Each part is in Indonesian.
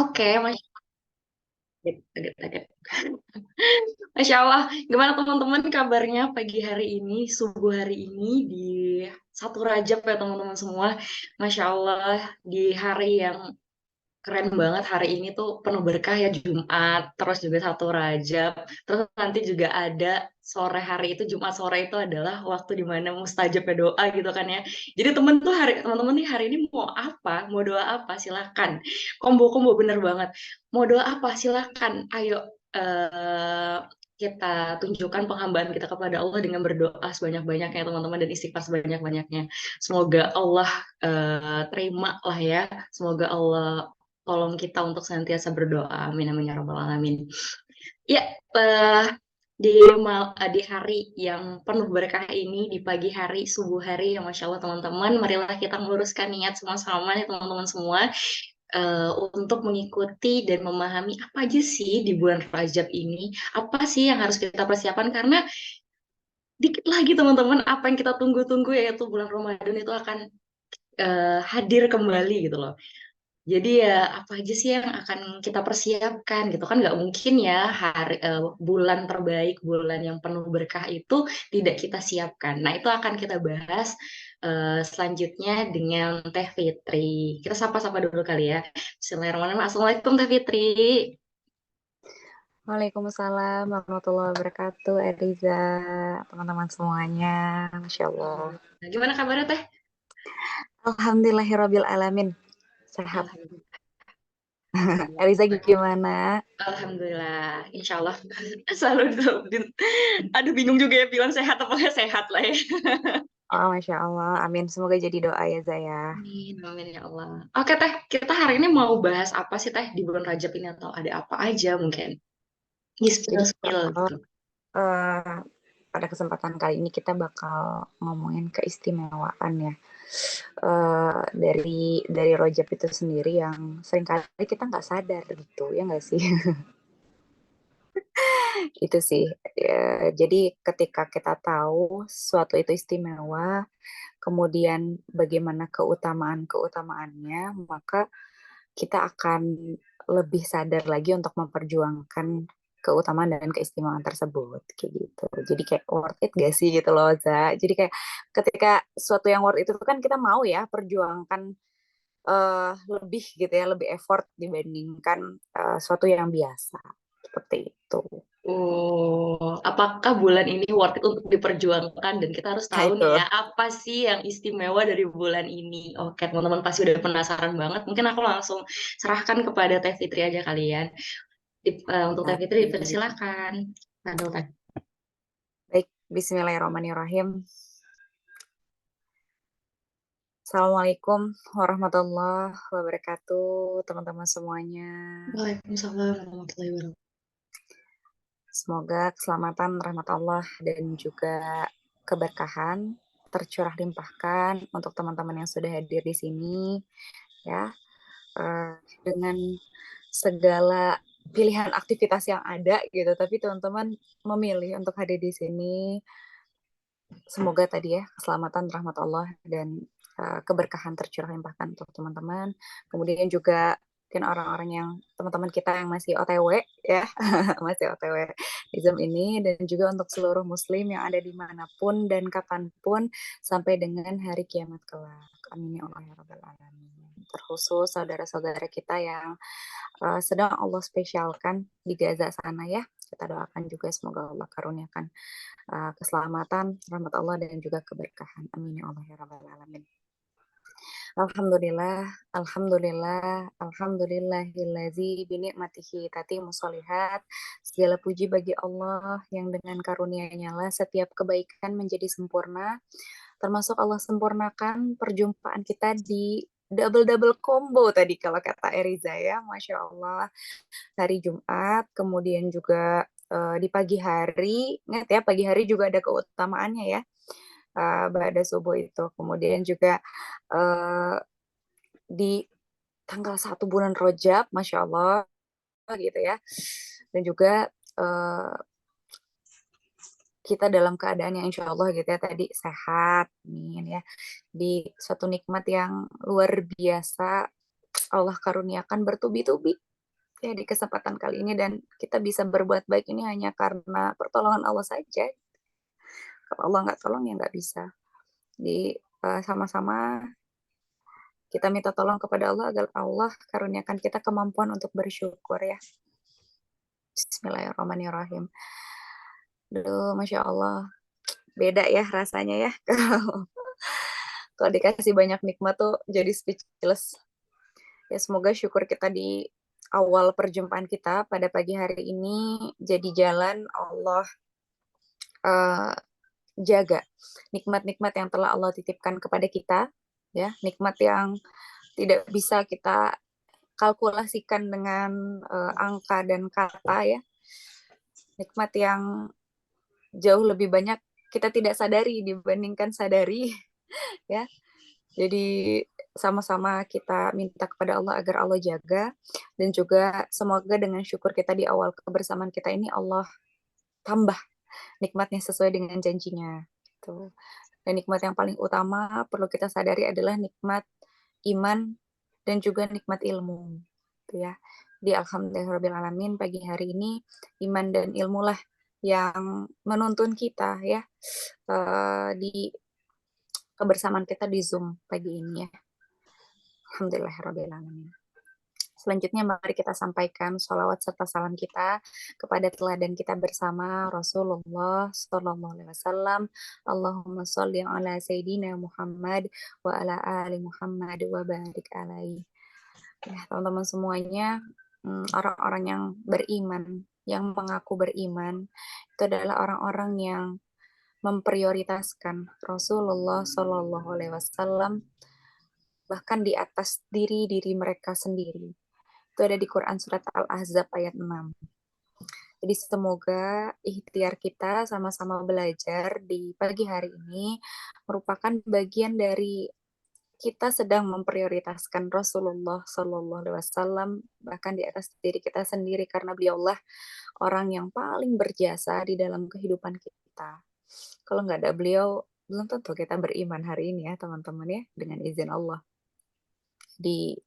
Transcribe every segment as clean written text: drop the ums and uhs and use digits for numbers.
Oke, kaget. Masya Allah, gimana teman-teman kabarnya pagi hari ini, subuh hari ini di satu Rajab ya teman-teman semua. Masya Allah, di hari yang keren banget hari ini tuh penuh berkah ya Jumat, terus juga satu Rajab, terus nanti juga ada sore hari itu Jumat sore itu adalah waktu dimana mustajab ya doa gitu kan ya. Jadi teman-teman nih hari ini mau apa, mau doa apa silakan. Kombo-kombo bener banget. Mau doa apa silakan. Ayo eh, kita tunjukkan penghambaan kita kepada Allah dengan berdoa sebanyak-banyaknya teman-teman dan istighfar sebanyak-banyaknya. Semoga Allah terima lah ya. Semoga Allah tolong kita untuk senantiasa berdoa. Amin amin ya rabbal alamin. Ya, eh, di hari yang penuh berkah ini, di pagi hari, subuh hari, ya Masya Allah teman-teman, marilah kita meluruskan niat sama-sama nih teman-teman semua untuk mengikuti dan memahami apa aja sih di bulan Rajab ini, apa sih yang harus kita persiapkan karena dikit lagi teman-teman apa yang kita tunggu-tunggu yaitu bulan Ramadan itu akan hadir kembali gitu loh. Jadi ya apa aja sih yang akan kita persiapkan gitu kan nggak mungkin ya bulan terbaik, bulan yang penuh berkah itu tidak kita siapkan. Nah itu akan kita bahas selanjutnya dengan Teh Fitri. Kita sapa-sapa dulu kali ya. Bismillahirrahmanirrahim. Assalamualaikum Teh Fitri. Waalaikumsalam warahmatullahi wabarakatuh, Eriza, teman-teman semuanya, Masya Allah. Nah, gimana kabarnya Teh? Alhamdulillahirabbil alamin, sehat. Alhamdulillah. Eriza gimana? Alhamdulillah, insya Allah selalu aduh bingung juga ya bilang sehat apa nggak sehat lah ya. Oh, Masya Allah, amin. Semoga jadi doa ya, Zaya. Amin, amin ya Allah. Oke Teh, kita hari ini mau bahas apa sih Teh di bulan Rajab ini atau ada apa aja mungkin? Jadi Spill gitu. eh, pada kesempatan kali ini kita bakal ngomongin keistimewaan ya. Dari Rojab itu sendiri yang seringkali kita nggak sadar gitu, ya nggak sih? Itu sih. Ya, jadi ketika kita tahu sesuatu itu istimewa, kemudian bagaimana keutamaan-keutamaannya, maka kita akan lebih sadar lagi untuk memperjuangkan keutamaan dan keistimewaan tersebut kayak gitu. Jadi kayak worth it gak sih gitu loh, Za. Jadi kayak ketika sesuatu yang worth it itu kan kita mau ya perjuangkan lebih gitu ya, lebih effort dibandingkan sesuatu yang biasa. Seperti itu. Apakah bulan ini worth it untuk diperjuangkan dan kita harus Nah tahu itu. nih ya apa sih yang istimewa dari bulan ini. Oke, teman-teman pasti udah penasaran banget. Mungkin aku langsung serahkan kepada Teh Fitri aja kalian. Untuk Teh Fitri, Baik. dipersilakan. Aduh, Teh. Baik, Bismillahirrahmanirrahim. Assalamualaikum warahmatullahi wabarakatuh, teman-teman semuanya. Waalaikumsalam warahmatullahi wabarakatuh. Semoga keselamatan, rahmat Allah, dan juga keberkahan tercurah limpahkan untuk teman-teman yang sudah hadir di sini, ya, eh, dengan segala pilihan aktivitas yang ada gitu. Tapi teman-teman memilih untuk hadir di sini. Semoga tadi ya keselamatan, rahmat Allah, dan keberkahan tercurah limpahkan untuk teman-teman. Kemudian juga mungkin orang-orang yang teman-teman kita yang masih OTW ya, masih OTW di Zoom ini, dan juga untuk seluruh muslim yang ada dimanapun dan kapanpun sampai dengan hari kiamat kelak. Amin ya Allah ya Rabbal Alamin. Terkhusus saudara-saudara kita yang sedang Allah spesialkan di Gaza sana ya. Kita doakan juga semoga Allah karuniakan keselamatan, rahmat Allah, dan juga keberkahan. Amin ya Allah ya Rabbal Alamin. Alhamdulillah, Alhamdulillah, Alhamdulillahillazi binikmatihi tatimu sholihat. Segala puji bagi Allah yang dengan karunia-Nya lah setiap kebaikan menjadi sempurna. Termasuk Allah sempurnakan perjumpaan kita di double-double combo tadi kalau kata Eriza ya, Masya Allah. Hari Jumat, kemudian juga di pagi hari, ingat ya pagi hari juga ada keutamaannya ya, pada subuh itu. Kemudian juga uh, di tanggal 1 bulan Rojab, Masya Allah gitu ya. Dan juga uh, kita dalam keadaan yang insya Allah gitu ya tadi sehat, amin ya. Di suatu nikmat yang luar biasa Allah karuniakan bertubi-tubi. ya di kesempatan kali ini, dan kita bisa berbuat baik ini hanya karena pertolongan Allah saja. Kalau Allah nggak tolong ya nggak bisa. Jadi sama-sama kita minta tolong kepada Allah agar Allah karuniakan kita kemampuan untuk bersyukur ya. Bismillahirrahmanirrahim. Aduh, Masya Allah. Beda ya rasanya ya. Kalau dikasih banyak nikmat tuh jadi speechless. Ya semoga syukur kita di awal perjumpaan kita pada pagi hari ini jadi jalan Allah uh, jaga nikmat-nikmat yang telah Allah titipkan kepada kita, ya, nikmat yang tidak bisa kita kalkulasikan dengan angka dan kata ya, nikmat yang jauh lebih banyak kita tidak sadari dibandingkan sadari ya. Jadi sama-sama kita minta kepada Allah agar Allah jaga, dan juga semoga dengan syukur kita di awal kebersamaan kita ini Allah tambah nikmatnya sesuai dengan janjinya. Gitu. Dan nikmat yang paling utama perlu kita sadari adalah nikmat iman dan juga nikmat ilmu. Gitu ya. Di alhamdulillahirrahmanirrahim pagi hari ini iman dan ilmu lah yang menuntun kita ya di kebersamaan kita di Zoom pagi ini ya. Alhamdulillahirrahmanirrahim. Selanjutnya mari kita sampaikan sholawat serta salam kita kepada teladan kita bersama Rasulullah Sallallahu Alaihi Wasallam. Allahumma sholli ala Sayyidina Muhammad wa ala ali Muhammad wa barik alaihi. Ya, teman-teman semuanya, orang-orang yang beriman, yang mengaku beriman, itu adalah orang-orang yang memprioritaskan Rasulullah Sallallahu Alaihi Wasallam bahkan di atas diri mereka sendiri. Itu ada di Quran Surat Al-Ahzab ayat 6. Jadi semoga ikhtiar kita sama-sama belajar di pagi hari ini merupakan bagian dari kita sedang memprioritaskan Rasulullah Sallallahu Alaihi Wasallam bahkan di atas diri kita sendiri, karena beliaulah orang yang paling berjasa di dalam kehidupan kita. Kalau nggak ada beliau, belum tentu kita beriman hari ini ya teman-teman ya, dengan izin Allah. Di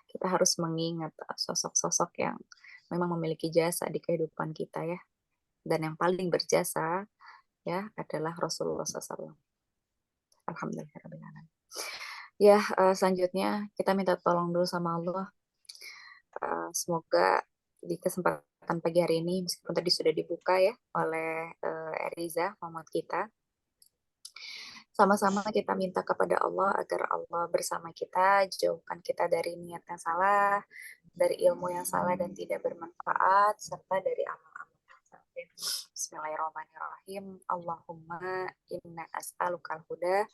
kita harus mengingat sosok-sosok yang memang memiliki jasa di kehidupan kita ya. Dan yang paling berjasa ya adalah Rasulullah SAW. Alhamdulillah. Ya, selanjutnya kita minta tolong dulu sama Allah. Semoga di kesempatan pagi hari ini, meskipun tadi sudah dibuka ya oleh Eriza, Muhammad kita, sama-sama kita minta kepada Allah agar Allah bersama kita, jauhkan kita dari niat yang salah, dari ilmu yang salah dan tidak bermanfaat, serta dari amal-amal yang salah. Bismillahirrahmanirrahim. Allahumma inna as'alukal huda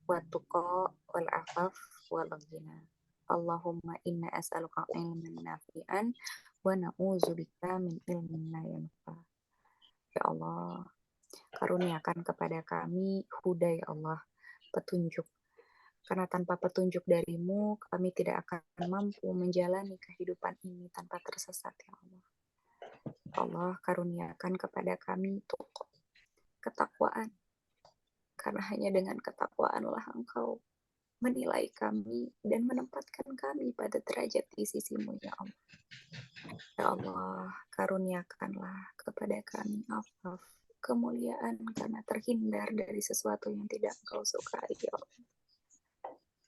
wa tuqa wal afaf wal ghina. Allahumma inna as'aluka ilman nafi'an wa na'udzubika min ilmin la yanfa. Ya Allah, karuniakan kepada kami huda ya Allah, petunjuk. Karena tanpa petunjuk darimu, kami tidak akan mampu menjalani kehidupan ini tanpa tersesat ya Allah. Allah karuniakan kepada kami tuqo, ketakwaan. Karena hanya dengan ketakwaanlah Engkau menilai kami dan menempatkan kami pada derajat di sisimu ya Allah. Ya Allah, karuniakanlah kepada kami afaf, kemuliaan karena terhindar dari sesuatu yang tidak Engkau sukai ya Allah.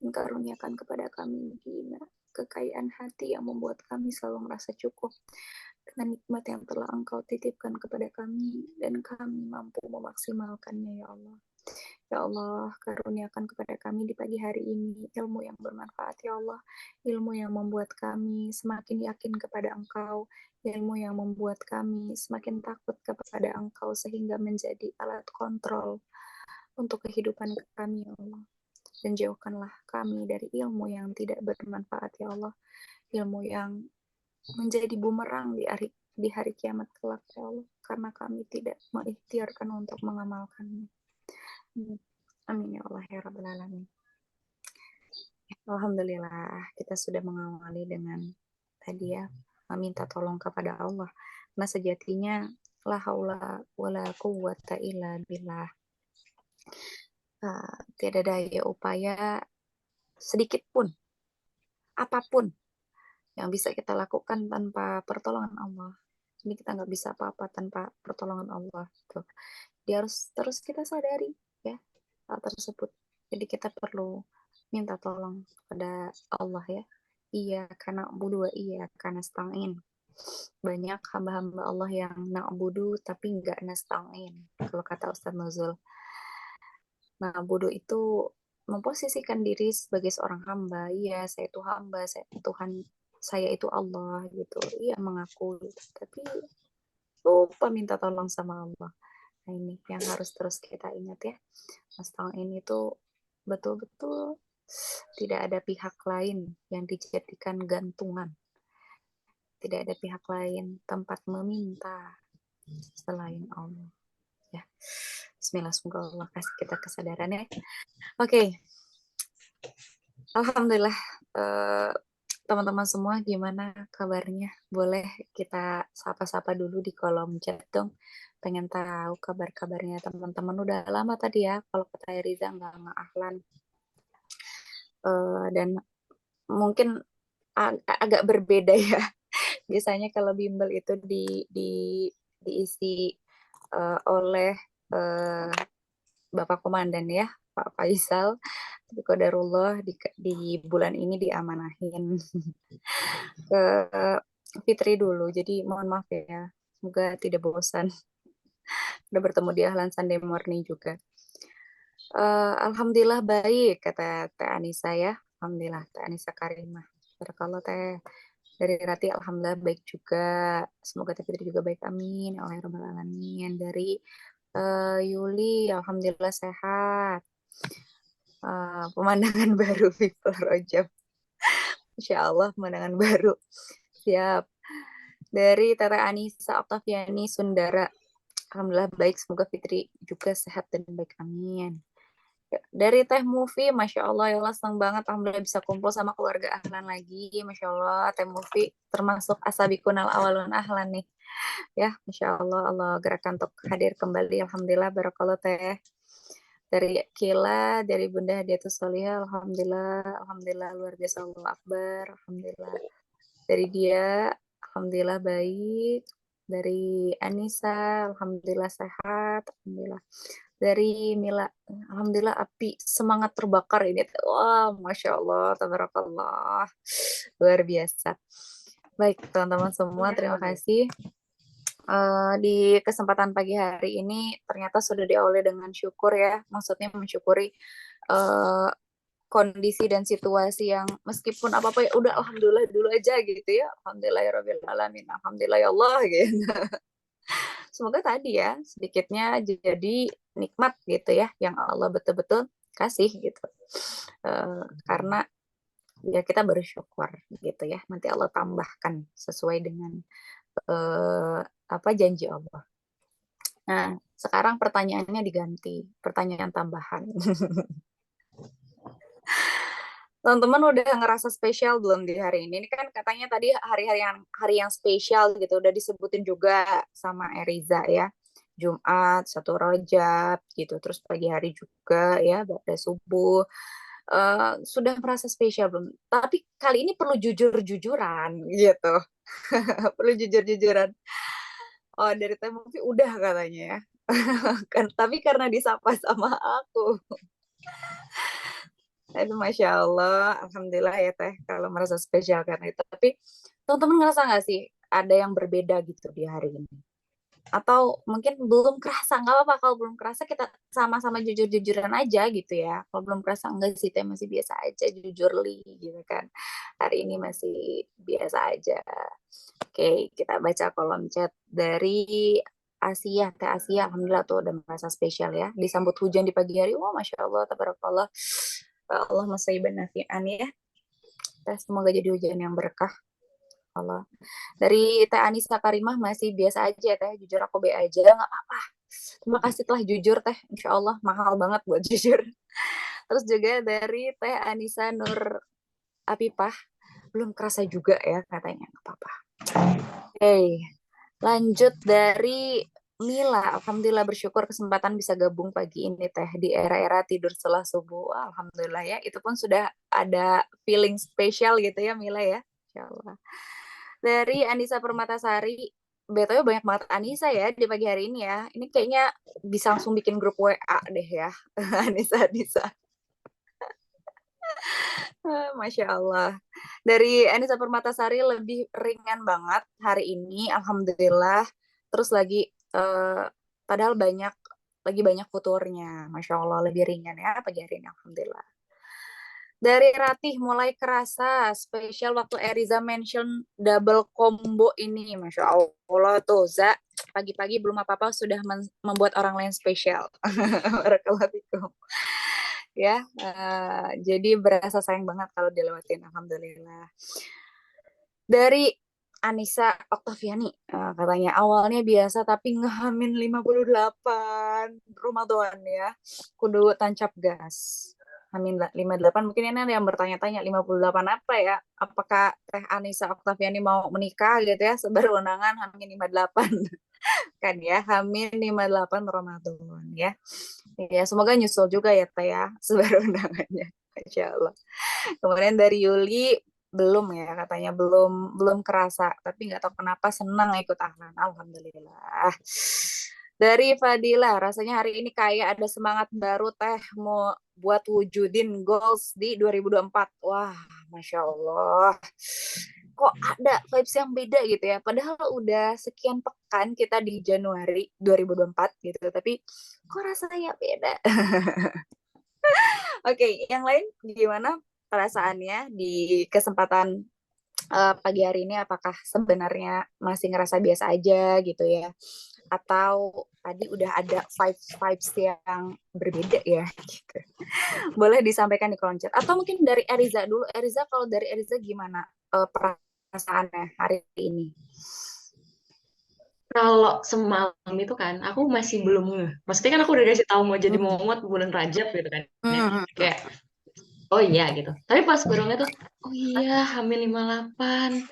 Karuniakan kepada kami gina, kekayaan hati yang membuat kami selalu merasa cukup dengan nikmat yang telah Engkau titipkan kepada kami dan kami mampu memaksimalkannya ya Allah. Ya Allah, karuniakan kepada kami di pagi hari ini ilmu yang bermanfaat ya Allah, ilmu yang membuat kami semakin yakin kepada Engkau, ilmu yang membuat kami semakin takut kepada Engkau sehingga menjadi alat kontrol untuk kehidupan kami ya Allah. Dan jauhkanlah kami dari ilmu yang tidak bermanfaat ya Allah, ilmu yang menjadi bumerang di hari kiamat kelak ya Allah, karena kami tidak mengikhtiarkan untuk mengamalkannya. Amin ya Allah ya Rabbal Alamin. Alhamdulillah kita sudah mengawali dengan tadi ya meminta tolong kepada Allah, karena sejatinya la haula wala quwwata illa billah. Tiada daya upaya sedikit pun, apapun yang bisa kita lakukan tanpa pertolongan Allah. Jadi kita nggak bisa apa-apa tanpa pertolongan Allah. Tuh. Dia harus terus kita sadari ya hal tersebut. Jadi kita perlu minta tolong kepada Allah ya. Iya karena budu iya karena stangin. Banyak hamba-hamba Allah yang na'budu tapi nggak nasta'in. Kalau kata Ustadz Nuzul. Na'budu itu memposisikan diri sebagai seorang hamba. Iya, saya itu hamba, saya Tuhan, saya itu Allah gitu. Iya, mengaku gitu. Tapi lupa minta tolong sama Allah. Nah, ini yang harus terus kita ingat ya. Mas ini tuh betul-betul tidak ada pihak lain yang dijadikan gantungan. Tidak ada pihak lain tempat meminta selain Allah. Ya. Bismillah, semoga Allah kasih kita kesadaran ya. Oke. Alhamdulillah. Teman-teman semua gimana kabarnya? Boleh kita sapa-sapa dulu di kolom chat dong. Pengen tahu kabar-kabarnya teman-teman. Udah lama tadi ya kalau kata Riza nggak ahlan. Dan mungkin agak berbeda ya. Biasanya kalau bimbel itu diisi oleh Bapak Komandan ya, Pak Faisal. Tapi qadarullah di bulan ini diamanahin ke Fitri dulu. Jadi mohon maaf ya. Semoga tidak bosan. Udah bertemu di Ahlan Sunday Morning juga. Alhamdulillah baik, kata Teh Anissa ya. Alhamdulillah, Teh Anissa Karimah. Barakallah Teh. Dari Rati, Alhamdulillah baik juga. Semoga Teh Fitri juga baik, amin. Alhamdulillah. Dari Yuli, Alhamdulillah sehat. Pemandangan baru People Rojab. Insya Allah pemandangan baru. Siap. Dari Tete Anissa Oktaviani Sundara. Alhamdulillah baik. Semoga Fitri juga sehat dan baik. Amin. Dari Teh Movie, Masya Allah, ya Allah senang banget. Alhamdulillah bisa kumpul sama keluarga Ahlan lagi. Masya Allah, Teh Movie termasuk asabikunal awalun Ahlan nih. Ya, Masya Allah, Allah gerakan untuk hadir kembali. Alhamdulillah, barakallah Teh. Dari Kila, dari Bunda Hadiatus Solihah, Alhamdulillah luar biasa, Allah Akbar, Alhamdulillah. Dari dia, Alhamdulillah baik. Dari Anissa, Alhamdulillah sehat, Alhamdulillah. Dari Mila, Alhamdulillah api semangat terbakar ini. Wah, Masya Allah, tabarakallah. Luar biasa. Baik, teman-teman semua, terima kasih. Di kesempatan pagi hari ini ternyata sudah diawali dengan syukur ya, maksudnya mensyukuri kondisi dan situasi yang meskipun apa-apa ya udah alhamdulillah dulu aja gitu ya, alhamdulillahirabbil alamin, alhamdulillah ya Allah gitu. Semoga tadi ya sedikitnya jadi nikmat gitu ya yang Allah betul-betul kasih gitu. Karena ya kita bersyukur gitu ya, nanti Allah tambahkan sesuai dengan apa janji Allah. Nah, sekarang pertanyaannya diganti, pertanyaan tambahan. Teman-teman udah ngerasa spesial belum di hari ini? Ini kan katanya tadi hari yang spesial gitu, udah disebutin juga sama Eriza ya. Jumat, 1 Rajab gitu, terus pagi hari juga ya, pada subuh. Sudah merasa spesial belum? Tapi kali ini perlu jujur-jujuran gitu. Perlu jujur-jujuran. Oh, dari Teh Movie udah katanya ya. Kan, tapi karena disapa sama aku. Aduh, Masya Allah. Alhamdulillah ya Teh, kalau merasa spesial karena itu. Tapi teman-teman ngerasa nggak sih ada yang berbeda gitu di hari ini? Atau mungkin belum kerasa, nggak apa-apa kalau belum kerasa kita sama-sama jujur-jujuran aja gitu ya. Kalau belum kerasa enggak sih Teh, masih biasa aja, jujur li gitu kan. Hari ini masih biasa aja. Oke, kita baca kolom chat dari Asia. Teh Asia, Alhamdulillah tuh udah merasa spesial ya. Disambut hujan di pagi hari, wah Masya Allah, tabarakallah. Allah masaiban nafi'an ya. Semoga jadi hujan yang berkah. Allah. Dari Teh Anissa Karimah masih biasa aja Teh, jujur aku be aja, nggak apa-apa. Terima kasih telah jujur Teh, Insya Allah mahal banget buat jujur. Terus juga dari Teh Anissa Nur Apipah, belum kerasa juga ya katanya, nggak apa-apa. Hey, lanjut dari Mila, Alhamdulillah bersyukur kesempatan bisa gabung pagi ini Teh di era-era tidur setelah subuh. Alhamdulillah ya, itu pun sudah ada feeling spesial gitu ya Mila ya. Insyaallah. Dari Anissa Permatasari, BTW banyak banget Anissa ya di pagi hari ini ya. Ini kayaknya bisa langsung bikin grup WA deh ya. Anissa. Masya Allah. Dari Anissa Permatasari lebih ringan banget hari ini, alhamdulillah. Terus padahal lagi banyak futurnya, Masya Allah lebih ringan ya pagi hari ini, alhamdulillah. Dari Ratih mulai kerasa spesial waktu Eriza mention double combo ini, Masya Allah tuh Za, pagi-pagi belum apa-apa sudah membuat orang lain spesial. Barakallahu fikum. Ya, jadi berasa sayang banget kalau dilewatin, alhamdulillah. Dari Anissa Oktaviani, katanya awalnya biasa tapi ngehamin 58 Ramadan ya, kudu tancap gas. Hamin 58, mungkin ini ada yang bertanya-tanya 58 apa ya? Apakah Teh Anissa Oktaviani mau menikah gitu ya, sebaru undangan Hamin 58 kan ya, Hamin 58 Ramadan ya. Ya, semoga nyusul juga ya Teh ya, sebaru undangannya. Insya Allah. Kemudian dari Yuli, belum ya katanya, belum kerasa, tapi nggak tahu kenapa senang ikut ahlan, alhamdulillah. Dari Fadila, rasanya hari ini kayak ada semangat baru Teh mau buat wujudin goals di 2024. Wah, Masya Allah. Kok ada vibes yang beda gitu ya, padahal udah sekian pekan kita di Januari 2024 gitu, tapi kok rasanya beda. Oke, yang lain gimana perasaannya di kesempatan pagi hari ini? Apakah sebenarnya masih ngerasa biasa aja gitu ya? Atau tadi udah ada vibes yang berbeda ya? Gitu. Boleh disampaikan di kolom chat. Atau mungkin dari Eriza dulu. Eriza, kalau dari Eriza gimana perasaannya hari ini? Kalau semalam itu kan, aku masih belum ngeh. Maksudnya kan aku udah kasih tahu mau jadi Hmm. Muhammad bulan Rajab gitu kan. Ya. Hmm. Kayak, oh iya gitu. Tapi pas baru ngeh tuh, oh iya hamil 58.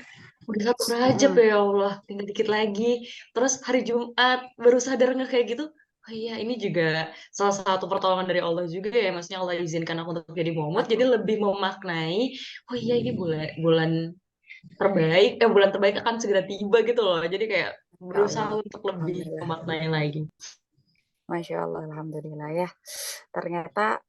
Udah satu Rajab Hmm. ya Allah, tinggal dikit lagi. Terus hari Jumat baru sadar nggak kayak gitu. Oh iya, ini juga salah satu pertolongan dari Allah juga ya. Maksudnya Allah izinkan aku untuk jadi Muhammad, jadi lebih memaknai. Oh iya, ini bulan bulan terbaik, bulan terbaik akan segera tiba gitu loh. Jadi kayak Ya berusaha Allah. untuk lebih Alhamdulillah. memaknai lagi. Masya Allah, alhamdulillah ya. Ternyata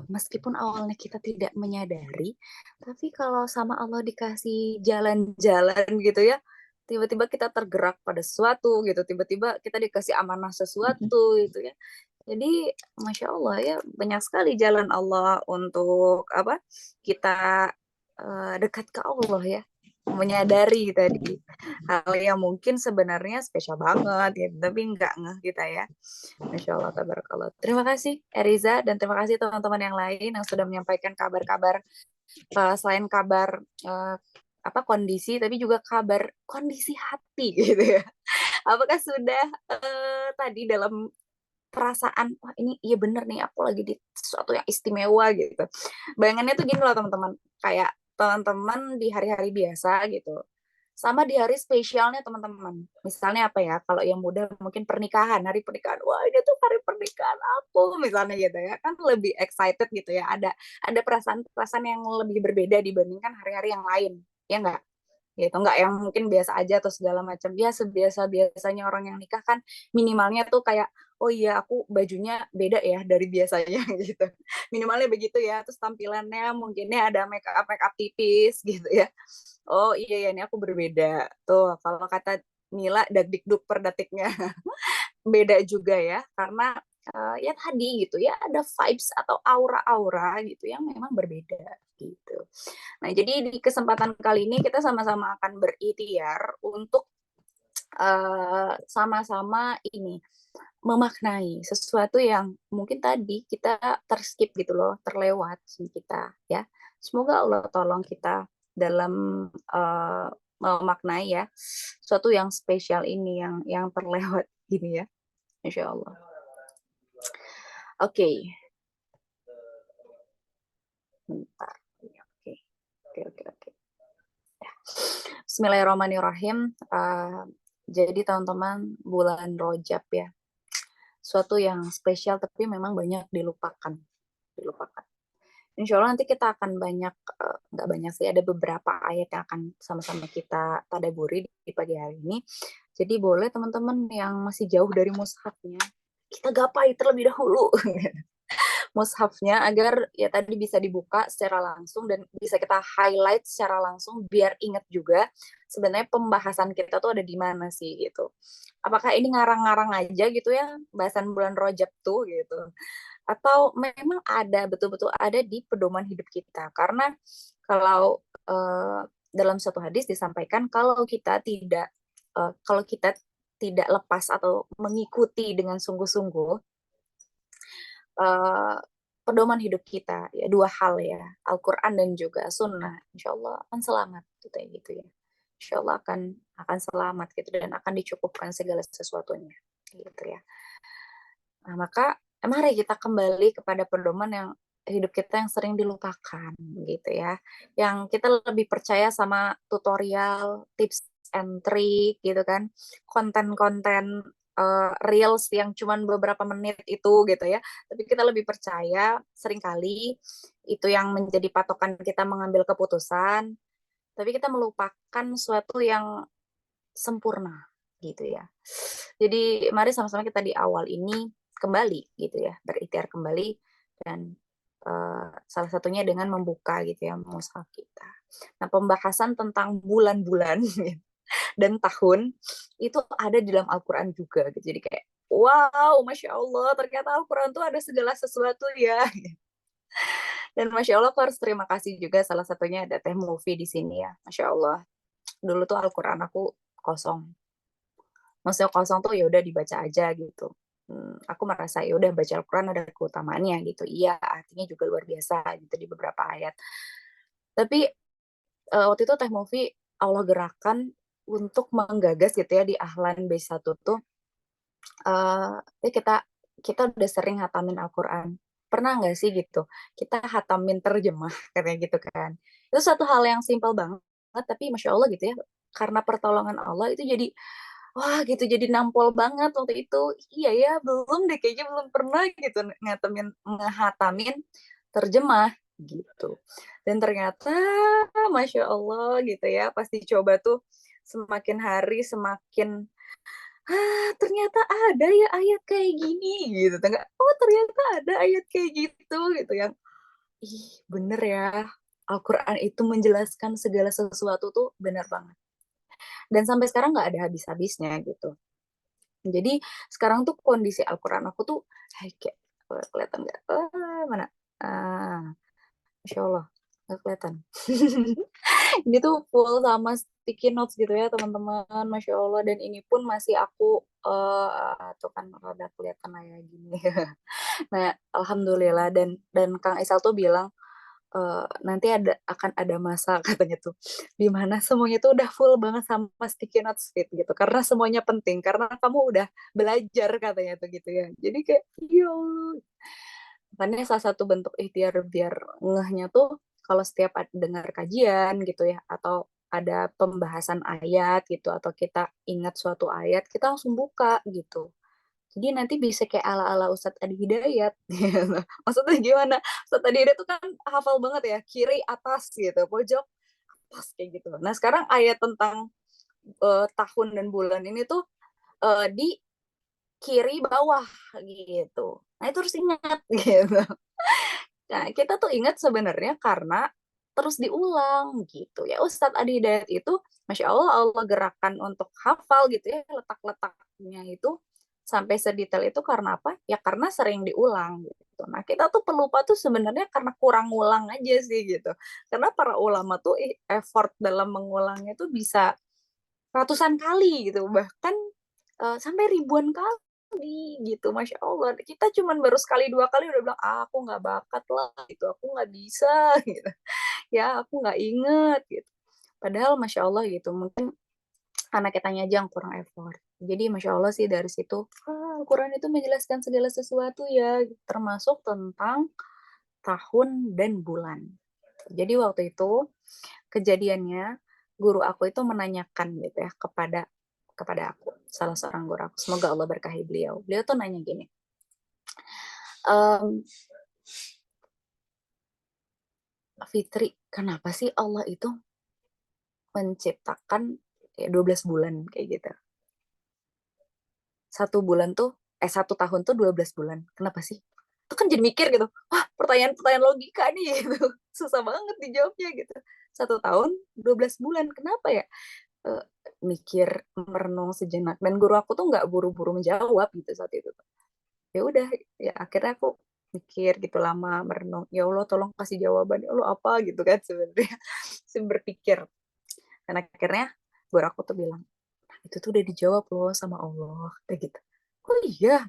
meskipun awalnya kita tidak menyadari, tapi kalau sama Allah dikasih jalan-jalan gitu ya, tiba-tiba kita tergerak pada sesuatu gitu, tiba-tiba kita dikasih amanah sesuatu gitu ya. Jadi Masya Allah ya, banyak sekali jalan Allah untuk apa kita dekat ke Allah ya, menyadari tadi hal yang mungkin sebenarnya spesial banget ya, tapi nggak ngeh kita ya. Masya Allah, tabarakallah. Terima kasih Eriza dan terima kasih teman-teman yang lain yang sudah menyampaikan kabar-kabar selain kabar apa kondisi, tapi juga kabar kondisi hati gitu ya. Apakah sudah tadi dalam perasaan, wah ini iya bener nih aku lagi di sesuatu yang istimewa gitu. Bayangannya tuh gini loh teman-teman, kayak teman-teman di hari-hari biasa gitu, sama di hari spesialnya teman-teman. Misalnya apa ya, kalau yang muda mungkin pernikahan, hari pernikahan, wah ini tuh hari pernikahan aku misalnya gitu ya, kan lebih excited gitu ya, ada perasaan-perasaan yang lebih berbeda dibandingkan hari-hari yang lain, ya enggak? Gitu, nggak yang mungkin biasa aja atau segala macam. Ya sebiasa biasanya orang yang nikah kan minimalnya tuh kayak, oh iya aku bajunya beda ya dari biasanya gitu, minimalnya begitu ya. Terus tampilannya mungkinnya ada make up tipis gitu ya. Oh iya ya, ini aku berbeda tuh. Kalau kata Nila, dagdikduk per detiknya. Beda juga ya, karena ya tadi gitu ya, ada vibes atau aura-aura gitu yang memang berbeda gitu. Nah, jadi di kesempatan kali ini kita sama-sama akan berikhtiar untuk sama-sama ini memaknai sesuatu yang mungkin tadi kita terskip gitu loh, terlewat kita ya. Semoga Allah tolong kita dalam memaknai ya sesuatu yang spesial ini yang terlewat gini ya. Insya Allah. Oke. Bentar. Oke. Oke. Ya. Bismillahirrahmanirrahim. Jadi teman-teman, bulan Rojab ya, suatu yang spesial tapi memang banyak dilupakan. Insya Allah nanti kita akan banyak, nggak banyak sih, ada beberapa ayat yang akan sama-sama kita tadaburi di pagi hari ini. Jadi boleh teman-teman yang masih jauh dari mushafnya, kita gapai terlebih dahulu mushafnya agar ya tadi bisa dibuka secara langsung dan bisa kita highlight secara langsung biar ingat juga sebenarnya pembahasan kita tuh ada di mana sih gitu. Apakah ini ngarang-ngarang aja gitu ya bahasan bulan Rajab tuh gitu, atau memang ada betul-betul ada di pedoman hidup kita. Karena kalau dalam satu hadis disampaikan kalau kita tidak lepas atau mengikuti dengan sungguh-sungguh uh, pedoman hidup kita ya, dua hal ya, Al-Quran dan juga Sunnah, Insya Allah akan selamat gitu ya. Insya Allah akan selamat gitu dan akan dicukupkan segala sesuatunya gitu ya. Nah, maka mari kita kembali kepada pedoman yang hidup kita yang sering dilupakan gitu ya. Yang kita lebih percaya sama tutorial, tips and trick gitu kan. Konten-konten reels yang cuman beberapa menit itu gitu ya. Tapi kita lebih percaya seringkali itu yang menjadi patokan kita mengambil keputusan, tapi kita melupakan suatu yang sempurna gitu ya. Jadi mari sama-sama kita di awal ini kembali gitu ya, berikhtiar kembali dan salah satunya dengan membuka gitu ya mushaf kita. Nah, pembahasan tentang bulan-bulan dan tahun itu ada di dalam Al-Qur'an juga gitu. Jadi kayak wow, Masya Allah, ternyata Al-Quran tuh ada segala sesuatu ya. Dan Masya Allah, aku harus terima kasih juga salah satunya ada Teh Movie di sini ya. Masya Allah, dulu tuh Al-Quran aku kosong. Maksudnya kosong tuh ya udah dibaca aja gitu. Aku merasa ya udah baca Al-Quran ada keutamaannya gitu. Iya, artinya juga luar biasa gitu di beberapa ayat. Tapi waktu itu Teh Movie Allah gerakan untuk menggagas gitu ya di Ahlan B1 tuh. Kita kita udah sering hatamin Al-Quran. Pernah nggak sih gitu? Kita hatamin terjemah katanya gitu kan. Itu satu hal yang simpel banget, tapi Masya Allah gitu ya. Karena pertolongan Allah itu jadi wah gitu jadi nampol banget waktu itu. Iya ya, belum deh kayaknya belum pernah gitu ngehatamin terjemah gitu. Dan ternyata Masya Allah gitu ya, pasti coba tuh semakin hari semakin ternyata ada ya ayat kayak gini gitu. Oh ternyata ada ayat kayak gitu yang ih bener ya. Al-Quran itu menjelaskan segala sesuatu tuh benar banget. Dan sampai sekarang nggak ada habis-habisnya gitu. Jadi sekarang tuh kondisi Al-Quran aku tuh kayak kelihatan nggak? Mana? Ah, Masya Allah, nggak kelihatan. Ini tuh full sama sticky notes gitu ya teman-teman, Masya Allah. Dan ini pun masih aku, tuh kan rada kelihatan kayak gini. Nah, Alhamdulillah. Dan Kang Isal tuh bilang, nanti akan ada masa katanya tuh di mana semuanya tuh udah full banget sama sticky notes fit gitu karena semuanya penting karena kamu udah belajar katanya tuh gitu ya jadi kayak ya Allah. Makanya salah satu bentuk ikhtiar biar ngehnya tuh kalau setiap dengar kajian gitu ya atau ada pembahasan ayat gitu atau kita ingat suatu ayat kita langsung buka gitu jadi nanti bisa kayak ala-ala Ustadz Adi Hidayat. Gitu. Maksudnya gimana? Ustadz Adi Hidayat tuh kan hafal banget ya, kiri atas gitu, pojok atas kayak gitu. Nah sekarang ayat tentang tahun dan bulan ini tuh di kiri bawah gitu. Nah itu harus ingat gitu. Nah kita tuh ingat sebenarnya karena terus diulang gitu ya. Ustadz Adi Hidayat itu, Masya Allah, Allah gerakan untuk hafal gitu ya, letak-letaknya itu sampai sedetail itu karena apa? Ya karena sering diulang gitu. Nah, kita tuh pelupa tuh sebenarnya karena kurang ngulang aja sih gitu. Karena para ulama tuh effort dalam mengulangnya tuh bisa ratusan kali gitu, bahkan sampai ribuan kali gitu, Masya Allah. Kita cuman baru sekali dua kali udah bilang, aku nggak bakat lah gitu, aku nggak bisa gitu. Ya, aku nggak inget gitu. Padahal Masya Allah gitu, mungkin anak kitanya aja yang kurang effort. Jadi Masya Allah sih dari situ, Al-Quran itu menjelaskan segala sesuatu ya, termasuk tentang tahun dan bulan. Jadi waktu itu kejadiannya guru aku itu menanyakan gitu ya kepada kepada aku, salah seorang guru aku. Semoga Allah berkahi beliau. Beliau tuh nanya gini, ehm, Fitri, kenapa sih Allah itu menciptakan ya 12 bulan kayak gitu? Satu tahun tuh 12 bulan. Kenapa sih? Itu kan jadi mikir gitu. Wah, pertanyaan-pertanyaan logika nih gitu. Susah banget dijawabnya gitu. Satu tahun 12 bulan. Kenapa ya? Eh, Mikir, merenung sejenak. Dan guru aku tuh nggak buru-buru menjawab gitu saat itu. Ya udah, ya akhirnya aku mikir gitu lama merenung. Ya Allah, tolong kasih jawaban. Ya Allah, apa gitu kan sebenarnya. Berpikir. Dan akhirnya guru aku tuh bilang, itu tuh udah dijawab loh sama Allah. Kayak gitu. Oh iya,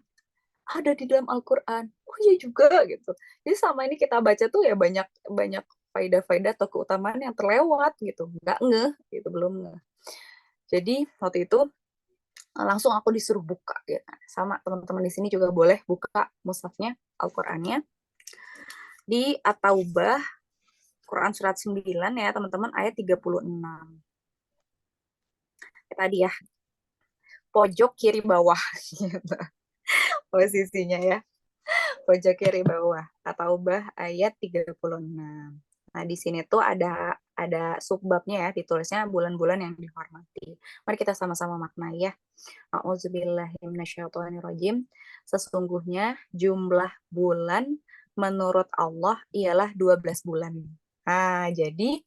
ada di dalam Al-Quran. Oh iya juga gitu. Jadi selama ini kita baca tuh ya banyak banyak faidah-faidah atau keutamaan yang terlewat gitu. Nggak ngeh gitu, belum ngeh. Jadi waktu itu langsung aku disuruh buka gitu. Sama teman-teman di sini juga boleh buka mushafnya, Al-Qur'annya di At-Taubah, Quran surat 9 ya, teman-teman, ayat 36. Tadi ya, pojok kiri bawah gitu posisinya ya. Pojok kiri bawah, At-Taubah ayat 36. Nah, di sini tuh ada subbabnya ya, ditulisnya bulan-bulan yang dihormati. Mari kita sama-sama maknai ya. A'udzubillahiminasyaitonirrajim. Sesungguhnya jumlah bulan menurut Allah ialah 12 bulan. Nah, jadi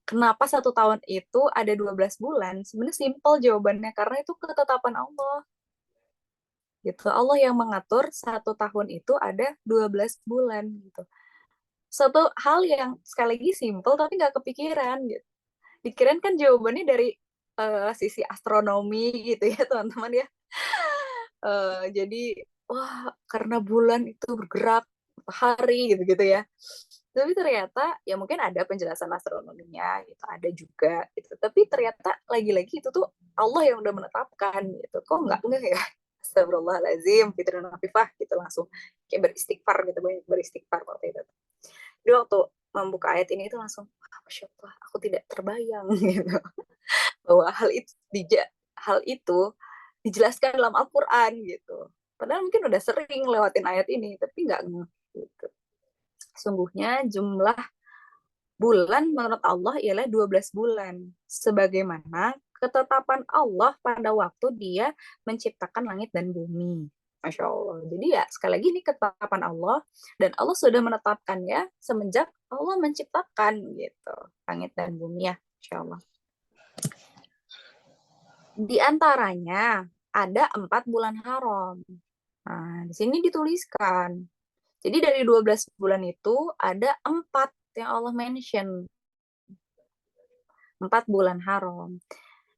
kenapa satu tahun itu ada 12 bulan? Sebenarnya simpel jawabannya, karena itu ketetapan Allah. Gitu. Allah yang mengatur satu tahun itu ada 12 bulan gitu. Satu hal yang sekali lagi simple tapi nggak kepikiran gitu. Dikirain kan jawabannya dari sisi astronomi gitu ya teman-teman ya. Jadi wah, karena bulan itu bergerak matahari gitu-gitu ya. Tapi ternyata ya mungkin ada penjelasan astronominya gitu, ada juga gitu. Tapi ternyata lagi-lagi itu tuh Allah yang udah menetapkan gitu. Kok nggak ya? Astagfirullahaladzim, Fitri Nafifah gitu langsung kayak beristighfar gitu, banyak beristighfar waktu itu. Jadi waktu membuka ayat ini itu langsung, Masya Allah, aku tidak terbayang gitu bahwa hal itu dijelaskan dalam Al-Quran gitu. Padahal mungkin udah sering lewatin ayat ini, tapi nggak gitu. Sungguhnya jumlah bulan menurut Allah ialah 12 bulan. Sebagaimana ketetapan Allah pada waktu dia menciptakan langit dan bumi. Masya Allah. Jadi ya sekali lagi ini ketetapan Allah dan Allah sudah menetapkannya semenjak Allah menciptakan gitu langit dan bumi ya. Masya Allah. Di antaranya ada 4 bulan haram. Nah, di sini dituliskan. Jadi dari 12 bulan itu ada 4 yang Allah mention. 4 bulan haram.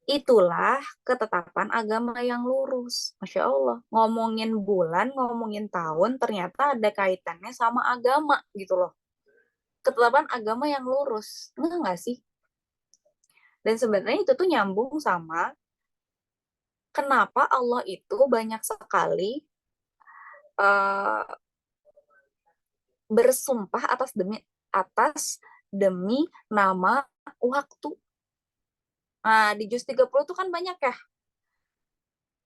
Itulah ketetapan agama yang lurus. Masya Allah. Ngomongin bulan, ngomongin tahun, ternyata ada kaitannya sama agama gitu loh. Ketetapan agama yang lurus. Enggak nggak sih? Dan sebenarnya itu tuh nyambung sama kenapa Allah itu banyak sekali uh, bersumpah atas demi nama waktu. Nah, di juz 30 itu kan banyak ya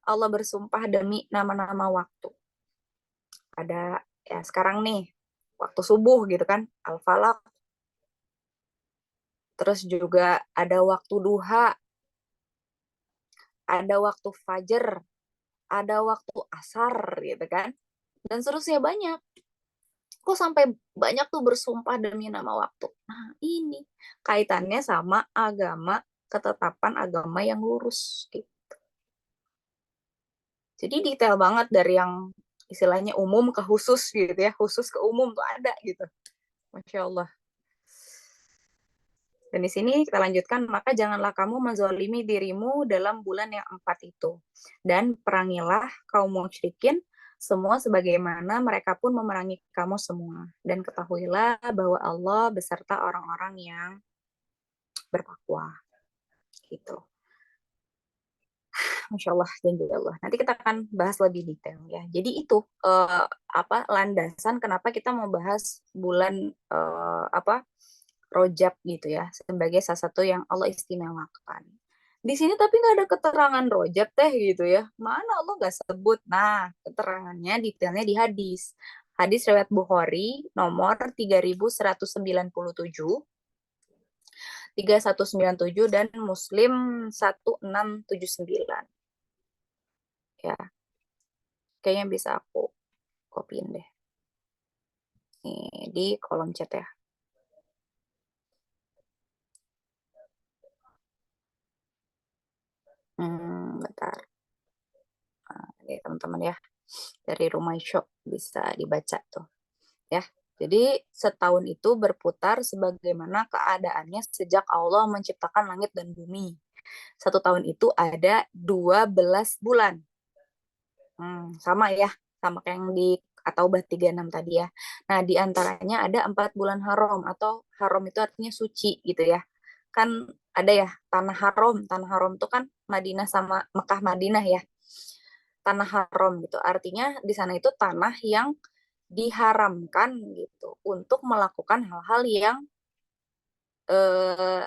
Allah bersumpah demi nama-nama waktu. Ada ya sekarang nih waktu subuh gitu kan, al-falaq. Terus juga ada waktu duha, ada waktu fajar, ada waktu asar gitu kan. Dan seterusnya banyak. Kok sampai banyak tuh bersumpah demi nama waktu. Nah, ini kaitannya sama agama, ketetapan agama yang lurus gitu. Jadi detail banget dari yang istilahnya umum ke khusus gitu ya, khusus ke umum tuh ada gitu. Masya Allah. Dan di sini kita lanjutkan, maka janganlah kamu menzalimi dirimu dalam bulan yang 4 itu. Dan perangilah kaum musyrikin semua sebagaimana mereka pun memerangi kamu semua. Dan ketahuilah bahwa Allah beserta orang-orang yang bertakwa. Gitu. Masya Allah dan juga Allah. Nanti kita akan bahas lebih detail ya. Jadi itu landasan kenapa kita mau bahas bulan Rojab gitu ya sebagai salah satu yang Allah istimewakan. Di sini tapi nggak ada keterangan Rojab teh gitu ya. Mana Allah nggak sebut. Nah, keterangannya detailnya di hadis. Hadis riwayat Bukhari nomor 3197, 3197 dan Muslim 1679. Ya, kayaknya bisa aku kopiin deh. Nih, di kolom chat ya. Bentar. Nah, ya teman-teman ya. Dari Rumah Shop bisa dibaca tuh. Ya. Jadi setahun itu berputar sebagaimana keadaannya sejak Allah menciptakan langit dan bumi. Satu tahun itu ada 12 bulan. Sama ya, sama kayak yang di atau 36 tadi ya. Nah, di antaranya ada 4 bulan haram, atau haram itu artinya suci gitu ya. Kan ada ya tanah haram. Tanah haram itu kan Madinah sama Mekah Madinah ya. Tanah haram gitu. Artinya di sana itu tanah yang diharamkan gitu untuk melakukan hal-hal yang eh,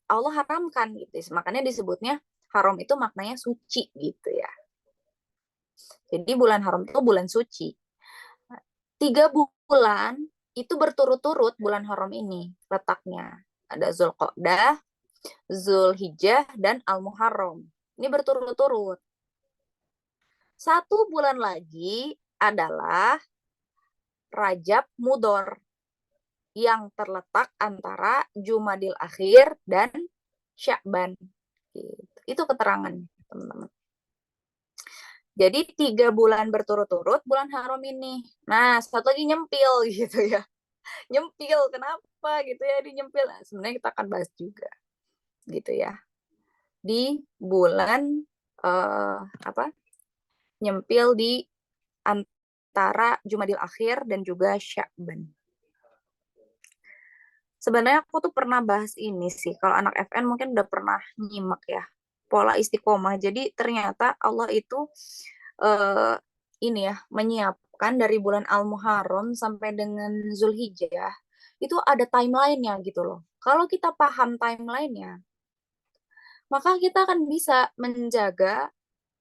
Allah haramkan gitu. Makanya disebutnya haram itu maknanya suci gitu ya. Jadi bulan haram itu bulan suci. 3 bulan itu berturut-turut bulan haram ini letaknya. Ada Zulqa'dah, Zulhijjah, dan Al-Muharram. Ini berturut-turut. 1 bulan lagi adalah Rajab Mudhor yang terletak antara Jumadil Akhir dan Sya'ban. Gitu. Itu keterangan, teman-teman. Jadi 3 bulan berturut-turut bulan haram ini. Nah, satu lagi nyempil gitu ya. Nyempil, kenapa gitu ya di nyempil? Nah, sebenarnya kita akan bahas juga gitu ya. Di bulan apa? Nyempil di antara Jumadil Akhir dan juga Sya'ban. Sebenarnya aku tuh pernah bahas ini sih. Kalau anak FN mungkin udah pernah nyimak ya. Pola istiqomah. Jadi ternyata Allah itu eh, ini ya menyiapkan dari bulan Al-Muharram sampai dengan Zulhijjah itu ada timelinenya gitu loh. Kalau kita paham timelinenya, maka kita akan bisa menjaga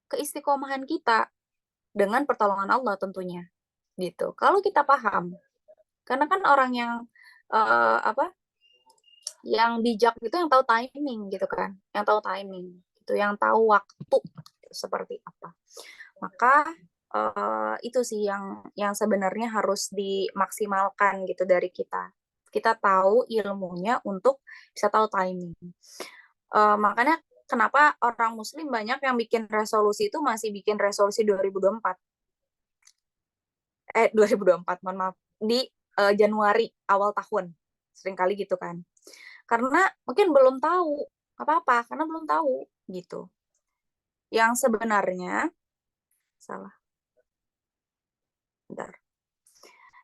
keistiqomahan kita dengan pertolongan Allah tentunya gitu. Kalau kita paham, karena kan orang yang apa, yang bijak itu yang tahu timing gitu kan, yang tahu timing gitu, yang tahu waktu seperti apa. Maka itu sih yang sebenarnya harus dimaksimalkan gitu dari kita. Kita tahu ilmunya untuk bisa tahu timing. Makanya kenapa orang muslim banyak yang bikin resolusi itu masih bikin resolusi 2024. 2024, mohon maaf. Di Januari awal tahun. Sering kali gitu kan. Karena mungkin belum tahu apa-apa, karena belum tahu gitu. Yang sebenarnya salah. Bentar.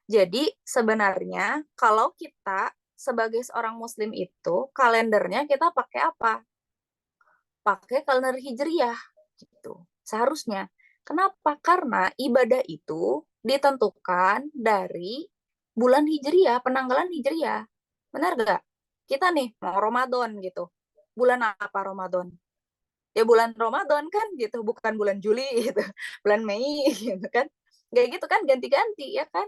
Jadi sebenarnya kalau kita sebagai seorang muslim itu kalendernya kita pakai apa? Pakai kalender hijriah gitu. Seharusnya. Kenapa? Karena ibadah itu ditentukan dari bulan hijriah, penanggalan hijriah. Benar gak? Kita nih mau Ramadan gitu. Bulan apa Ramadan? Ya bulan Ramadan kan gitu, bukan bulan Juli gitu. Bulan Mei gitu kan. Kayak gitu kan ganti-ganti ya kan?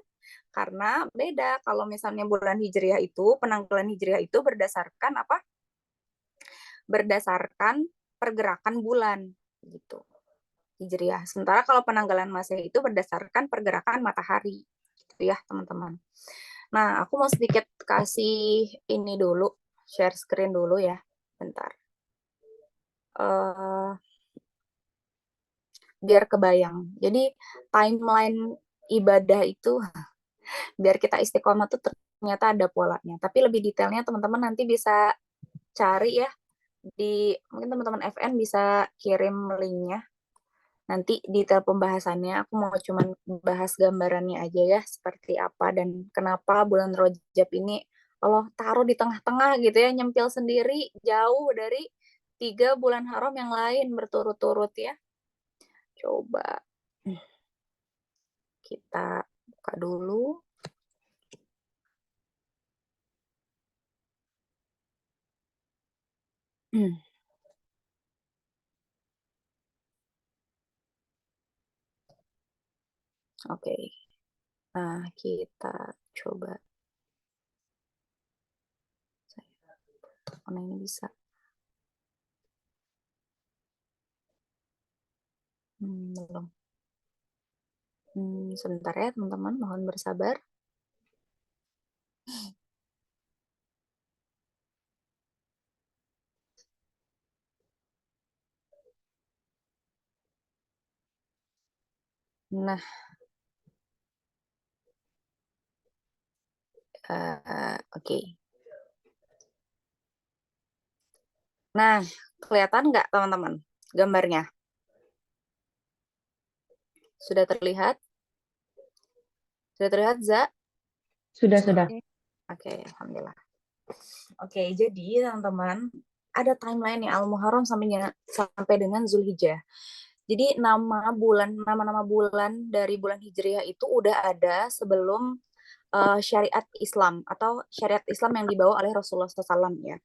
Karena beda kalau misalnya bulan Hijriah itu, penanggalan Hijriah itu berdasarkan apa? Berdasarkan pergerakan bulan gitu. Hijriah. Sementara kalau penanggalan Masehi itu berdasarkan pergerakan matahari. Gitu ya, teman-teman. Nah, aku mau sedikit kasih ini dulu, share screen dulu ya. Bentar. Biar kebayang. Jadi timeline ibadah itu biar kita istiqomah tuh ternyata ada polanya. Tapi lebih detailnya teman-teman nanti bisa cari ya di, mungkin teman-teman FN bisa kirim linknya. Nanti detail pembahasannya aku mau cuman bahas gambarannya aja ya seperti apa dan kenapa bulan Rajab ini Allah taruh di tengah-tengah gitu ya, nyempil sendiri jauh dari 3 bulan haram yang lain berturut-turut ya. Coba kita buka dulu. Oke. Nah, kita coba. Mana ini bisa. Belum. Sebentar ya teman-teman, mohon bersabar. Nah, oke. Nah, kelihatan nggak teman-teman gambarnya? Sudah terlihat? Sudah terlihat, Za? Sudah. Oke, alhamdulillah. Oke, jadi teman-teman, ada timeline nih Al-Muharram sampai dengan Zulhijjah. Jadi nama-nama bulan dari bulan Hijriah itu udah ada sebelum syariat Islam atau syariat Islam yang dibawa oleh Rasulullah SAW ya.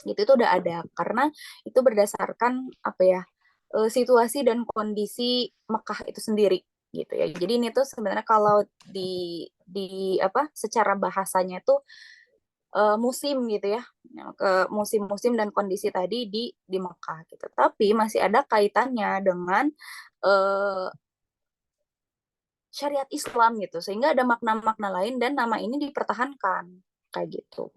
Itu udah ada karena itu berdasarkan apa ya, situasi dan kondisi Mekah itu sendiri gitu ya. Jadi ini tuh sebenarnya kalau di apa secara bahasanya tuh musim gitu ya, ke musim-musim dan kondisi tadi di Mekah gitu. Tapi masih ada kaitannya dengan uh, syariat Islam gitu, sehingga ada makna-makna lain dan nama ini dipertahankan kayak gitu.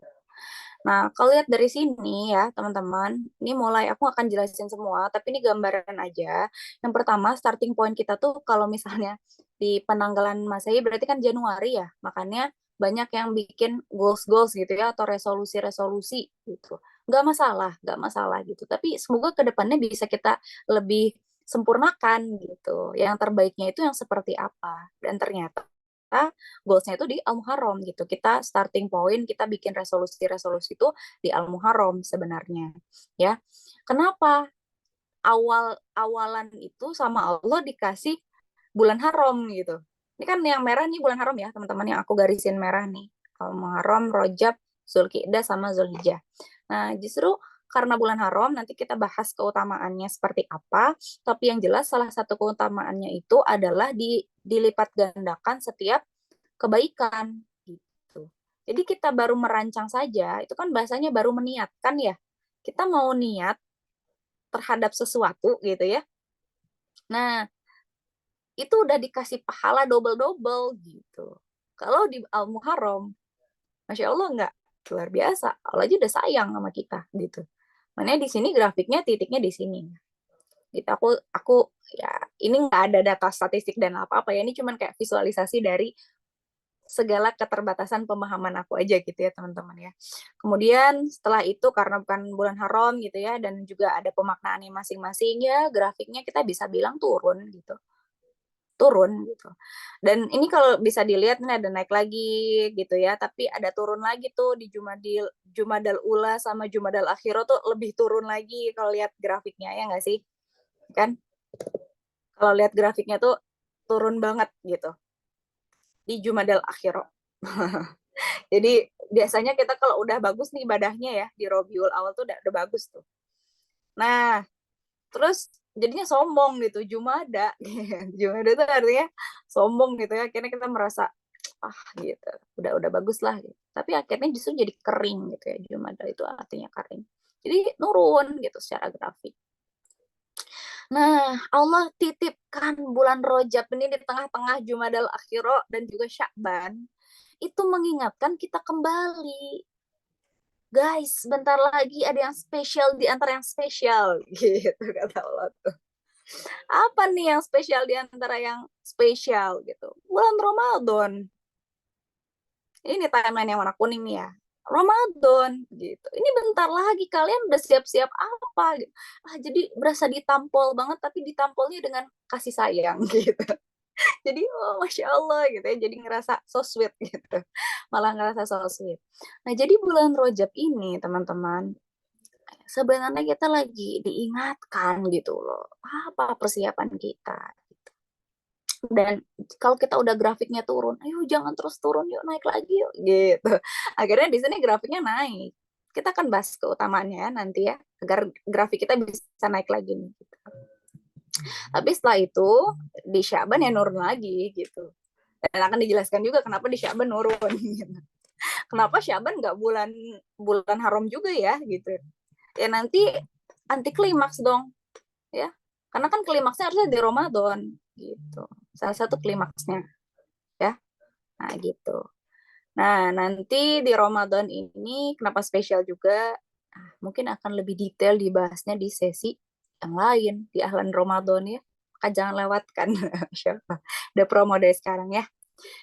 Nah, kalau lihat dari sini ya, teman-teman, ini mulai aku akan jelasin semua, tapi ini gambaran aja. Yang pertama, starting point kita tuh kalau misalnya di penanggalan Masehi berarti kan Januari ya, makanya banyak yang bikin goals-goals gitu ya, atau resolusi-resolusi gitu. Nggak masalah gitu. Tapi semoga ke depannya bisa kita lebih sempurnakan gitu. Yang terbaiknya itu yang seperti apa. Dan ternyata goalsnya itu di Al-Muharram gitu. Kita starting point, kita bikin resolusi-resolusi itu di Al-Muharram sebenarnya. Ya, kenapa awalan itu sama Allah dikasih bulan haram gitu. Ini kan yang merah nih bulan haram ya, teman-teman yang aku garisin merah nih. Al-Muharram, Rajab, Zulqidah sama Zulhijjah. Nah, justru karena bulan haram nanti kita bahas keutamaannya seperti apa, tapi yang jelas salah satu keutamaannya itu adalah dilipat gandakan setiap kebaikan gitu. Jadi kita baru merancang saja, itu kan bahasanya baru meniatkan ya. Kita mau niat terhadap sesuatu gitu ya. Nah, itu udah dikasih pahala double-double gitu. Kalau di Al-Muharram, Masya Allah nggak luar biasa. Allah aja udah sayang sama kita gitu. Makanya di sini grafiknya titiknya di sini. Gitu aku ya ini nggak ada data statistik dan apa-apa ya, ini cuman kayak visualisasi dari segala keterbatasan pemahaman aku aja gitu ya teman-teman ya. Kemudian setelah itu karena bukan bulan haram gitu ya dan juga ada pemaknaannya masing-masing ya, grafiknya kita bisa bilang turun gitu. Turun gitu. Dan ini kalau bisa dilihat ini ada naik lagi gitu ya, tapi ada turun lagi tuh di Jumadal Ula sama Jumadal Akhirah tuh lebih turun lagi kalau lihat grafiknya ya nggak sih? Kan? Kalau lihat grafiknya tuh turun banget gitu di Jumadal Akhirah. Jadi biasanya kita kalau udah bagus nih ibadahnya ya di Robiul Awal tuh udah bagus tuh. Nah, terus jadinya sombong gitu, Jumada. Jumada itu artinya sombong gitu ya. Akhirnya kita merasa gitu, udah bagus lah gitu. Tapi akhirnya justru jadi kering gitu ya. Jumada itu artinya kering. Jadi nurun gitu secara grafik. Nah, Allah titipkan bulan Rajab ini di tengah-tengah Jumadal Akhirah dan juga Sya'ban. Itu mengingatkan kita kembali. Guys, bentar lagi ada yang spesial di antara yang spesial. Gitu kata Allah tuh. Apa nih yang spesial di antara yang spesial gitu? Bulan Ramadan. Ini timeline yang warna kuning nih ya. Ramadan gitu. Ini bentar lagi kalian udah siap-siap apa gitu. Jadi berasa ditampol banget tapi ditampolnya dengan kasih sayang gitu. Jadi Masya Allah gitu ya. Jadi ngerasa so sweet gitu. Malah ngerasa so sweet. Nah jadi bulan Rajab ini teman-teman sebenarnya kita lagi diingatkan gitu loh. Apa persiapan kita. Dan kalau kita udah grafiknya turun, ayo jangan terus turun yuk, naik lagi yuk gitu. Akhirnya di sini grafiknya naik. Kita akan bahas keutamaannya nanti ya, agar grafik kita bisa naik lagi nih. Gitu. Tapi setelah itu di Syaban ya nurun lagi gitu. Dan akan dijelaskan juga kenapa di Sya'ban nurun. Gitu. Kenapa Sya'ban nggak bulan haram juga ya gitu. Ya nanti anti klimaks dong ya. Karena kan klimaksnya harusnya di Ramadan gitu. Salah satu klimaksnya ya. Nah gitu. Nah, nanti di Ramadan ini kenapa spesial juga? Mungkin akan lebih detail dibahasnya di sesi yang lain di Ahlan Ramadan ya. Maka jangan lewatkan. Siapa? Udah promo dari sekarang ya.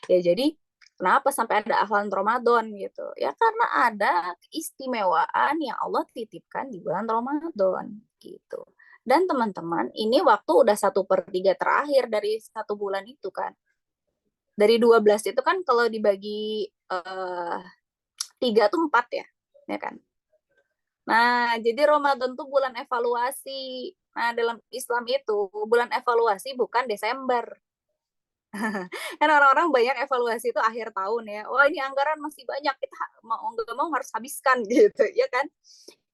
Ya jadi kenapa sampai ada Ahlan Ramadan gitu? Ya karena ada keistimewaan yang Allah titipkan di bulan Ramadan gitu. Dan teman-teman, ini waktu udah 1/3 terakhir dari 1 bulan itu kan. Dari 12 itu kan kalau dibagi 3 tuh 4 ya kan. Nah, jadi Ramadan tuh bulan evaluasi. Nah, dalam Islam itu bulan evaluasi bukan Desember. Kan orang-orang banyak evaluasi itu akhir tahun ya. Wah, ini anggaran masih banyak, kita mau nggak mau harus habiskan gitu, ya kan?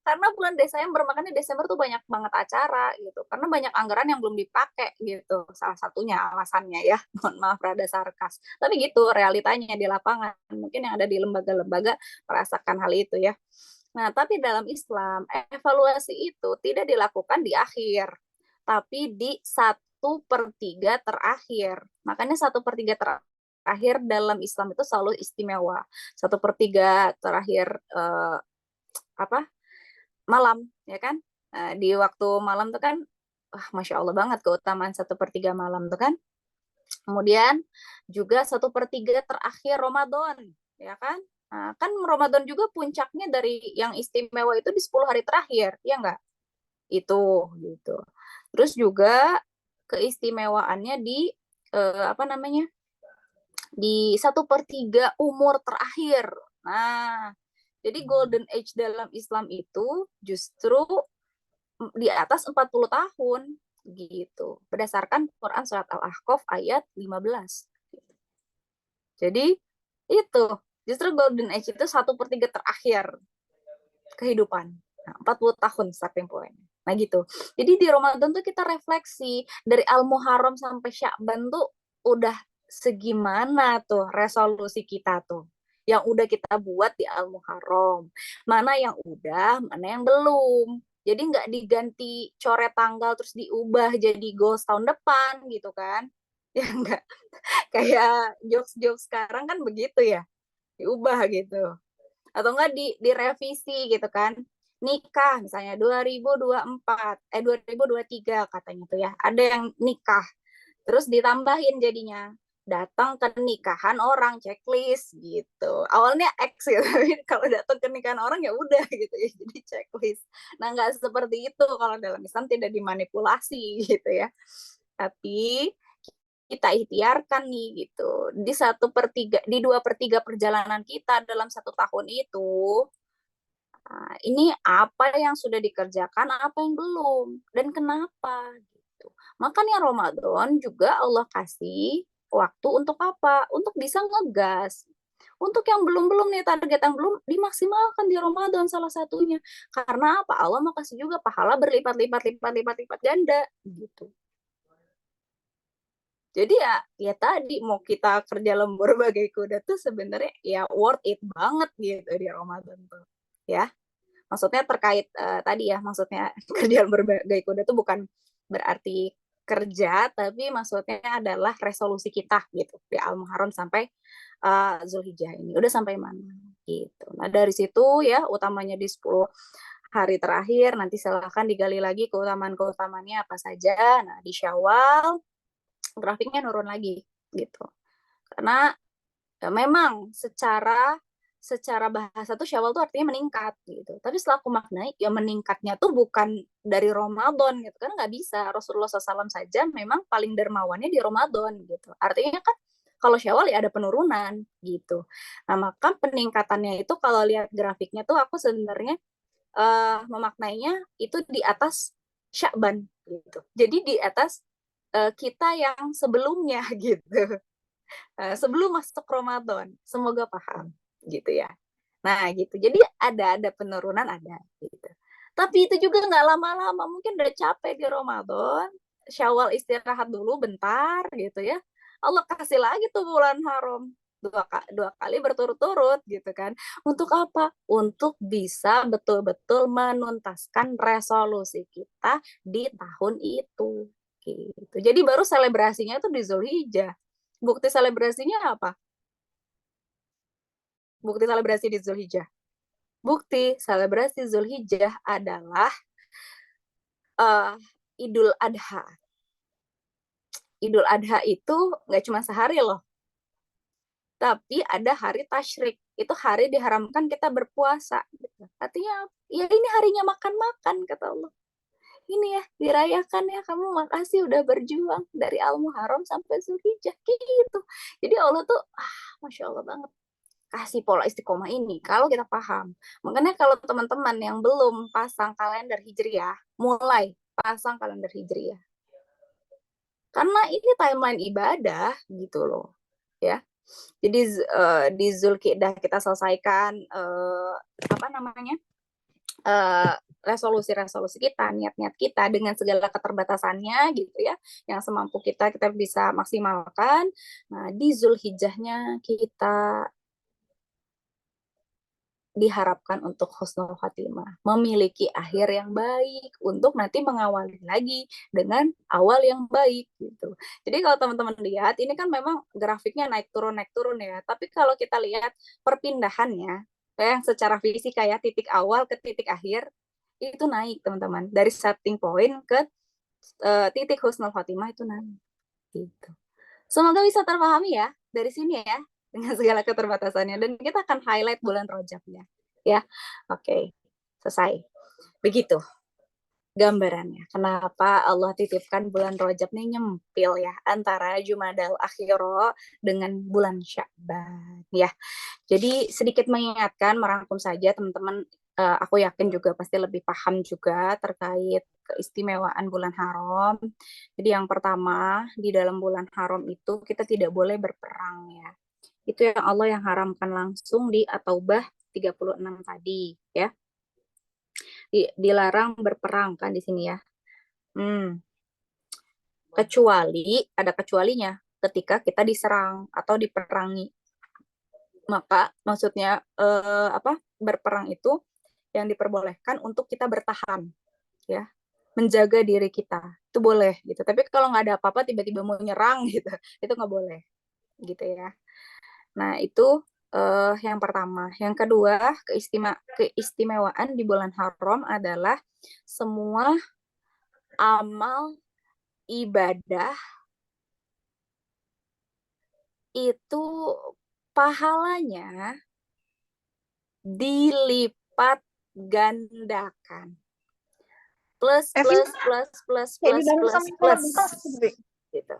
Karena bulan Desember, makanya Desember tuh banyak banget acara gitu. Karena banyak anggaran yang belum dipakai gitu. Salah satunya alasannya ya. Mohon maaf rada sarkas. Tapi gitu realitanya di lapangan. Mungkin yang ada di lembaga-lembaga merasakan hal itu ya. Nah, tapi dalam Islam, evaluasi itu tidak dilakukan di akhir, tapi di 1/3 terakhir. Makanya 1/3 terakhir dalam Islam itu selalu istimewa. 1/3 terakhir apa malam, ya kan? Di waktu malam tuh kan, Masya Allah banget keutamaan 1/3 malam tuh kan. Kemudian juga 1/3 terakhir Ramadan, ya kan? Nah, kan Ramadan juga puncaknya dari yang istimewa itu di 10 hari terakhir, ya enggak? Itu, gitu. Terus juga keistimewaannya di, apa namanya, di 1/3 umur terakhir. Nah, jadi golden age dalam Islam itu justru di atas 40 tahun gitu. Berdasarkan Quran surat Al-Ahqaf ayat 15. Jadi itu justru golden age itu 1/3 terakhir kehidupan. Nah, 40 tahun starting point. Nah gitu. Jadi di Ramadan tuh kita refleksi dari Al-Muharram sampai Sya'ban tuh udah segimana tuh resolusi kita tuh yang udah kita buat di Al-Muharram. Mana yang udah, mana yang belum. Jadi nggak diganti coret tanggal terus diubah jadi goals tahun depan gitu kan. Ya enggak. Kayak jokes-jokes sekarang kan begitu ya. Diubah gitu. Atau enggak direvisi gitu kan. Nikah misalnya 2024 2023 katanya tuh ya. Ada yang nikah. Terus ditambahin jadinya datang ke nikahan orang checklist gitu. Awalnya X ya, tapi kalau datang ke nikahan orang ya udah gitu ya jadi checklist. Nah nggak seperti itu kalau dalam Islam tidak dimanipulasi gitu ya. Tapi kita ikhtiarkan nih gitu di 1/3 di 2/3 perjalanan kita dalam 1 tahun itu. Nah, ini apa yang sudah dikerjakan, apa yang belum, dan kenapa gitu. Makanya Ramadan juga Allah kasih waktu untuk apa? Untuk bisa ngegas. Untuk yang belum-belum nih, target yang belum dimaksimalkan di Ramadan salah satunya. Karena apa? Allah mau kasih juga pahala berlipat-lipat ganda gitu. Jadi ya tadi mau kita kerja lembur bagai kuda tuh sebenarnya ya worth it banget gitu di Ramadan tuh. Ya. Maksudnya terkait tadi ya, maksudnya kerja berbagai kuda itu bukan berarti kerja, tapi maksudnya adalah resolusi kita gitu di Al-Muharram sampai Zulhijjah ini. Udah sampai mana gitu. Nah, dari situ ya utamanya di 10 hari terakhir nanti silahkan digali lagi keutamaan-keutamaannya apa saja. Nah, di Syawal grafiknya nurun lagi gitu. Karena ya memang secara bahasa tuh Syawal tuh artinya meningkat gitu. Tapi setelah aku maknai, ya meningkatnya tuh bukan dari Ramadan gitu. Kan nggak bisa. Rasulullah SAW saja memang paling dermawannya di Ramadan gitu. Artinya kan kalau Syawal ya ada penurunan gitu. Nah maka peningkatannya itu kalau lihat grafiknya tuh aku sebenarnya memaknainya itu di atas Sya'ban gitu. Jadi di atas kita yang sebelumnya gitu. Sebelum masuk Ramadan. Semoga paham gitu ya. Nah gitu. Jadi ada penurunan ada gitu. Tapi itu juga nggak lama-lama. Mungkin udah capek di Ramadan. Syawal istirahat dulu bentar gitu ya. Allah kasih lagi tuh bulan haram dua kali berturut-turut gitu kan. Untuk apa? Untuk bisa betul-betul menuntaskan resolusi kita di tahun itu. Gitu. Jadi baru selebrasinya tuh di Zulhijjah. Bukti selebrasinya apa? Bukti selebrasi di Zulhijjah. Bukti selebrasi Zulhijjah adalah uh, Idul Adha. Idul Adha itu nggak cuma sehari loh, tapi ada hari tasyrik. Itu hari diharamkan kita berpuasa. Artinya, ya ini harinya makan-makan, kata Allah. Ini ya, dirayakan ya, kamu makasih udah berjuang dari Al-Muharram sampai Zulhijjah. Gitu. Jadi Allah tuh, Masya Allah banget. Kasih pola istiqomah ini, kalau kita paham. Makanya kalau teman-teman yang belum pasang kalender Hijriah, mulai pasang kalender Hijriah. Karena ini timeline ibadah gitu loh. Ya. Jadi di Zulkiflah kita selesaikan apa namanya resolusi-resolusi kita, niat-niat kita dengan segala keterbatasannya gitu ya, yang semampu kita bisa maksimalkan. Nah di Zulhijjahnya kita diharapkan untuk husnul khatimah, memiliki akhir yang baik untuk nanti mengawali lagi dengan awal yang baik gitu. Jadi kalau teman-teman lihat ini kan memang grafiknya naik turun ya, tapi kalau kita lihat perpindahannya yang secara fisika ya, titik awal ke titik akhir itu naik teman-teman, dari starting point ke titik husnul khatimah itu naik gitu. Semoga bisa terpahami ya dari sini ya, dengan segala keterbatasannya. Dan kita akan highlight bulan Rajabnya. Ya, oke. Selesai. Begitu gambarannya. Kenapa Allah titipkan bulan Rajab nih nyempil ya, antara Jumadal Akhirah dengan bulan Sya'ban. Ya, jadi sedikit mengingatkan, merangkum saja teman-teman, aku yakin juga pasti lebih paham juga terkait keistimewaan bulan haram. Jadi yang pertama, di dalam bulan haram itu kita tidak boleh berperang ya. Itu yang Allah yang haramkan langsung di At-Taubah 36 tadi ya. Dilarang berperang kan di sini ya. Kecuali ada kecualinya ketika kita diserang atau diperangi. Maka maksudnya berperang itu yang diperbolehkan untuk kita bertahan ya, menjaga diri kita itu boleh gitu. Tapi kalau nggak ada apa-apa tiba-tiba mau nyerang gitu, itu nggak boleh gitu ya. Nah itu yang pertama. Yang kedua, keistimewaan di bulan haram adalah semua amal ibadah itu pahalanya dilipat gandakan. Plus plus plus plus plus plus plus gitu.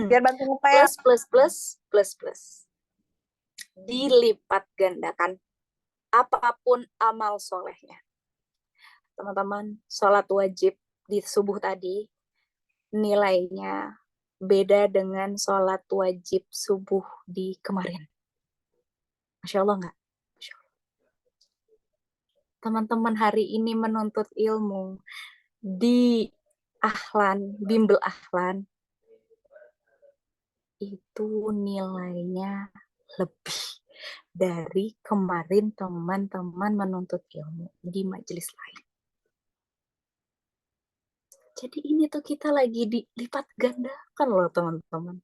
Biar bantu ngepel. Plus plus plus plus plus. Dilipat gandakan apapun amal solehnya. Teman-teman, sholat wajib di subuh tadi nilainya beda dengan sholat wajib subuh di kemarin. Masya Allah nggak? Teman-teman hari ini menuntut ilmu di bimbel Ahlan, itu nilainya lebih dari kemarin teman-teman menuntut ilmu di majelis lain. Jadi ini tuh kita lagi dilipat gandakan loh teman-teman.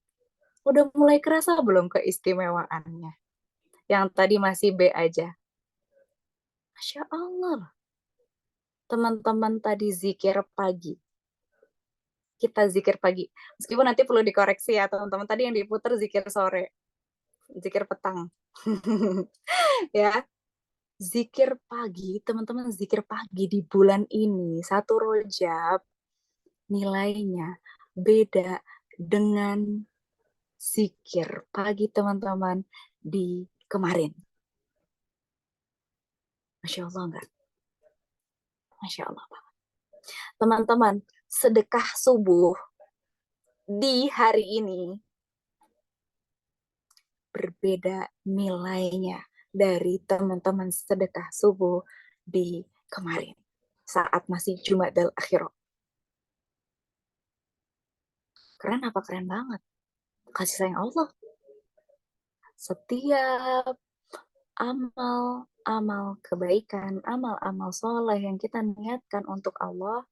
Udah mulai kerasa belum keistimewaannya? Yang tadi masih B aja. Masya Allah. Teman-teman tadi zikir pagi. Kita zikir pagi. Meskipun nanti perlu dikoreksi ya teman-teman. Tadi yang diputar zikir sore. Zikir petang. Ya. Zikir pagi, teman-teman zikir pagi di bulan ini. 1 Rajab nilainya beda dengan zikir pagi teman-teman di kemarin. Masya Allah enggak? Masya Allah. Teman-teman, sedekah subuh di hari ini berbeda nilainya dari teman-teman sedekah subuh di kemarin saat masih Jumadal Akhirah. Keren apa keren banget? kasih sayang Allah. Setiap amal kebaikan, amal soleh yang kita niatkan untuk Allah,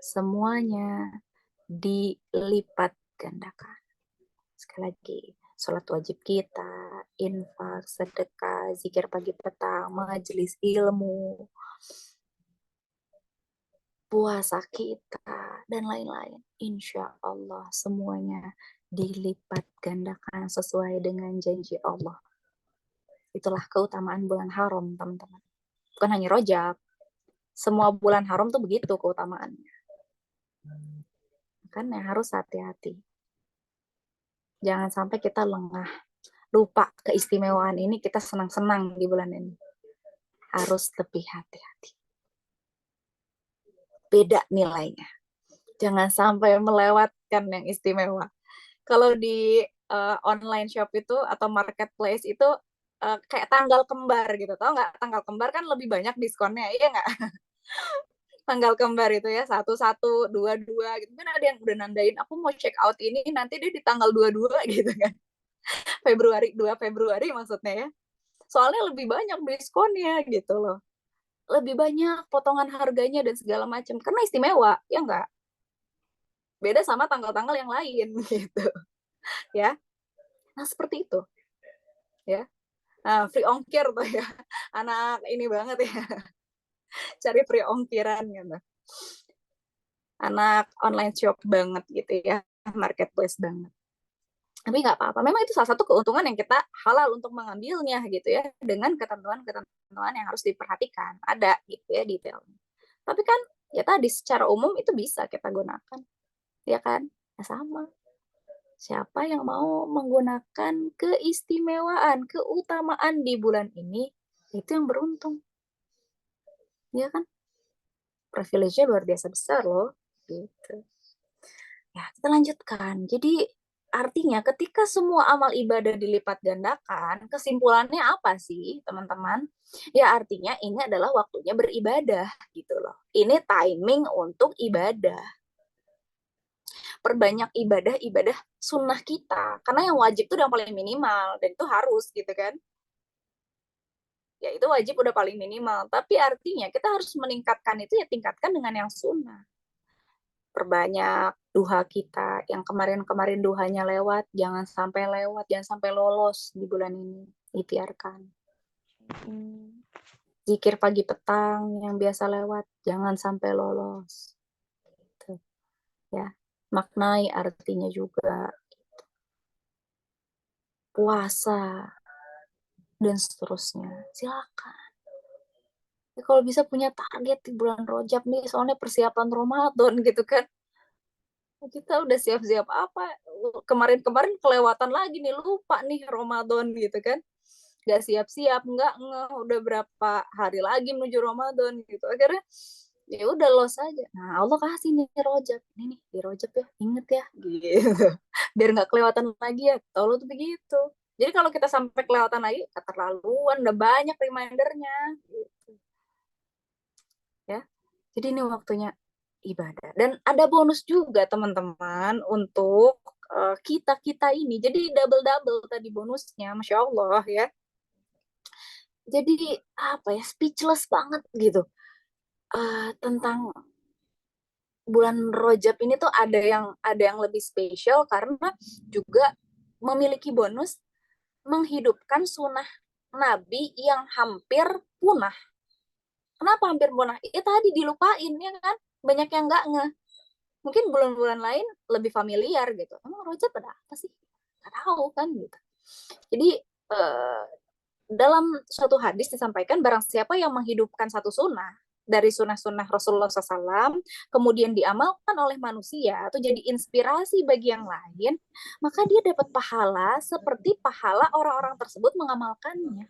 semuanya dilipat gandakan. Sekali lagi, sholat wajib kita, infak, sedekah, zikir pagi petang, majelis ilmu, puasa kita, dan lain-lain. Insya Allah semuanya dilipat gandakan sesuai dengan janji Allah. Itulah keutamaan bulan haram, teman-teman. Bukan hanya Rajab. Semua bulan haram tuh begitu keutamaannya. Kan harus hati-hati. Jangan sampai kita lengah. Lupa keistimewaan ini, kita senang-senang di bulan ini. Harus lebih hati-hati. Beda nilainya. Jangan sampai melewatkan yang istimewa. Kalau di online shop itu atau marketplace itu kayak tanggal kembar gitu. Tahu nggak? Tanggal kembar kan lebih banyak diskonnya, iya nggak? Tanggal kembar itu ya, 1-1, 2-2 gitu. Kan ada yang udah nandain, aku mau check out ini, nanti dia di tanggal 22 gitu kan. Februari, 2 Februari maksudnya ya. Soalnya lebih banyak diskonnya gitu loh. Lebih banyak potongan harganya dan segala macam. Karena istimewa, ya nggak? Beda sama tanggal-tanggal yang lain gitu. Ya. Nah, seperti itu. Ya. Nah, free ongkir tuh ya. Anak ini banget ya. Cari free ongkiran gitu. Anak online shop banget gitu ya. Marketplace banget. Tapi nggak apa-apa. Memang itu salah satu keuntungan yang kita halal untuk mengambilnya gitu ya, dengan ketentuan-ketentuan yang harus diperhatikan. Ada gitu ya detailnya. Tapi kan ya tadi secara umum itu bisa kita gunakan. Ya kan? Ya sama. Siapa yang mau menggunakan keistimewaan, keutamaan di bulan ini, itu yang beruntung. Ya kan? Privilege-nya luar biasa besar loh. Gitu. Ya, kita lanjutkan. Jadi artinya ketika semua amal ibadah dilipat gandakan, kesimpulannya apa sih, teman-teman? Ya artinya ini adalah waktunya beribadah gitu loh. Ini timing untuk ibadah. Perbanyak ibadah sunnah kita. Karena yang wajib itu yang paling minimal dan itu harus gitu kan. Ya itu wajib udah paling minimal. Tapi artinya kita harus meningkatkan itu ya tingkatkan dengan yang sunnah. Perbanyak duha kita. Yang kemarin-kemarin duhanya lewat, jangan sampai lewat, jangan sampai lolos di bulan ini. Ikhtiarkan. Zikir pagi petang yang biasa lewat, jangan sampai lolos. Gitu. Ya, maknai artinya juga. Puasa dan seterusnya. Silakan. Ya, kalau bisa punya target di bulan Rajab nih, soalnya persiapan Ramadan gitu kan. Kita udah siap-siap apa, kemarin-kemarin kelewatan lagi nih, lupa nih Ramadan gitu kan, nggak siap-siap, nggak udah berapa hari lagi menuju Ramadan gitu, akhirnya ya udah los aja. Nah Allah kasih nih Rajab, ini nih di Rajab ya, inget ya gitu, biar nggak kelewatan lagi ya, tolong tuh begitu. Jadi kalau kita sampai kelewatan lagi, keterlaluan, udah banyak remindernya gitu ya. Jadi ini waktunya ibadah. Dan ada bonus juga teman-teman untuk kita ini. Jadi double-double tadi bonusnya, Masya Allah ya. Jadi apa ya, speechless banget gitu. Tentang bulan Rajab ini tuh ada yang lebih spesial karena juga memiliki bonus menghidupkan sunnah Nabi yang hampir punah. Kenapa hampir punah? Ya tadi dilupain ya kan. Banyak yang nggak ngeh. Mungkin bulan-bulan lain lebih familiar gitu. Emang Rajab ada apa sih? Nggak tahu kan gitu. Jadi dalam suatu hadis disampaikan barang siapa yang menghidupkan satu sunnah dari sunnah-sunnah Rasulullah SAW, kemudian diamalkan oleh manusia atau jadi inspirasi bagi yang lain, maka dia dapat pahala seperti pahala orang-orang tersebut mengamalkannya.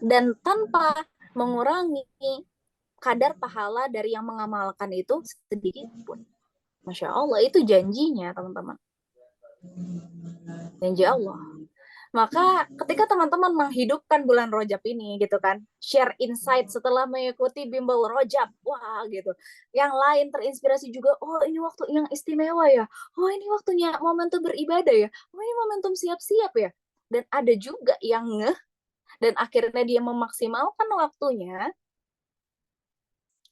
Dan tanpa mengurangi kadar pahala dari yang mengamalkan itu sedikit pun. Masya Allah, itu janjinya teman-teman. Janji Allah. Maka ketika teman-teman menghidupkan bulan Rajab ini gitu kan, share insight setelah mengikuti bimbel Rajab, wah gitu. Yang lain terinspirasi juga, oh ini waktu yang istimewa ya, oh ini waktunya momentum beribadah ya, oh ini momentum siap-siap ya. Dan ada juga yang ngeh, dan akhirnya dia memaksimalkan waktunya,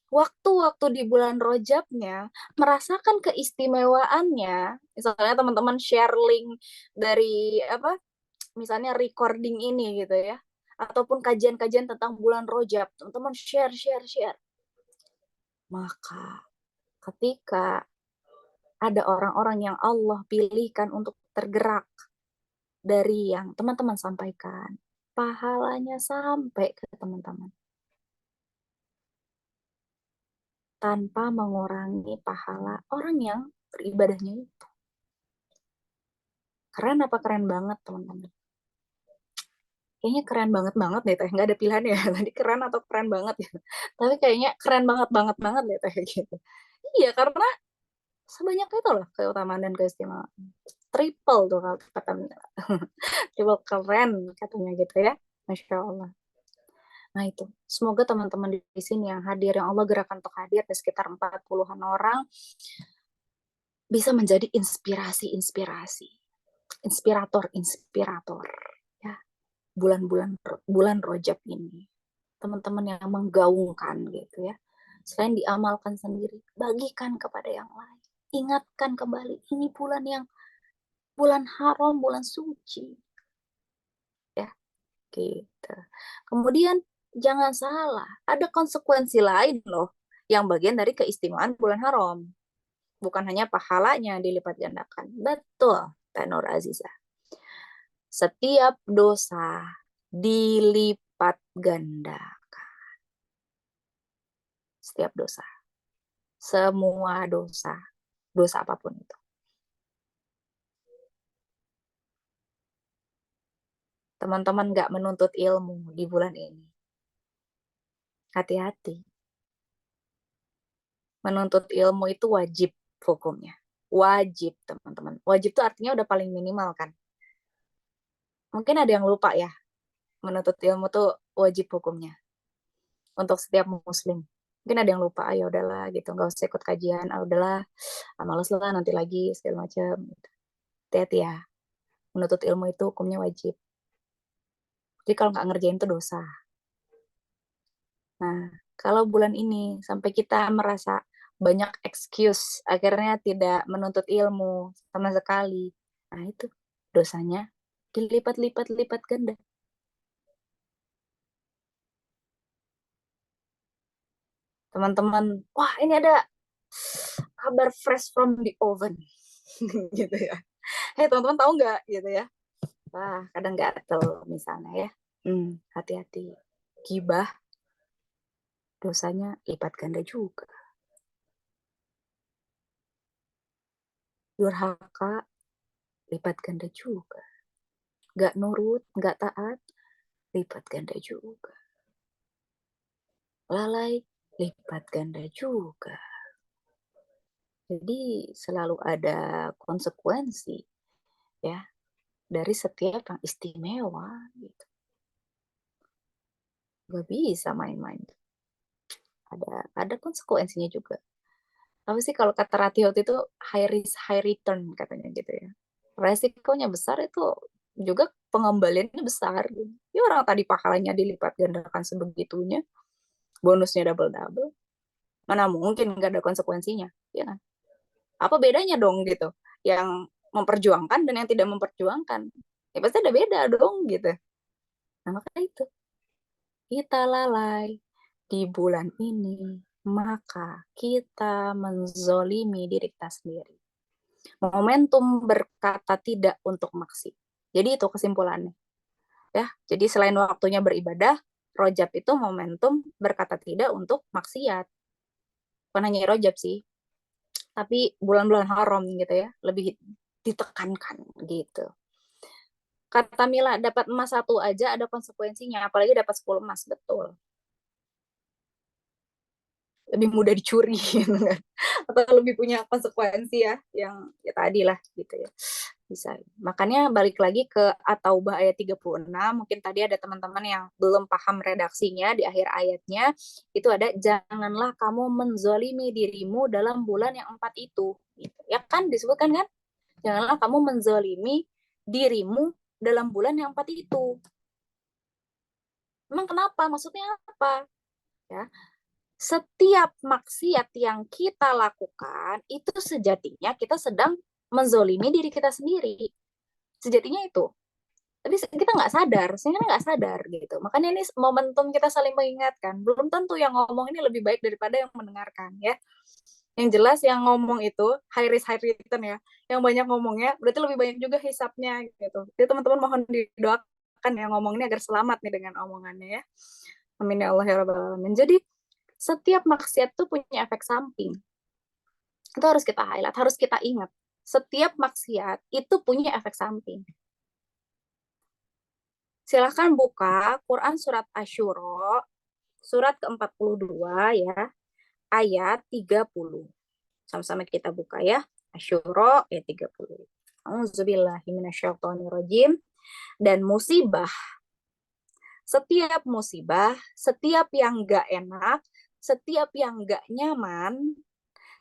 waktu-waktu di bulan Rajabnya, merasakan keistimewaannya. Misalnya teman-teman share link dari apa, misalnya recording ini gitu ya, ataupun kajian-kajian tentang bulan Rajab, teman-teman share. Maka ketika ada orang-orang yang Allah pilihkan untuk tergerak dari yang teman-teman sampaikan, pahalanya sampai ke teman-teman tanpa mengurangi pahala orang yang beribadahnya itu. Keren apa keren banget teman-teman? Kayaknya keren banget deh teh, nggak ada pilihan ya tadi keren atau keren banget ya, tapi kayaknya keren banget deh teh gitu. Iya, karena sebanyak itu loh keutamaan dan keistimewaan, triple tuh kalau kata Mila. Triple keren katanya gitu ya, Masya Allah. Nah itu, semoga teman-teman di sini yang hadir, yang Allah gerakan untuk hadir, ada sekitar 40-an orang, bisa menjadi inspirator ya, bulan Rajab ini, teman-teman yang menggaungkan gitu ya, selain diamalkan sendiri, bagikan kepada yang lain, ingatkan kembali ini bulan haram, bulan suci ya gitu. Kemudian jangan salah, ada konsekuensi lain loh yang bagian dari keistimewaan bulan haram, bukan hanya pahalanya dilipat gandakan. Betul, Tanur Aziza, setiap dosa dilipat ganda. Setiap dosa, semua dosa apapun itu. Teman-teman nggak menuntut ilmu di bulan ini, hati-hati. Menuntut ilmu itu wajib hukumnya. Wajib, teman-teman. Wajib itu artinya udah paling minimal kan. Mungkin ada yang lupa ya, menuntut ilmu tuh wajib hukumnya untuk setiap muslim. Mungkin ada yang lupa, ya udahlah gitu, nggak usah ikut kajian, udahlah, males lah nanti lagi segala macam. Gitu. Hati-hati ya, menuntut ilmu itu hukumnya wajib. Jadi kalau nggak ngerjain itu dosa. Nah, kalau bulan ini sampai kita merasa banyak excuse, akhirnya tidak menuntut ilmu sama sekali. Nah, itu dosanya dilipat-lipat ganda. Teman-teman, wah ini ada kabar fresh from the oven. gitu ya. Teman-teman tahu nggak gitu ya? Wah, kadang gatel misalnya ya. Hati-hati. Gibah dosanya lipat ganda juga. Durhaka lipat ganda juga. Gak nurut, gak taat, lipat ganda juga. Lalai, lipat ganda juga. Jadi selalu ada konsekuensi ya dari setiap yang istimewa gitu. Gak bisa main-main. Ada konsekuensinya juga. Apa sih kalau kata Ratihot itu high risk high return katanya gitu ya. Resikonya besar itu juga pengembaliannya besar. Ya orang tadi pahalanya dilipat gandakan sebegitunya, bonusnya double-double. Mana mungkin nggak ada konsekuensinya, ya kan? Apa bedanya dong gitu? Yang memperjuangkan dan yang tidak memperjuangkan. Ya pasti ada beda dong gitu. Nah, maka itu kita lalai di bulan ini, maka kita menzolimi diri kita sendiri. Momentum berkata tidak untuk maksiat. Jadi itu kesimpulannya. Ya, jadi selain waktunya beribadah, Rojab itu momentum berkata tidak untuk maksiat. Bukan hanya Rojab sih, tapi bulan-bulan haram gitu ya, lebih ditekankan gitu. Kata Mila, dapat emas satu aja ada konsekuensinya, apalagi dapat 10 emas, betul. Lebih mudah dicuri gitu kan. Atau lebih punya konsekuensi ya, yang ya tadi lah gitu ya. Bisa. Makanya balik lagi ke At-Taubah ayat 36, mungkin tadi ada teman-teman yang belum paham redaksinya di akhir ayatnya, itu ada janganlah kamu menzolimi dirimu dalam bulan yang 4 itu. Gitu. Ya kan disebutkan kan? Janganlah kamu menzolimi dirimu dalam bulan yang 4 itu. Emang kenapa? Maksudnya apa? Ya. Setiap maksiat yang kita lakukan itu sejatinya kita sedang menzolimi diri kita sendiri. Sejatinya itu. Tapi kita nggak sadar, sehingga nggak sadar gitu. Makanya ini momentum kita saling mengingatkan. Belum tentu yang ngomong ini lebih baik daripada yang mendengarkan ya. Yang jelas yang ngomong itu high risk high return ya. Yang banyak ngomongnya berarti lebih banyak juga hisapnya gitu. Jadi teman-teman mohon didoakan yang ngomong ini agar selamat nih dengan omongannya ya. Amin ya Allah ya Rabbal Alamin. Jadi setiap maksiat itu punya efek samping. Itu harus kita highlight, harus kita ingat. Setiap maksiat itu punya efek samping. Silahkan buka Quran surat Asyura, surat ke-42 ya, ayat 30. Sama-sama kita buka ya. Asyura ayat 30. Auzubillahiminasyaitonirrajim. Dan musibah, setiap musibah, setiap yang gak enak, setiap yang gak nyaman,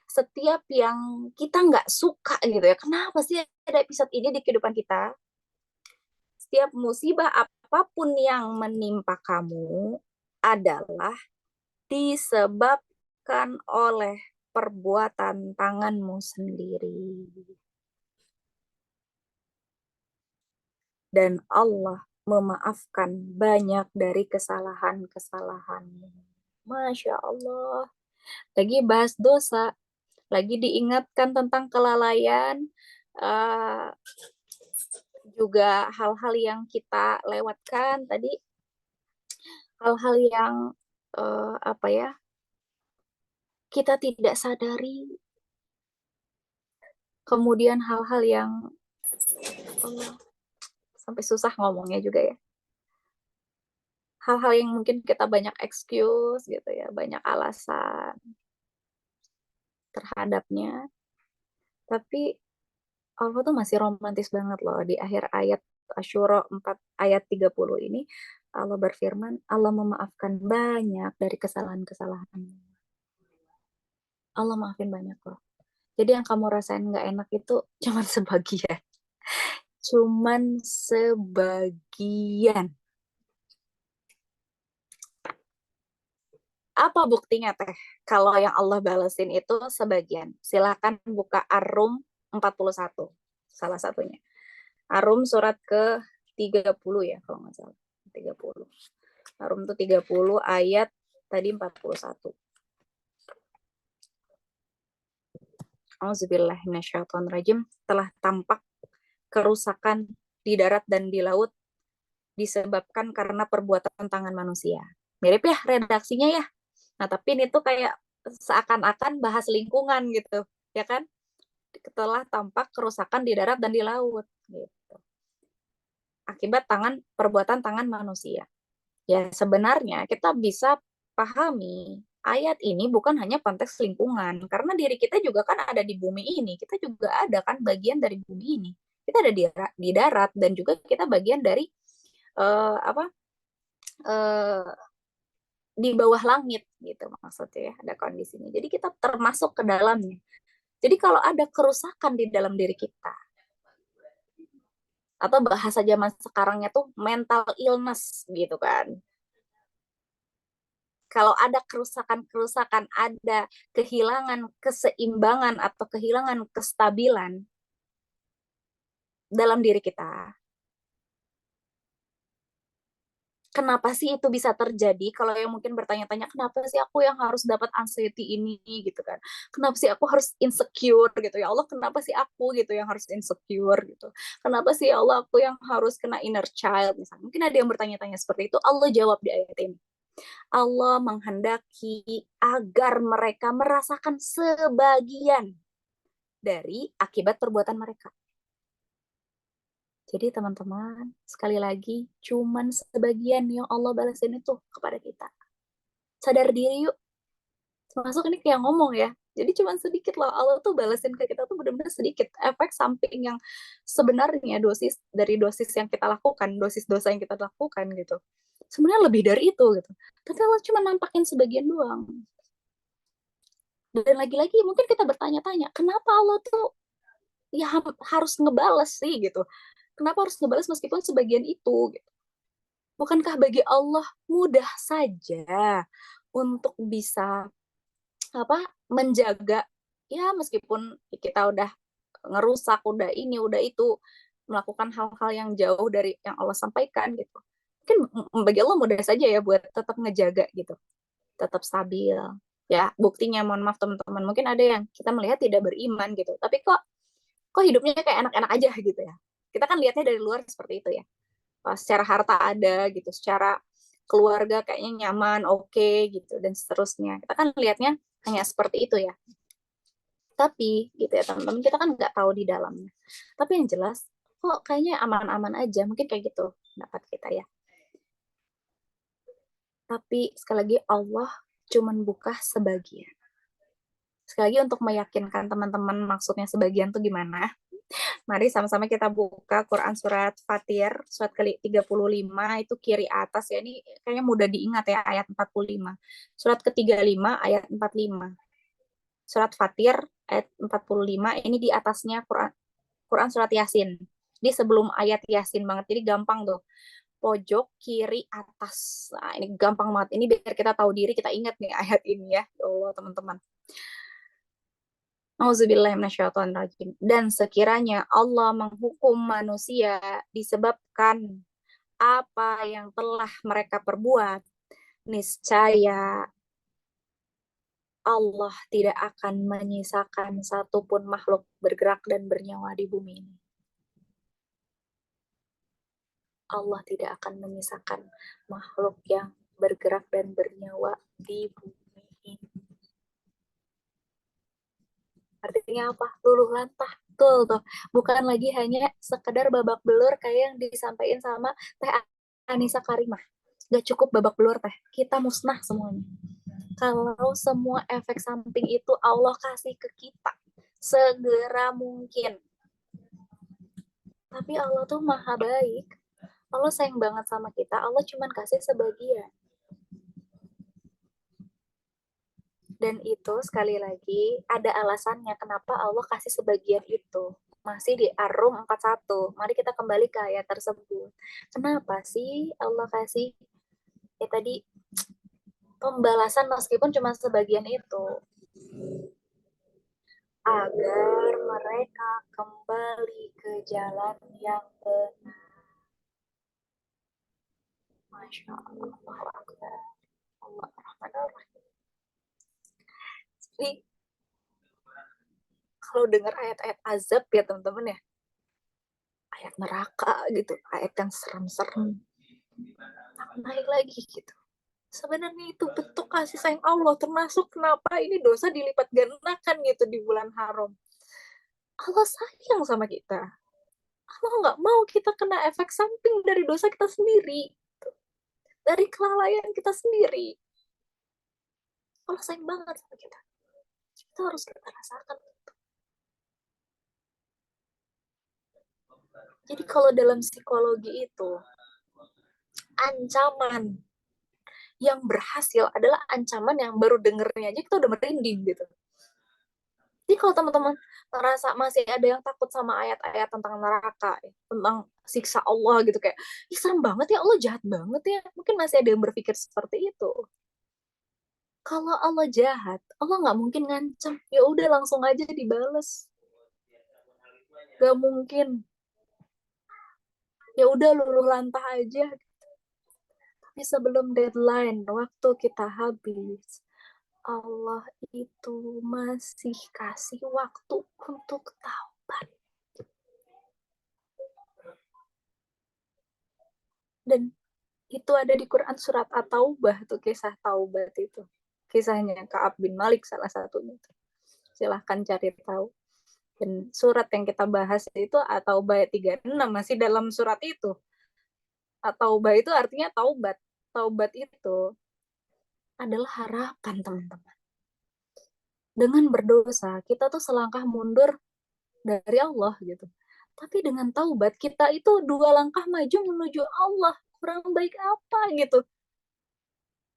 setiap yang kita nggak suka gitu ya. Kenapa sih ada episode ini di kehidupan kita? Setiap musibah apapun yang menimpa kamu adalah disebabkan oleh perbuatan tanganmu sendiri. Dan Allah memaafkan banyak dari kesalahan-kesalahanmu. Masya Allah. Lagi bahas dosa, lagi diingatkan tentang kelalaian, juga hal-hal yang kita lewatkan tadi, hal-hal yang apa ya, kita tidak sadari, kemudian hal-hal yang sampai susah ngomongnya juga ya, hal-hal yang mungkin kita banyak excuse gitu ya, banyak alasan terhadapnya, tapi Allah tuh masih romantis banget loh. Di akhir ayat Asyura 4 ayat 30 ini Allah berfirman, Allah memaafkan banyak dari kesalahan-kesalahan. Allah maafin banyak loh. Jadi yang kamu rasain nggak enak itu cuman sebagian. Cuman sebagian. Apa buktinya teh? Kalau yang Allah balesin itu sebagian. Silahkan buka Ar-Rum 41. Salah satunya. Ar-Rum surat ke-30 ya kalau nggak salah. 30. Ar-Rum itu 30 ayat tadi 41. Auzubillahiminasyaitonirrajim. Telah tampak kerusakan di darat dan di laut disebabkan karena perbuatan tangan manusia. Mirip ya redaksinya ya. Nah, tapi ini tuh kayak seakan-akan bahas lingkungan gitu, ya kan? Telah tampak kerusakan di darat dan di laut gitu. Akibat perbuatan tangan manusia. Ya, sebenarnya kita bisa pahami ayat ini bukan hanya konteks lingkungan, karena diri kita juga kan ada di bumi ini, kita juga ada kan bagian dari bumi ini. Kita ada di darat dan juga kita bagian dari di bawah langit gitu maksudnya ya, ada kondisinya. Jadi kita termasuk ke dalamnya. Jadi kalau ada kerusakan di dalam diri kita, atau bahasa zaman sekarangnya tuh mental illness gitu kan. Kalau ada kerusakan-kerusakan, ada kehilangan keseimbangan atau kehilangan kestabilan dalam diri kita, kenapa sih itu bisa terjadi? Kalau yang mungkin bertanya-tanya, kenapa sih aku yang harus dapat anxiety ini gitu kan? Kenapa sih aku harus insecure gitu ya Allah? Kenapa sih aku gitu yang harus insecure gitu? Kenapa sih ya Allah aku yang harus kena inner child misalnya? Mungkin ada yang bertanya-tanya seperti itu. Allah jawab di ayat ini. Allah menghendaki agar mereka merasakan sebagian dari akibat perbuatan mereka. Jadi teman-teman, sekali lagi, cuman sebagian yang Allah balasin itu kepada kita. Sadar diri yuk. Termasuk ini kayak ngomong ya, Jadi cuma sedikit loh, Allah tuh balesin ke kita tuh benar-benar sedikit. Efek samping yang sebenarnya dosis dari dosis yang kita lakukan, dosis dosa yang kita lakukan gitu. Sebenarnya lebih dari itu gitu. Tapi Allah cuma nampakin sebagian doang. Dan lagi-lagi mungkin kita bertanya-tanya, kenapa Allah tuh ya harus ngebales sih gitu? Kenapa harus ngebales meskipun sebagian itu gitu? Bukankah bagi Allah mudah saja untuk bisa menjaga, ya meskipun kita udah ngerusak, udah ini, udah itu, melakukan hal-hal yang jauh dari yang Allah sampaikan gitu. Mungkin bagi Allah mudah saja ya buat tetap ngejaga gitu, tetap stabil. Ya, buktinya mohon maaf teman-teman, mungkin ada yang kita melihat tidak beriman gitu, tapi kok hidupnya kayak enak-enak aja gitu ya. Kita kan lihatnya dari luar seperti itu ya. Secara harta ada gitu, secara keluarga kayaknya nyaman, oke gitu, dan seterusnya. Kita kan lihatnya hanya seperti itu ya. Tapi gitu ya teman-teman, kita kan nggak tahu di dalamnya. Tapi yang jelas, kok kayaknya aman-aman aja, mungkin kayak gitu pendapat kita ya. Tapi sekali lagi Allah cuman buka sebagian. Sekali lagi untuk meyakinkan teman-teman maksudnya sebagian tuh gimana, mari sama-sama kita buka Quran surat Fatir, surat ke-35 itu kiri atas ya. Ini kayaknya mudah diingat ya, ayat 45. Surat ke-35 ayat 45. Surat Fatir ayat 45, ini di atasnya Quran surat Yasin. Di sebelum ayat Yasin banget, jadi gampang tuh. Pojok kiri atas. Nah, ini gampang banget. Ini biar kita tahu diri, kita ingat nih ayat ini ya. Ya Allah, teman-teman. Auzubillahiminasyaitonirrajim. Dan sekiranya Allah menghukum manusia disebabkan apa yang telah mereka perbuat, niscaya Allah tidak akan menyisakan satupun makhluk bergerak dan bernyawa di bumi ini. Allah tidak akan menyisakan makhluk yang bergerak dan bernyawa di bumi ini. Artinya apa? Luluh lantah. Betul tuh. Bukan lagi hanya sekedar babak belur kayak yang disampaikan sama Teh Anissa Karimah. Gak cukup babak belur teh. Kita musnah semuanya. Kalau semua efek samping itu Allah kasih ke kita segera mungkin. Tapi Allah tuh maha baik. Allah sayang banget sama kita. Allah cuma kasih sebagian. Dan itu sekali lagi ada alasannya kenapa Allah kasih sebagian itu. Masih di Ar-Rum 41. Mari kita kembali ke ayat tersebut. Kenapa sih Allah kasih ya tadi pembalasan meskipun cuma sebagian itu? Agar mereka kembali ke jalan yang benar. Masya Allah. Allahu Akbar. Allah Rahman. Jadi kalau dengar ayat-ayat azab ya teman-teman ya, ayat neraka gitu, ayat yang serem-serem, naik lagi gitu. Sebenarnya itu bentuk kasih sayang Allah, termasuk kenapa ini dosa dilipat gandakan gitu di bulan haram. Allah sayang sama kita. Allah nggak mau kita kena efek samping dari dosa kita sendiri, dari kelalaian kita sendiri. Allah sayang banget sama kita. Itu harus kita rasakan. Jadi kalau dalam psikologi itu, ancaman yang berhasil adalah ancaman yang baru dengernya aja kita udah merinding gitu. Jadi kalau teman-teman merasa masih ada yang takut sama ayat-ayat tentang neraka, tentang siksa Allah gitu kayak, ih serem banget ya, Allah jahat banget ya. Mungkin masih ada yang berpikir seperti itu. Kalau Allah jahat, Allah nggak mungkin ngancam. Ya udah langsung aja dibales. Gak mungkin. Ya udah luluh lantah aja. Tapi sebelum deadline, waktu kita habis, Allah itu masih kasih waktu untuk taubat. Dan itu ada di Quran surat At-Taubah tuh, kisah taubat itu. Kisahnya Ka'ab bin Malik salah satunya. Silahkan cari tahu. Dan surat yang kita bahas itu At-Taubah ayat 36 masih dalam surat itu. At-Taubah itu artinya taubat. Taubat itu adalah harapan, teman-teman. Dengan berdosa, kita tuh selangkah mundur dari Allah gitu. Tapi dengan taubat, kita itu 2 langkah maju menuju Allah. Kurang baik apa gitu.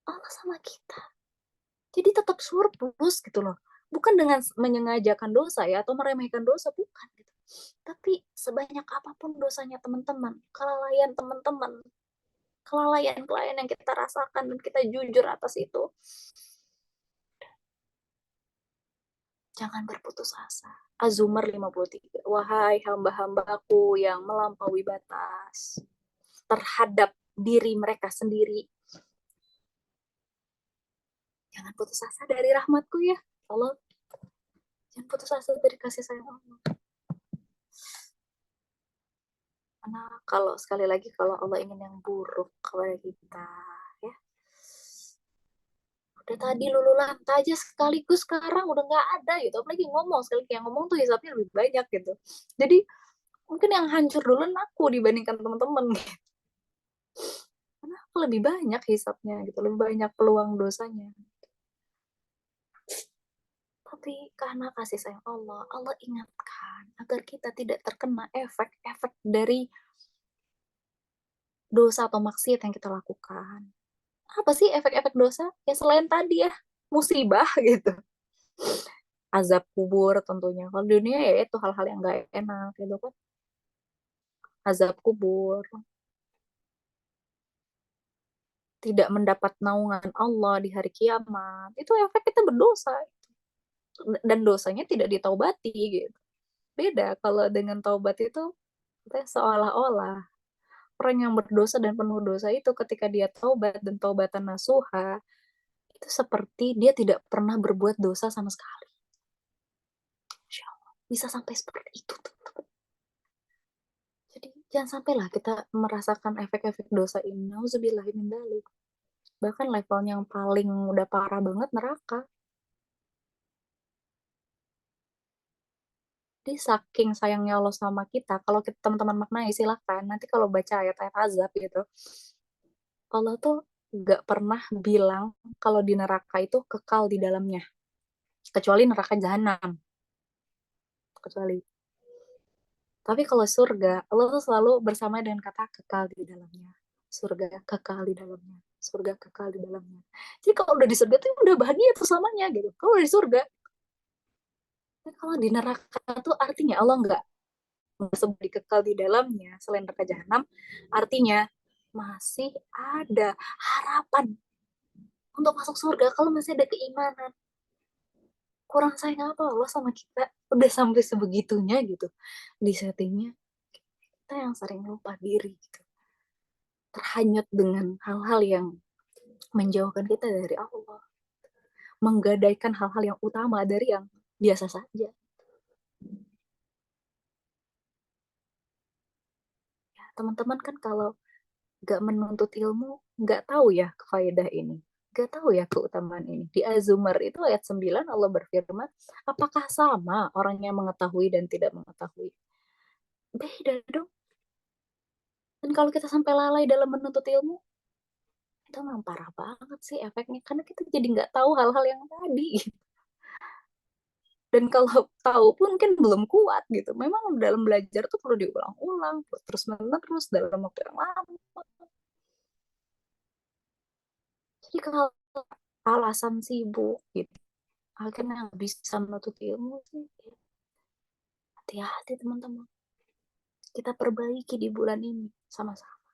Allah sama kita. Jadi tetap surplus gitu loh. Bukan dengan menyengajakan dosa ya, atau meremehkan dosa, bukan gitu. Tapi sebanyak apapun dosanya teman-teman, kelalaian teman-teman, kelalaian yang kita rasakan dan kita jujur atas itu, jangan berputus asa. Az-Zumar 53. Wahai hamba-hambaku yang melampaui batas terhadap diri mereka sendiri, jangan putus asa dari rahmatku ya Allah. Jangan putus asa dari kasih sayang Allah. Karena kalau sekali lagi, kalau Allah ingin yang buruk kepada kita, ya udah tadi lulu lantai aja sekaligus sekarang udah nggak ada gitu. Apalagi ngomong, sekali yang ngomong tuh hisapnya lebih banyak gitu. Jadi mungkin yang hancur duluan aku dibandingkan teman-teman gitu. Karena aku lebih banyak hisapnya gitu, lebih banyak peluang dosanya. Tapi karena kasih sayang Allah, Allah ingatkan agar kita tidak terkena efek-efek dari dosa atau maksiat yang kita lakukan. Apa sih efek-efek dosa? Ya selain tadi ya, musibah gitu. Azab kubur tentunya. Kalau di dunia ya itu hal-hal yang gak enak gitu kan. Azab kubur. Tidak mendapat naungan Allah di hari kiamat. Itu efek kita berdosa. Dan dosanya tidak ditaubati gitu. Beda kalau dengan taubat itu kita seolah-olah orang yang berdosa dan penuh dosa itu ketika dia taubat dan taubatan nasuha, itu seperti dia tidak pernah berbuat dosa sama sekali. Insya Allah. Bisa sampai seperti itu tuh. Jadi jangan sampailah kita merasakan efek-efek dosa ini. Nauzubillahi min dzalik. Bahkan levelnya yang paling udah parah banget neraka. Jadi saking sayangnya Allah sama kita, kalau kita teman-teman maknai silakan. Nanti kalau baca ayat-ayat azab gitu, Allah tuh gak pernah bilang kalau di neraka itu kekal di dalamnya. Kecuali neraka jahanam. Kecuali. Tapi kalau surga, Allah tuh selalu bersama dengan kata kekal di dalamnya. Surga kekal di dalamnya. Surga kekal di dalamnya. Jadi kalau udah di surga tuh udah bahagia tuh selamanya gitu. Kalau udah di surga. Tapi kalau di neraka tuh artinya Allah nggak sebut kekal di dalamnya selain neraka jahanam. Artinya masih ada harapan untuk masuk surga kalau masih ada keimanan. Kurang sayang apa Allah sama kita udah sampai sebegitunya gitu di settingnya. Kita yang sering lupa diri gitu, terhanyut dengan hal-hal yang menjauhkan kita dari Allah, menggadaikan hal-hal yang utama dari yang biasa saja. Ya, teman-teman kan kalau gak menuntut ilmu, gak tahu ya faedah ini, gak tahu ya keutamaan ini. Di Az-Zumar itu ayat 9 Allah berfirman, apakah sama orang yang mengetahui dan tidak mengetahui? Beda dong. Dan kalau kita sampai lalai dalam menuntut ilmu, itu memang parah banget sih efeknya. Karena kita jadi nggak tahu hal-hal yang tadi. Dan kalau tahu pun mungkin belum kuat gitu. Memang dalam belajar tuh perlu diulang-ulang, terus-menerus dalam waktu yang lama. Jadi kalau alasan sibuk gitu, akhirnya nggak bisa menuntut ilmu sih. Hati-hati teman-teman. Kita perbaiki di bulan ini sama-sama.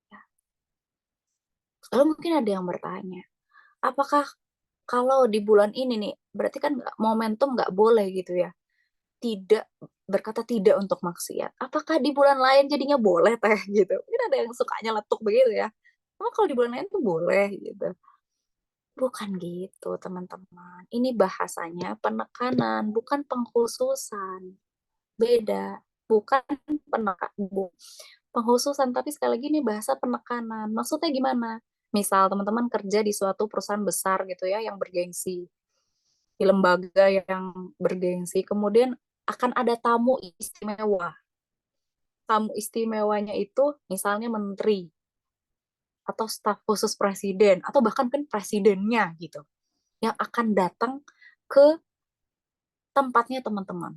Ya. Lalu mungkin ada yang bertanya, apakah kalau di bulan ini nih, berarti kan momentum nggak boleh gitu ya, tidak berkata tidak untuk maksiat. Apakah di bulan lain jadinya boleh teh gitu? Mungkin ada yang sukanya letuk begitu ya. Emang kalau di bulan lain tuh boleh gitu? Bukan gitu teman-teman. Ini bahasanya penekanan, bukan pengkhususan. Beda. Bukan penekanan, pengkhususan, tapi sekali lagi ini bahasa penekanan. Maksudnya gimana? Misal teman-teman kerja di suatu perusahaan besar gitu ya, yang bergengsi, di lembaga yang bergengsi, kemudian akan ada tamu istimewa. Tamu istimewanya itu misalnya menteri, atau staf khusus presiden, atau bahkan kan presidennya gitu. yang akan datang ke tempatnya teman-teman.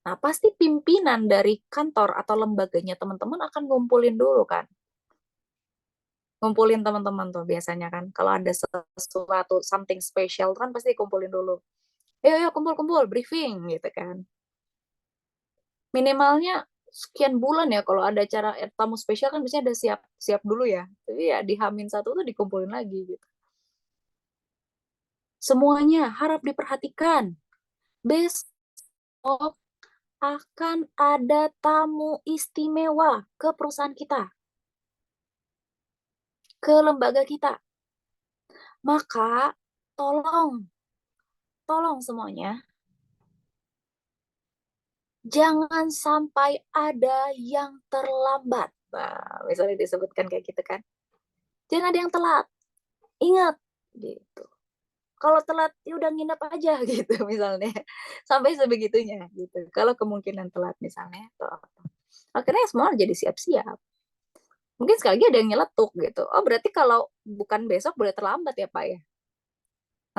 Nah, pasti pimpinan dari kantor atau lembaganya teman-teman akan ngumpulin dulu kan. Ngumpulin teman-teman tuh biasanya kan. Kalau ada sesuatu, something special kan pasti kumpulin dulu. Ayo, kumpul-kumpul, briefing gitu kan. Minimalnya sekian bulan ya kalau ada acara tamu spesial kan biasanya ada siap dulu ya. Tapi ya di H-1 tuh dikumpulin lagi gitu. Semuanya harap diperhatikan. Besok akan ada tamu istimewa ke perusahaan kita, ke lembaga kita. Maka tolong semuanya, jangan sampai ada yang terlambat. Nah, misalnya disebutkan kayak gitu kan. Jangan ada yang telat. Ingat, gitu. Kalau telat, ya udah nginep aja gitu misalnya. Sampai sebegitunya gitu. Kalau kemungkinan telat misalnya. Akhirnya semua jadi siap-siap. Mungkin sekali lagi ada yang nyeletuk gitu. Oh berarti kalau bukan besok boleh terlambat ya Pak ya?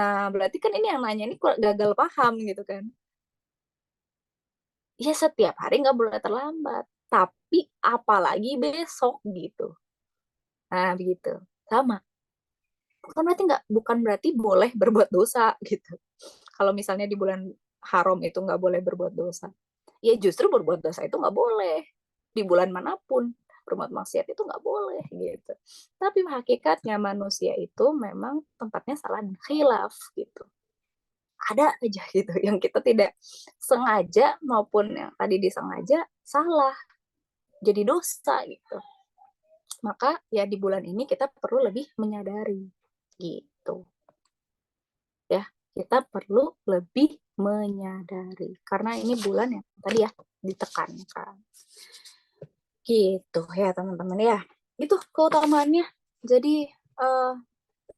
Nah berarti kan ini yang nanya ini kok gagal paham gitu kan. Ya setiap hari nggak boleh terlambat. Tapi apalagi besok gitu. Nah begitu. Sama. Bukan berarti boleh berbuat dosa gitu. Kalau misalnya di bulan haram itu nggak boleh berbuat dosa. Ya justru berbuat dosa itu nggak boleh. Di bulan manapun. Berbuat maksiat itu nggak boleh gitu. Tapi hakikatnya manusia itu memang tempatnya salah khilaf gitu. Ada aja gitu yang kita tidak sengaja maupun yang tadi disengaja salah jadi dosa gitu. Maka ya di bulan ini kita perlu lebih menyadari gitu. Ya, kita perlu lebih menyadari karena ini bulan yang tadi ya ditekankan. Gitu ya teman-teman ya. Itu keutamaannya. Jadi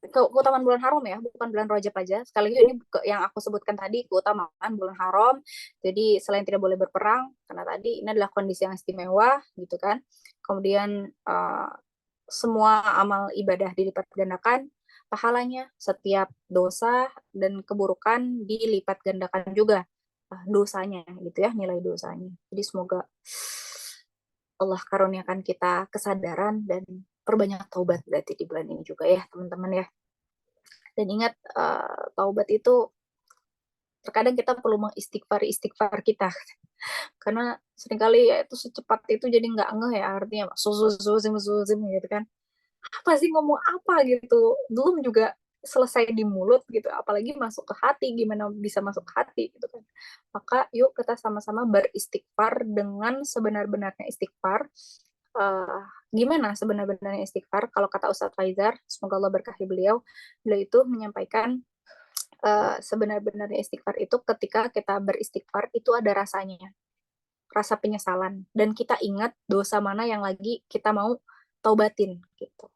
keutamaan bulan haram ya, bukan bulan Rajab aja. Sekali lagi ini yang aku sebutkan tadi keutamaan bulan haram. Jadi selain tidak boleh berperang, karena tadi ini adalah kondisi yang istimewa gitu kan. Kemudian semua amal ibadah dilipat gandakan, pahalanya setiap dosa dan keburukan dilipat gandakan juga dosanya gitu ya, nilai dosanya. Jadi semoga Allah karuniakan kita kesadaran dan perbanyak taubat berarti di bulan ini juga ya teman-teman ya. Dan ingat taubat itu terkadang kita perlu mengistighfar kita karena seringkali ya itu secepat itu jadi nggak ngeh ya artinya suzim gitu kan apa sih ngomong apa gitu belum juga selesai di mulut gitu apalagi masuk ke hati gimana bisa masuk ke hati gitu kan maka yuk kita sama-sama beristighfar dengan sebenar-benarnya istighfar. Gimana sebenar-benarnya istighfar kalau kata Ustadz Faizar semoga Allah berkahi beliau itu menyampaikan sebenar-benarnya istighfar itu ketika kita beristighfar itu ada rasanya rasa penyesalan dan kita ingat dosa mana yang lagi kita mau taubatin gitu.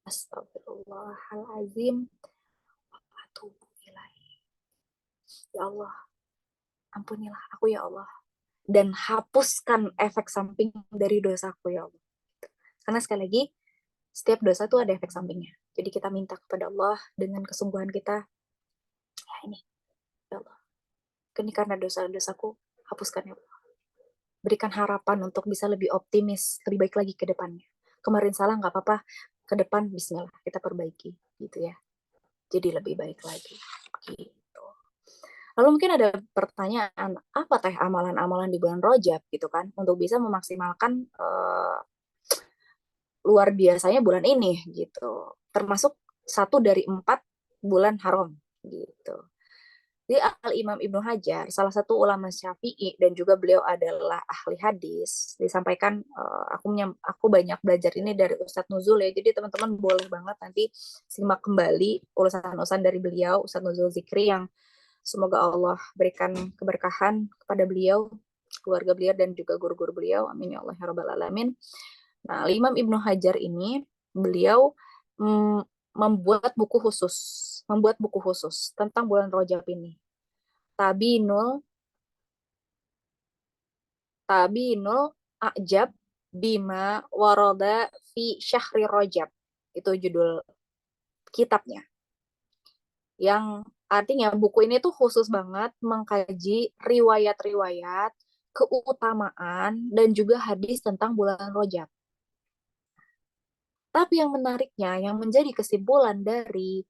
Astagfirullahalazim. Ya Allah, ampunilah aku ya Allah. Dan hapuskan efek samping dari dosaku ya Allah. Karena sekali lagi, setiap dosa itu ada efek sampingnya. Jadi kita minta kepada Allah dengan kesungguhan kita, ya ini, ya Allah. Ini karena dosa-dosaku, hapuskan ya Allah. Berikan harapan untuk bisa lebih optimis, lebih baik lagi ke depannya. Kemarin salah nggak apa-apa, ke depan bismillah kita perbaiki gitu ya. Jadi lebih baik lagi. Gitu. Lalu mungkin ada pertanyaan, apa teh amalan-amalan di bulan Rajab gitu kan, untuk bisa memaksimalkan luar biasanya bulan ini gitu. Termasuk 1 dari 4 bulan haram gitu. Jadi Al-Imam Ibnu Hajar, salah satu ulama Syafi'i dan juga beliau adalah ahli hadis, disampaikan aku banyak belajar ini dari Ustadz Nuzul ya. Jadi teman-teman boleh banget nanti simak kembali ulasan-ulasan dari beliau Ustadz Nuzul Zikri yang semoga Allah berikan keberkahan kepada beliau, keluarga beliau dan juga guru-guru beliau. Amin ya Allah ya rabbal alamin. Nah, Imam Ibnu Hajar ini beliau membuat buku khusus tentang bulan Rajab ini. Tabinul A'jab bima warada fi syahri Rajab. Itu judul kitabnya. yang artinya buku ini tuh khusus banget mengkaji riwayat-riwayat, keutamaan, dan juga hadis tentang bulan Rajab. Tapi yang menariknya, yang menjadi kesimpulan dari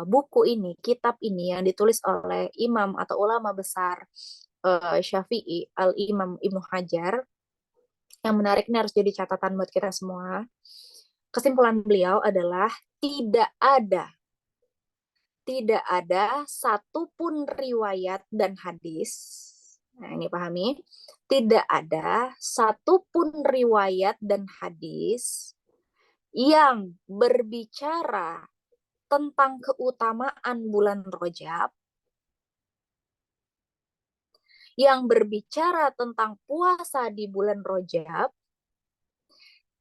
buku ini, kitab ini yang ditulis oleh imam atau ulama besar Syafi'i, Al-Imam Ibnu Hajar, yang menarik ini harus jadi catatan buat kita semua. Kesimpulan beliau adalah tidak ada satupun riwayat dan hadis. Nah, ini pahami. Tidak ada satupun riwayat dan hadis yang berbicara tentang keutamaan bulan Rajab, yang berbicara tentang puasa di bulan Rajab,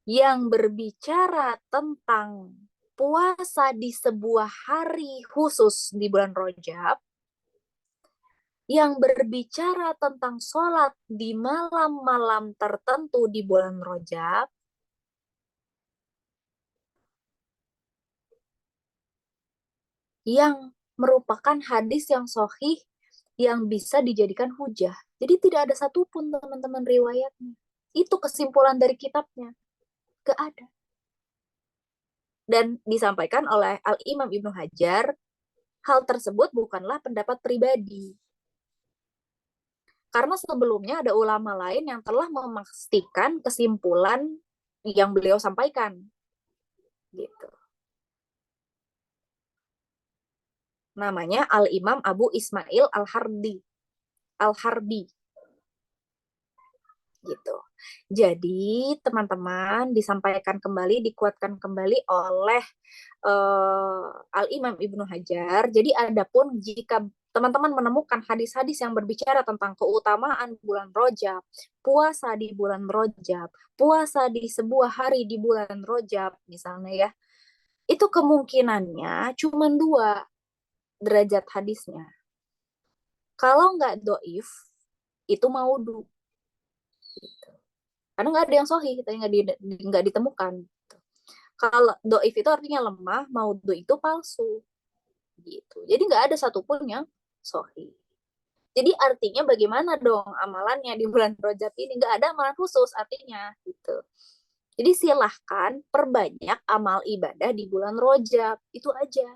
yang berbicara tentang puasa di sebuah hari khusus di bulan Rajab, yang berbicara tentang sholat di malam-malam tertentu di bulan Rajab, yang merupakan hadis yang sahih yang bisa dijadikan hujah. Jadi tidak ada satupun teman-teman riwayatnya. Itu kesimpulan dari kitabnya. Gak ada. Dan disampaikan oleh Al-Imam Ibnu Hajar, hal tersebut bukanlah pendapat pribadi. Karena sebelumnya ada ulama lain yang telah memastikan kesimpulan yang beliau sampaikan. Gitu. Namanya Al-Imam Abu Ismail Al-Harbi. Gitu. Jadi teman-teman disampaikan kembali, dikuatkan kembali oleh Al-Imam Ibnu Hajar. Jadi adapun jika teman-teman menemukan hadis-hadis yang berbicara tentang keutamaan bulan Rajab, puasa di bulan Rajab, puasa di sebuah hari di bulan Rajab misalnya ya, itu kemungkinannya cuma 2 derajat hadisnya. Kalau nggak doif, itu maudu. Gitu. Karena nggak ada yang sahih, nggak ditemukan. Kalau doif itu artinya lemah, maudu itu palsu. Gitu. Jadi nggak ada satupun yang sahih. Jadi artinya bagaimana dong amalannya di bulan Rajab ini? Nggak ada amalan khusus artinya. Gitu. Jadi silahkan perbanyak amal ibadah di bulan Rajab. Itu aja.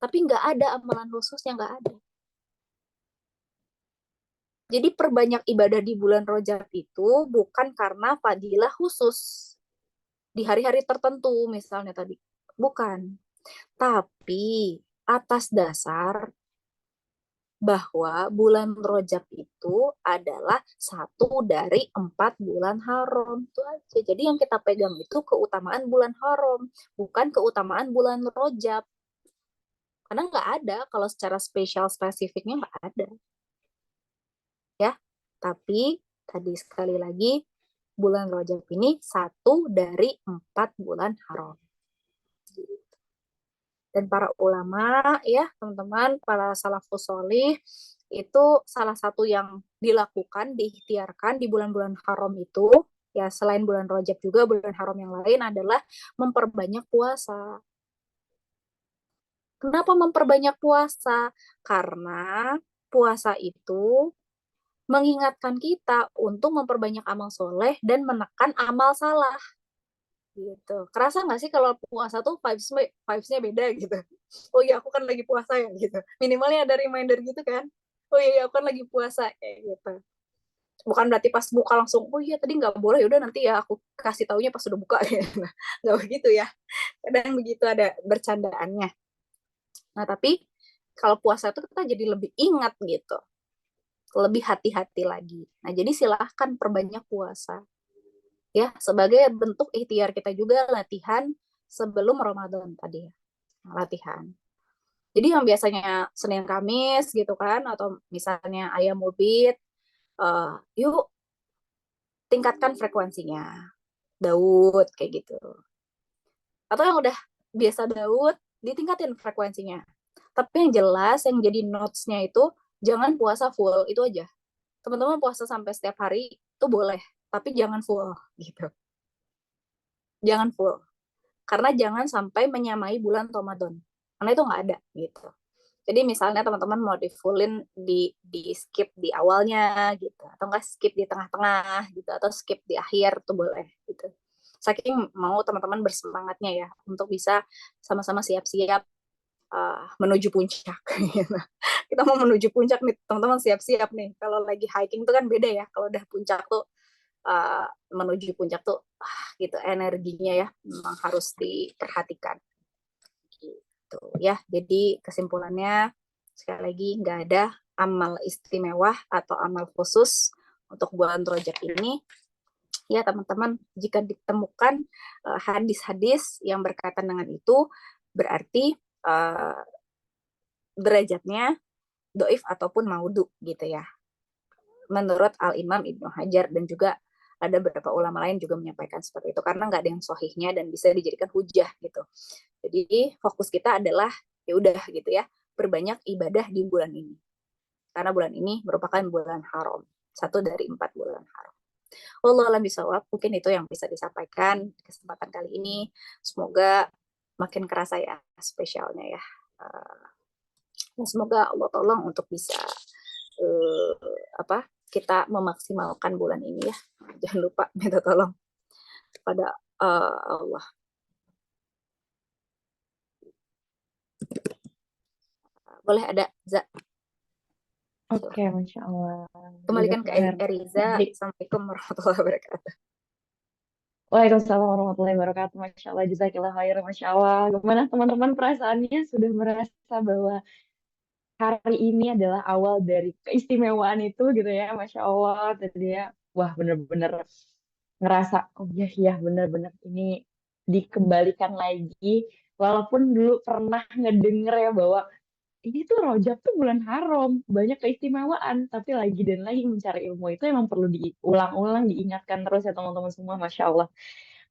Tapi nggak ada amalan khusus yang nggak ada. Jadi perbanyak ibadah di bulan Rajab itu bukan karena fadilah khusus di hari-hari tertentu misalnya tadi. Bukan. Tapi atas dasar bahwa bulan Rajab itu adalah 1 dari 4 bulan haram. Itu aja. Jadi yang kita pegang itu keutamaan bulan haram, bukan keutamaan bulan Rajab. Karena nggak ada, kalau secara spesial spesifiknya nggak ada. Ya, tapi tadi sekali lagi, bulan Rajab ini 1 dari 4 bulan haram. Dan para ulama ya teman-teman, para salafus sholih itu salah satu yang dilakukan, diikhtiarkan di bulan-bulan haram itu ya, selain bulan Rajab juga bulan haram yang lain adalah memperbanyak puasa. Kenapa memperbanyak puasa? Karena puasa itu mengingatkan kita untuk memperbanyak amal soleh dan menekan amal salah. Gitu. Kerasa nggak sih kalau puasa tuh vibes-nya beda gitu? Oh iya, aku kan lagi puasa ya gitu. Minimalnya ada reminder gitu kan. Oh iya, aku kan lagi puasa kayak gitu. Bukan berarti pas buka langsung, oh iya tadi nggak boleh, udah nanti ya aku kasih taunya pas udah buka. Gitu. Nggak begitu ya. Kadang begitu ada bercandaannya. Nah tapi kalau puasa tuh kita jadi lebih ingat gitu. Lebih hati-hati lagi. Nah jadi silahkan perbanyak puasa. Ya, sebagai bentuk ikhtiar kita juga latihan sebelum Ramadan tadi ya. Latihan. Jadi yang biasanya Senin Kamis gitu kan, atau misalnya ayam mubit, yuk tingkatkan frekuensinya. Daud kayak gitu. Atau yang udah biasa Daud, ditingkatin frekuensinya. Tapi yang jelas yang jadi notes-nya itu jangan puasa full, itu aja. Teman-teman puasa sampai setiap hari itu boleh, tapi jangan full gitu. Jangan full. Karena jangan sampai menyamai bulan Ramadan. karena itu nggak ada gitu. Jadi misalnya teman-teman mau di fullin di skip di awalnya gitu, atau enggak skip di tengah-tengah gitu, atau skip di akhir tuh boleh gitu. Saking mau teman-teman bersemangatnya ya untuk bisa sama-sama siap-siap menuju puncak. Gitu. Kita mau menuju puncak nih, teman-teman siap-siap nih. Kalau lagi hiking tuh kan beda ya. Kalau udah puncak tuh menuju puncak tuh gitu energinya ya memang harus diperhatikan. Gitu ya. Jadi kesimpulannya sekali lagi nggak ada amal istimewa atau amal khusus untuk bulan Rajab ini. Ya teman-teman, jika ditemukan hadis-hadis yang berkaitan dengan itu, berarti derajatnya doif ataupun maudu gitu ya. Menurut Al-Imam Ibnu Hajar dan juga ada beberapa ulama lain juga menyampaikan seperti itu karena nggak ada yang sohihnya dan bisa dijadikan hujah gitu. Jadi fokus kita adalah ya udah gitu ya, berbanyak ibadah di bulan ini. Karena bulan ini merupakan bulan haram, satu dari 4 bulan haram. Wallahu a'lam bishawab, mungkin itu yang bisa disampaikan di kesempatan kali ini. Semoga makin kerasa ya spesialnya ya. Semoga Allah tolong untuk bisa kita memaksimalkan bulan ini ya. Jangan lupa minta tolong kepada Allah. Boleh ada Za. Oke, Masya Allah. Kembalikan ke Eriza. Baik. Assalamualaikum warahmatullahi wabarakatuh. Waalaikumsalam warahmatullahi wabarakatuh. Masya Allah, jazakillah khair. Masya Allah. Gimana teman-teman perasaannya sudah merasa bahwa hari ini adalah awal dari keistimewaan itu gitu ya. Masya Allah. Tadi ya, wah bener-bener ngerasa, oh iya, iya bener-bener ini dikembalikan lagi. Walaupun dulu pernah ngedenger ya bahwa ini tuh Rojab tuh bulan haram, banyak keistimewaan, tapi lagi dan lagi mencari ilmu itu emang perlu diulang-ulang, diingatkan terus ya teman-teman semua, Masya Allah.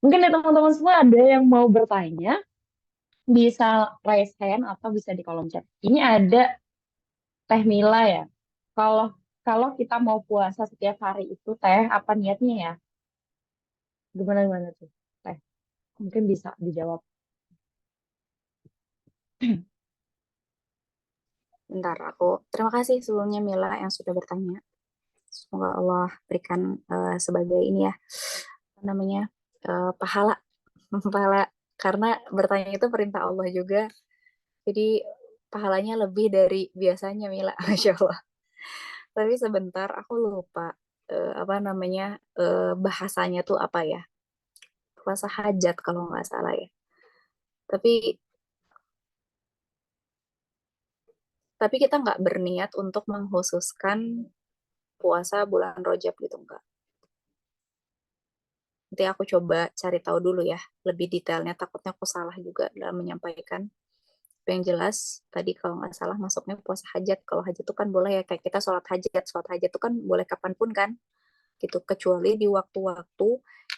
Mungkin ya teman-teman semua ada yang mau bertanya, bisa raise hand atau bisa di kolom chat. Ini ada Teh Mila ya. Kalau kalau kita mau puasa setiap hari itu Teh, apa niatnya ya? Gimana gimana tuh? Teh, mungkin bisa dijawab. Bentar, terima kasih sebelumnya Mila yang sudah bertanya. Semoga Allah berikan sebagai ini ya, namanya pahala, pahala karena bertanya itu perintah Allah juga. Jadi pahalanya lebih dari biasanya Mila, Masya Allah. Tapi sebentar aku lupa apa namanya bahasanya tuh apa ya? Puasa hajat kalau nggak salah ya. Tapi kita nggak berniat untuk menghususkan puasa bulan Rajab gitu enggak. Nanti aku coba cari tahu dulu ya lebih detailnya. Takutnya aku salah juga dalam menyampaikan. Tapi yang jelas tadi kalau nggak salah masuknya puasa hajat. Kalau hajat itu kan boleh ya kayak kita sholat hajat. Sholat hajat itu kan boleh kapanpun kan gitu. Kecuali di waktu-waktu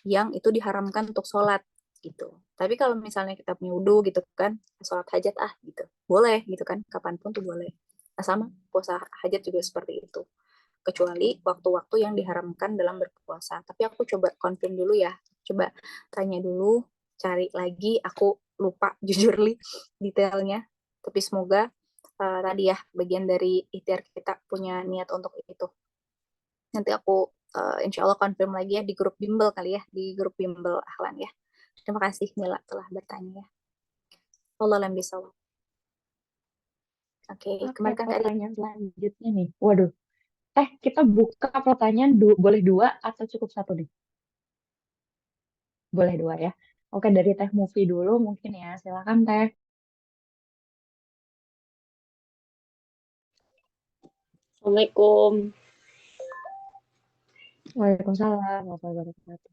yang itu diharamkan untuk sholat gitu. Tapi kalau misalnya kita punya wudhu gitu kan, sholat hajat gitu. Boleh gitu kan, kapanpun tuh boleh. Nah, sama puasa hajat juga seperti itu. Kecuali waktu-waktu yang diharamkan dalam berpuasa. Tapi aku coba confirm dulu ya. Coba tanya dulu, cari lagi. Aku lupa jujur li detailnya. Tapi semoga tadi ya bagian dari ikhtiar kita punya niat untuk itu. Nanti aku insya Allah confirm lagi ya di grup bimbel kali ya, di grup bimbel Ahlan ya. Terima kasih Mila telah bertanya ya. Allah alam bisawab. Oke, kemarin kan Pertanyaan selanjutnya nih. Waduh, kita buka pertanyaan boleh 2 atau cukup 1 nih? Boleh 2 ya. Oke, dari Teh Movie dulu mungkin ya. Silakan Teh. Assalamualaikum. Waalaikumsalam warahmatullahi wabarakatuh.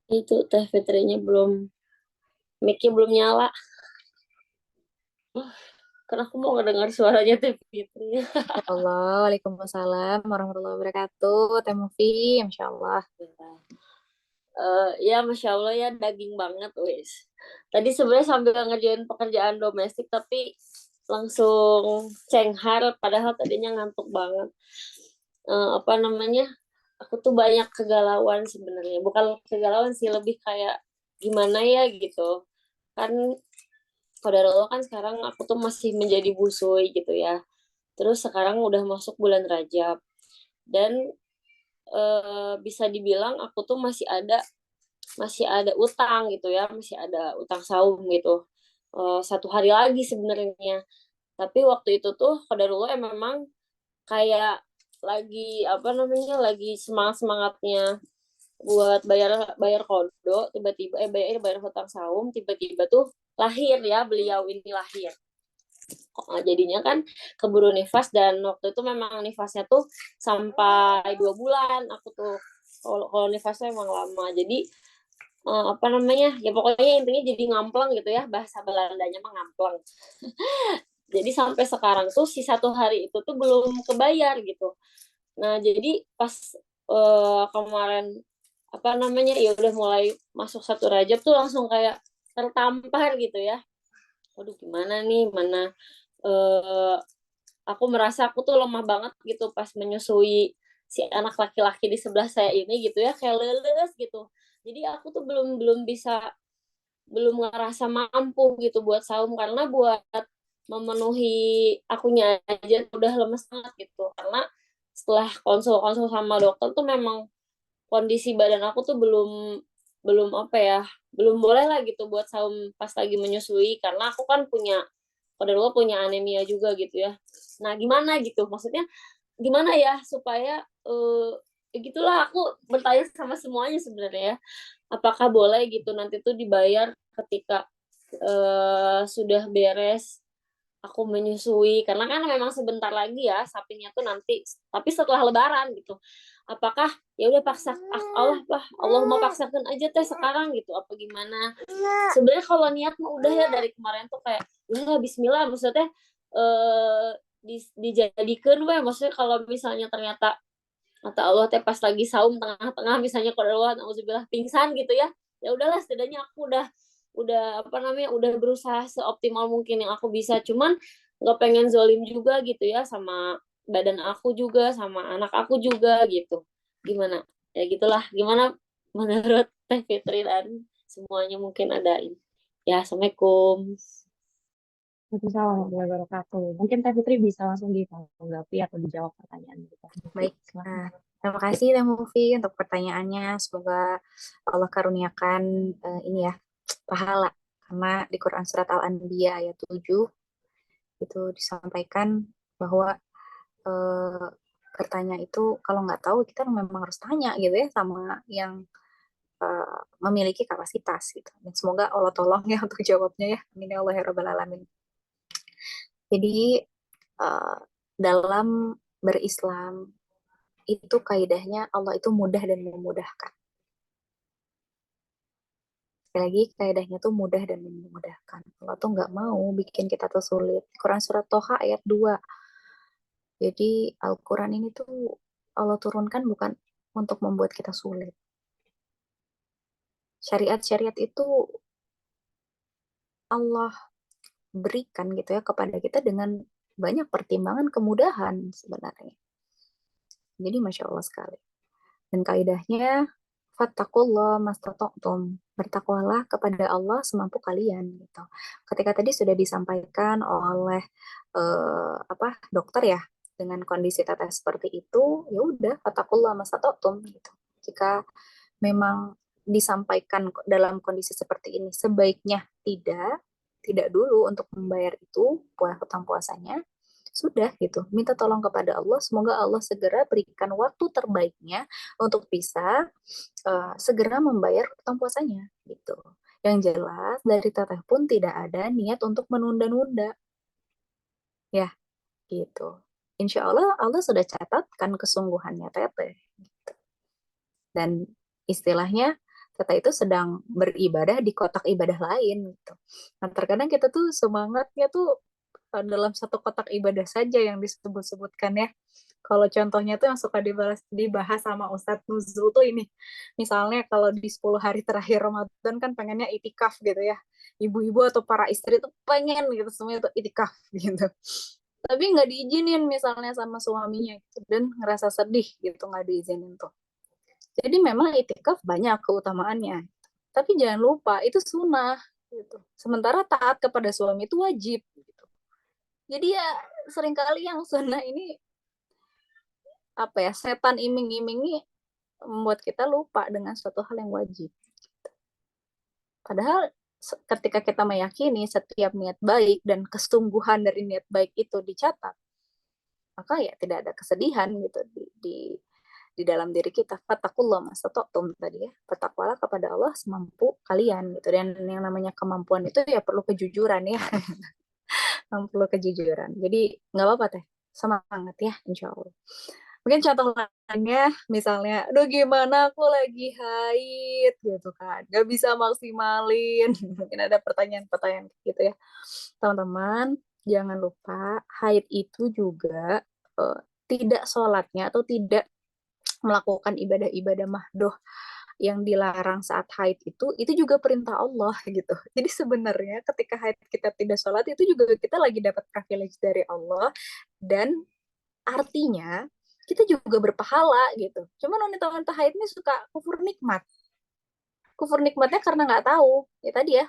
Itu Teh Fitrinya mic-nya belum nyala. Karena aku mau ngedengar suaranya Teh Fitri. Allah, waalaikumsalam warahmatullahi wabarakatuh. Teh Movie, Masya Allah. Ya Masya Allah ya daging banget wis. Tadi sebenarnya sambil ngerjain pekerjaan domestik tapi langsung cenghar padahal tadinya ngantuk banget. Apa namanya? Aku tuh banyak kegalauan sebenarnya. Bukan kegalauan sih, lebih kayak gimana ya gitu. Kan qadarullah kan sekarang aku tuh masih menjadi busui gitu ya. Terus sekarang udah masuk bulan Rajab dan bisa dibilang aku tuh masih ada utang gitu ya, masih ada utang saum gitu. 1 hari lagi sebenarnya. Tapi waktu itu tuh qadarullah memang kayak lagi apa namanya, lagi semangat-semangatnya buat bayar bayar kodo, tiba-tiba bayar hutang saum, tiba-tiba tuh lahir ya, beliau ini lahir. Jadinya kan keburu nifas, dan waktu itu memang nifasnya tuh sampai 2 bulan aku tuh, kalau nifasnya emang lama. Jadi apa namanya, ya pokoknya intinya jadi ngamplang gitu ya, bahasa Belandanya mah ngamplang. Jadi sampai sekarang tuh si 1 hari itu tuh belum kebayar gitu. Nah jadi pas kemarin apa namanya, ya udah mulai masuk 1 Rajab tuh langsung kayak tertampar gitu ya. Waduh gimana nih, mana aku merasa aku tuh lemah banget gitu pas menyusui si anak laki-laki di sebelah saya ini gitu ya, kayak leles gitu. Jadi aku tuh belum ngerasa mampu gitu buat saum, karena buat memenuhi akunya aja udah lemes banget gitu. Karena setelah konsul-konsul sama dokter tuh memang kondisi badan aku tuh belum belum apa ya, belum boleh lah gitu buat saum pas lagi menyusui, karena aku kan punya anemia juga gitu ya. Nah gimana gitu, maksudnya gimana ya supaya ya gitulah, aku bertanya sama semuanya sebenarnya ya, apakah boleh gitu nanti tuh dibayar ketika sudah beres aku menyusui, karena kan memang sebentar lagi ya sapinya tuh nanti, tapi setelah lebaran gitu. Apakah ya udah paksa Allah mau paksakan aja teh sekarang gitu, apa gimana? Sebenarnya kalau niat mah udah ya dari kemarin tuh kayak udah bismillah, maksudnya eh dijadikan we, maksudnya kalau misalnya ternyata kata Allah teh pas lagi saum tengah-tengah misalnya kalau Allah nauzubillah pingsan gitu ya, ya udahlah setidaknya aku udah apa namanya, udah berusaha seoptimal mungkin yang aku bisa, cuman nggak pengen zolim juga gitu ya sama badan aku juga, sama anak aku juga gitu. Gimana ya gitulah, gimana menurut Teh Fitri dan semuanya mungkin ada ini ya. Assalamualaikum. Waalaikumsalam warahmatullahi wabarakatuh. Mungkin Teh Fitri bisa langsung ditanggapi atau dijawab pertanyaan kita. Baik, Silakan. terima kasih Teh Mufi untuk pertanyaannya. Semoga Allah karuniakan ini ya, pahala. Karena di Quran Surat Al-Anbiya ayat 7 itu disampaikan bahwa eh, bertanya itu kalau nggak tahu kita memang harus tanya gitu ya sama yang memiliki kapasitas gitu. Dan semoga Allah tolong ya untuk jawabnya ya. Amin ya Allah ya Rabbal Alamin. Jadi dalam berislam itu kaidahnya Allah itu mudah dan memudahkan. Sekali lagi kaidahnya tuh mudah dan memudahkan. Allah tuh nggak mau bikin kita tuh sulit. Quran Surat Toha ayat 2. Jadi Al-Quran ini tuh Allah turunkan bukan untuk membuat kita sulit. Syariat-syariat itu Allah berikan gitu ya kepada kita dengan banyak pertimbangan kemudahan sebenarnya. Jadi Masya Allah sekali. Dan kaidahnya fattakullah mastata'tum. Bertakwalah kepada Allah semampu kalian gitu. Ketika tadi sudah disampaikan oleh dokter ya, dengan kondisi teteh seperti itu, ya udah fattakullah mastata'tum gitu. Jika memang disampaikan dalam kondisi seperti ini, sebaiknya tidak dulu untuk membayar itu hutang puasanya, sudah gitu, minta tolong kepada Allah, semoga Allah segera berikan waktu terbaiknya untuk bisa segera membayar hutang puasanya gitu. Yang jelas dari teteh pun tidak ada niat untuk menunda-nunda ya gitu. Insya Allah Allah sudah catatkan kesungguhannya teteh gitu. Dan istilahnya teteh itu sedang beribadah di kotak ibadah lain gitu. Nah terkadang kita tuh semangatnya tuh dalam satu kotak ibadah saja yang disebut-sebutkan ya. Kalau contohnya tuh yang suka dibahas sama Ustadz Nuzul tuh ini. Misalnya kalau di 10 hari terakhir Ramadan kan pengennya itikaf gitu ya. Ibu-ibu atau para istri tuh pengen gitu semuanya tuh itikaf gitu. Tapi nggak diizinin misalnya sama suaminya gitu. Dan ngerasa sedih gitu nggak diizinin tuh. Jadi memang itikaf banyak keutamaannya. Tapi jangan lupa itu sunnah gitu. Sementara taat kepada suami itu wajib gitu. Jadi ya seringkali yang sunnah ini apa ya, setan iming-imingi membuat kita lupa dengan suatu hal yang wajib. Padahal ketika kita meyakini setiap niat baik dan kesungguhan dari niat baik itu dicatat, maka ya tidak ada kesedihan gitu di dalam diri kita. Fattakullah mastata'tum tadi ya. Bertakwalah kepada Allah semampu kalian gitu. Dan yang namanya kemampuan itu ya perlu kejujuran ya. Perlu kejujuran. Jadi nggak apa-apa teh. Semangat ya, insya Allah. Mungkin contoh lainnya, misalnya, aduh gimana aku lagi haid gitu kan, gak bisa maksimalin. Mungkin ada pertanyaan-pertanyaan gitu ya. Teman-teman, jangan lupa haid itu juga tidak sholatnya atau tidak melakukan ibadah-ibadah mahdoh yang dilarang saat haid itu juga perintah Allah gitu. Jadi sebenarnya ketika haid kita tidak sholat itu juga kita lagi dapat privilege dari Allah, dan artinya kita juga berpahala gitu. Cuman wanita-wanita haid ini suka kufur nikmat. Kufur nikmatnya karena nggak tahu. Ya tadi ya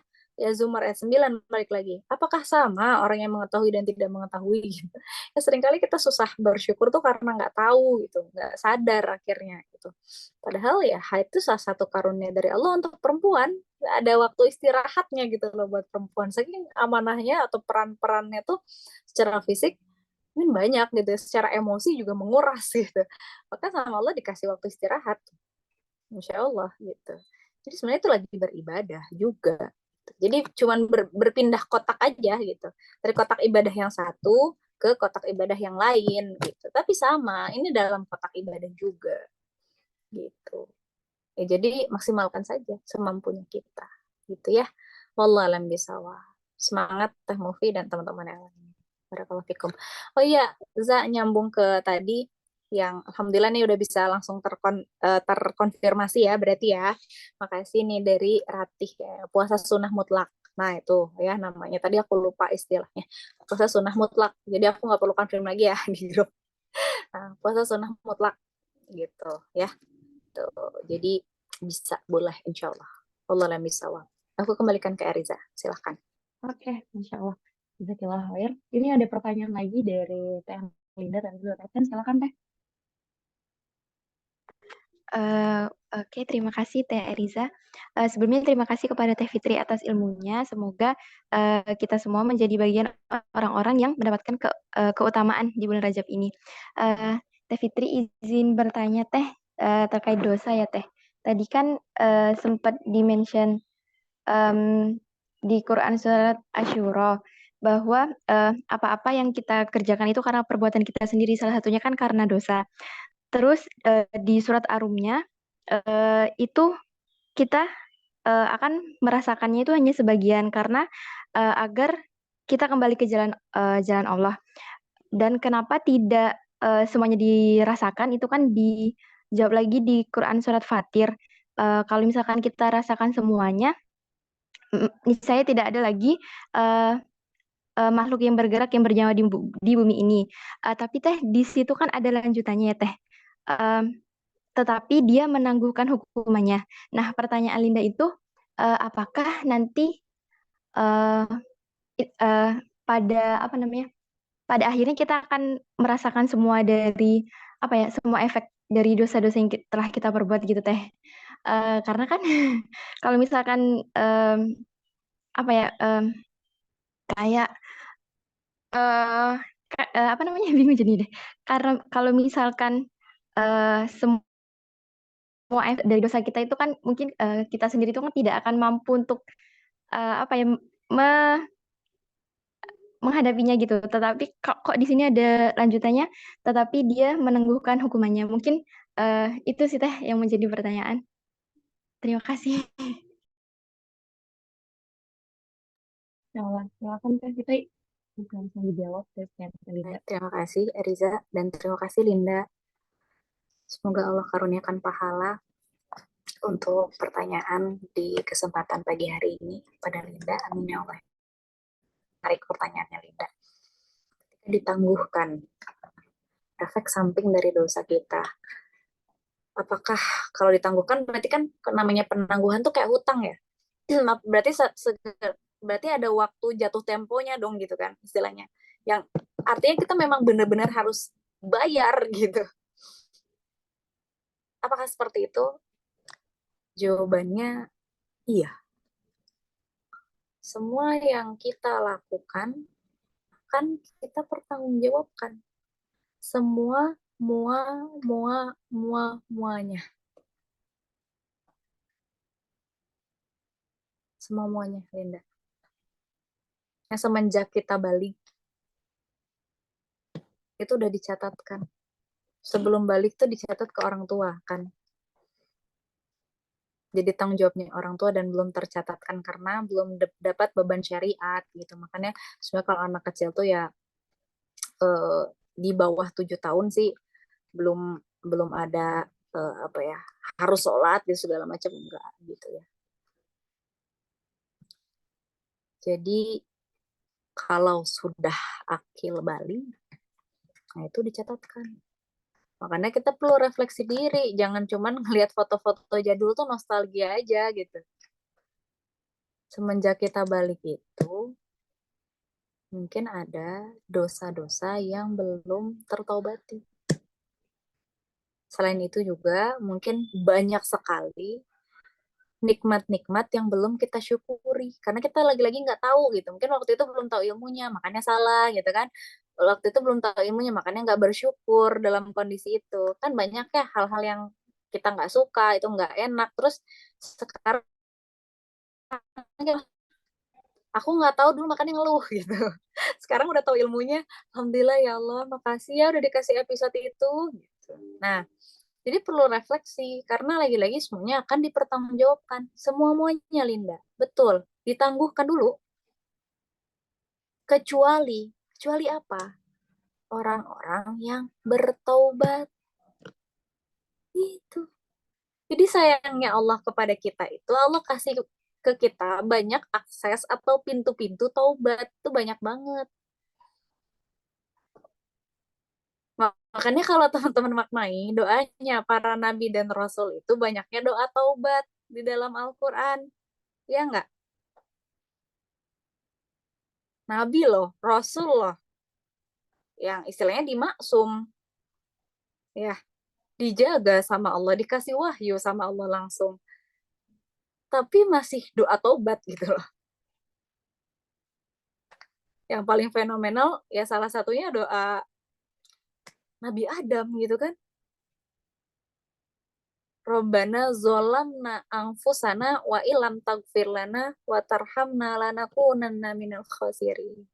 Zumar ayat 9 balik lagi. Apakah sama orang yang mengetahui dan tidak mengetahui gitu. Ya seringkali kita susah bersyukur tuh karena nggak tahu gitu, nggak sadar akhirnya gitu. Padahal ya haid itu salah satu karunia dari Allah untuk perempuan. Ada waktu istirahatnya gitu loh buat perempuan. Saking amanahnya atau peran-perannya tuh secara fisik ini banyak gitu, secara emosi juga menguras gitu. Maka sama Allah dikasih waktu istirahat, insya Allah gitu. Jadi sebenarnya itu lagi beribadah juga. Jadi cuman berpindah kotak aja gitu, dari kotak ibadah yang satu ke kotak ibadah yang lain gitu. Tapi sama, ini dalam kotak ibadah juga gitu. Ya jadi maksimalkan saja semampunya kita gitu ya. Wallahu a'lam bishawab. Semangat Teh Mufi dan teman-teman yang lain. Barakallahu fikum. Oh iya, Za, nyambung ke tadi yang alhamdulillah nih udah bisa langsung terkonfirmasi ya berarti ya. Makasih nih dari Ratih ya, puasa sunnah mutlak. Nah itu ya namanya. Tadi aku lupa istilahnya. Puasa sunnah mutlak. Jadi aku nggak perlu konfirm lagi ya di grup. Nah, puasa sunnah mutlak gitu ya. Tuh. Jadi bisa boleh insya Allah. Allah la misawab. Aku kembalikan ke Ariza. Silahkan. Oke, Masya Allah. Jazakallah khair. Ini ada pertanyaan lagi dari Teh Linda dan juga Teh Ten. Silakan Teh. Oke, terima kasih Teh Eriza. Sebelumnya terima kasih kepada Teh Fitri atas ilmunya. Semoga kita semua menjadi bagian orang-orang yang mendapatkan keutamaan di bulan Rajab ini. Teh Fitri izin bertanya Teh terkait dosa ya Teh. Tadi kan sempat dimention di Quran surat Asyura bahwa apa-apa yang kita kerjakan itu karena perbuatan kita sendiri. Salah satunya kan karena dosa. Terus di surat Ar-Rumnya itu kita akan merasakannya itu hanya sebagian karena agar kita kembali ke jalan Allah. Dan kenapa tidak semuanya dirasakan itu kan dijawab lagi di Quran surat Fatir. Kalau misalkan kita rasakan semuanya, niscaya tidak ada lagi makhluk yang bergerak yang bernyawa di bumi ini. Tapi Teh di situ kan ada lanjutannya ya Teh. Tetapi dia menangguhkan hukumannya. Nah, pertanyaan Linda itu apakah nanti pada apa namanya? Pada akhirnya kita akan merasakan semua dari apa ya? Semua efek dari dosa-dosa yang telah kita perbuat gitu Teh. Karena kan kalau misalkan apa ya? Kayak apa namanya? Bingung jadi deh. Karena kalau misalkan semua dari dosa kita itu kan mungkin kita sendiri itu kan tidak akan mampu untuk apa ya menghadapinya gitu. Tetapi kok di sini ada lanjutannya, tetapi dia menangguhkan hukumannya. Mungkin itu sih Teh yang menjadi pertanyaan. Terima kasih. Insya Allah. Silakan Teh Fitri. Bisa langsung dijawab Teh Linda. Terima kasih Ariza dan terima kasih Linda. Semoga Allah karuniakan pahala untuk pertanyaan di kesempatan pagi hari ini pada Linda. Amin ya Allah. Tarik pertanyaannya Linda. Ketika ditangguhkan efek samping dari dosa kita, apakah kalau ditangguhkan berarti kan namanya penangguhan tuh kayak hutang ya? berarti berarti ada waktu jatuh temponya dong gitu kan istilahnya. Yang artinya kita memang benar-benar harus bayar gitu. Apakah seperti itu? Jawabannya iya. Semua yang kita lakukan akan kita pertanggungjawabkan. Muanya. Semuanya, Linda. Yang semenjak kita balik, itu udah dicatatkan. Sebelum balik tuh dicatat ke orang tua, kan. Jadi tanggung jawabnya orang tua dan belum tercatatkan karena belum dapat beban syariat gitu. Makanya sebenarnya kalau anak kecil tuh ya di bawah 7 tahun sih belum ada apa ya harus sholat gitu segala macam enggak gitu ya. Jadi kalau sudah akil balik, nah itu dicatatkan. Makanya kita perlu refleksi diri, jangan cuman ngelihat foto-foto jadul tuh nostalgia aja gitu. Semenjak kita balik itu, mungkin ada dosa-dosa yang belum tertaubati. Selain itu juga mungkin banyak sekali nikmat-nikmat yang belum kita syukuri. Karena kita lagi-lagi nggak tahu gitu. Mungkin waktu itu belum tahu ilmunya, makanya salah gitu kan. Waktu itu belum tahu ilmunya, makanya nggak bersyukur dalam kondisi itu. Kan banyak ya hal-hal yang kita nggak suka, itu nggak enak. Terus sekarang aku nggak tahu dulu makanya ngeluh gitu. Sekarang udah tahu ilmunya, alhamdulillah ya Allah, makasih ya udah dikasih episode itu. Gitu. Nah, jadi perlu refleksi karena lagi-lagi semuanya akan dipertanggungjawabkan. Semua-muanya Linda, betul, ditangguhkan dulu. Kecuali apa? Orang-orang yang bertaubat. Itu. Jadi sayangnya Allah kepada kita itu Allah kasih ke kita banyak akses atau pintu-pintu taubat itu banyak banget. Makanya kalau teman-teman maknai doanya para nabi dan rasul itu banyaknya doa taubat di dalam Al-Quran. Ya enggak? Nabi loh, rasul loh. Yang istilahnya dimaksum. Ya, dijaga sama Allah, dikasih wahyu sama Allah langsung. Tapi masih doa taubat gitu loh. Yang paling fenomenal ya salah satunya doa Nabi Adam gitu kan. Robbana zolamna anfusana wa ilam tagfir lana wa tarhamna lanakunanna minal khasirin.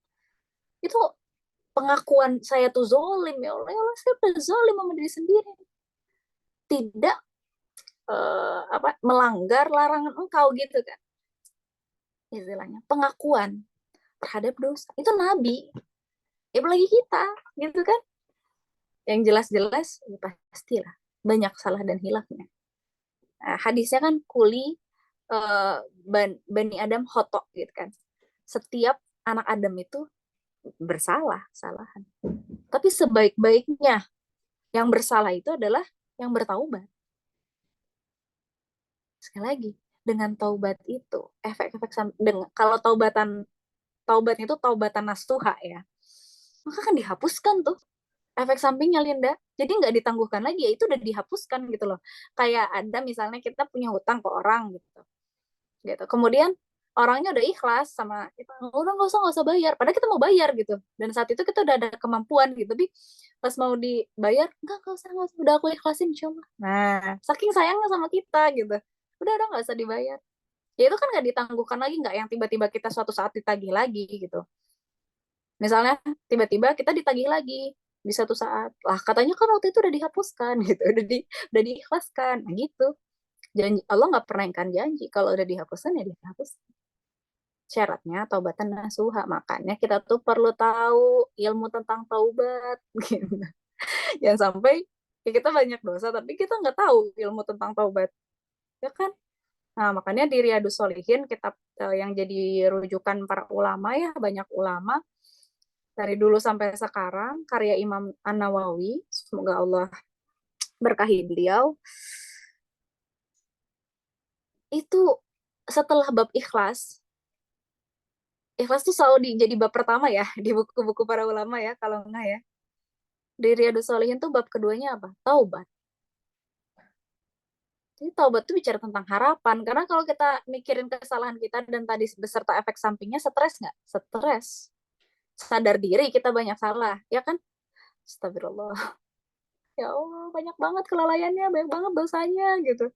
Itu pengakuan saya tuh zolim ya Allah saya udah zolim sama diri sendiri. Tidak melanggar larangan engkau gitu kan. Istilahnya pengakuan terhadap dosa. Itu Nabi. Ya apalagi kita gitu kan. Yang jelas-jelas ya pastilah banyak salah dan hilafnya. Hadisnya kan kuli Bani Adam khotok gitu kan. Setiap anak Adam itu bersalah, kesalahan. Tapi sebaik-baiknya yang bersalah itu adalah yang bertaubat. Sekali lagi, dengan taubat itu, efek-efek kalau taubatnya itu taubatan nasuha ya, maka kan dihapuskan tuh efek sampingnya Linda. Jadi nggak ditangguhkan lagi, ya itu udah dihapuskan gitu loh. Kayak ada misalnya kita punya hutang ke orang gitu. Kemudian orangnya udah ikhlas sama kita, udah nggak usah bayar. Padahal kita mau bayar gitu. Dan saat itu kita udah ada kemampuan gitu. Tapi pas mau dibayar, nggak usah, udah aku ikhlasin insya Allah. Nah, saking sayangnya sama kita gitu. Udah nggak usah dibayar. Ya itu kan nggak ditangguhkan lagi, nggak yang tiba-tiba kita suatu saat ditagih lagi gitu. Misalnya tiba-tiba kita ditagih lagi di satu saat, lah katanya kan waktu itu udah dihapuskan gitu, udah diikhlaskan, nah, gitu. Janji Allah nggak pernah ingkar janji, kalau udah dihapuskan ya dihapuskan. Syaratnya taubatan nasuha, makanya kita tuh perlu tahu ilmu tentang taubat gitu. Jangan sampai ya kita banyak dosa tapi kita nggak tahu ilmu tentang taubat, ya kan. Nah, makanya di Riyadhus Shalihin, kitab yang jadi rujukan para ulama ya, banyak ulama dari dulu sampai sekarang, karya Imam An-Nawawi, semoga Allah berkahi beliau, itu setelah bab ikhlas tuh selalu jadi bab pertama ya di buku-buku para ulama ya, kalau enggak ya. Di Riyadhus Shalihin tuh bab keduanya apa? Taubat. Jadi taubat tuh bicara tentang harapan. Karena kalau kita mikirin kesalahan kita dan tadi beserta efek sampingnya, stres nggak? Stres. Sadar diri kita banyak salah, ya kan? Astagfirullah. Ya Allah, banyak banget kelalaiannya, banyak banget dosanya gitu.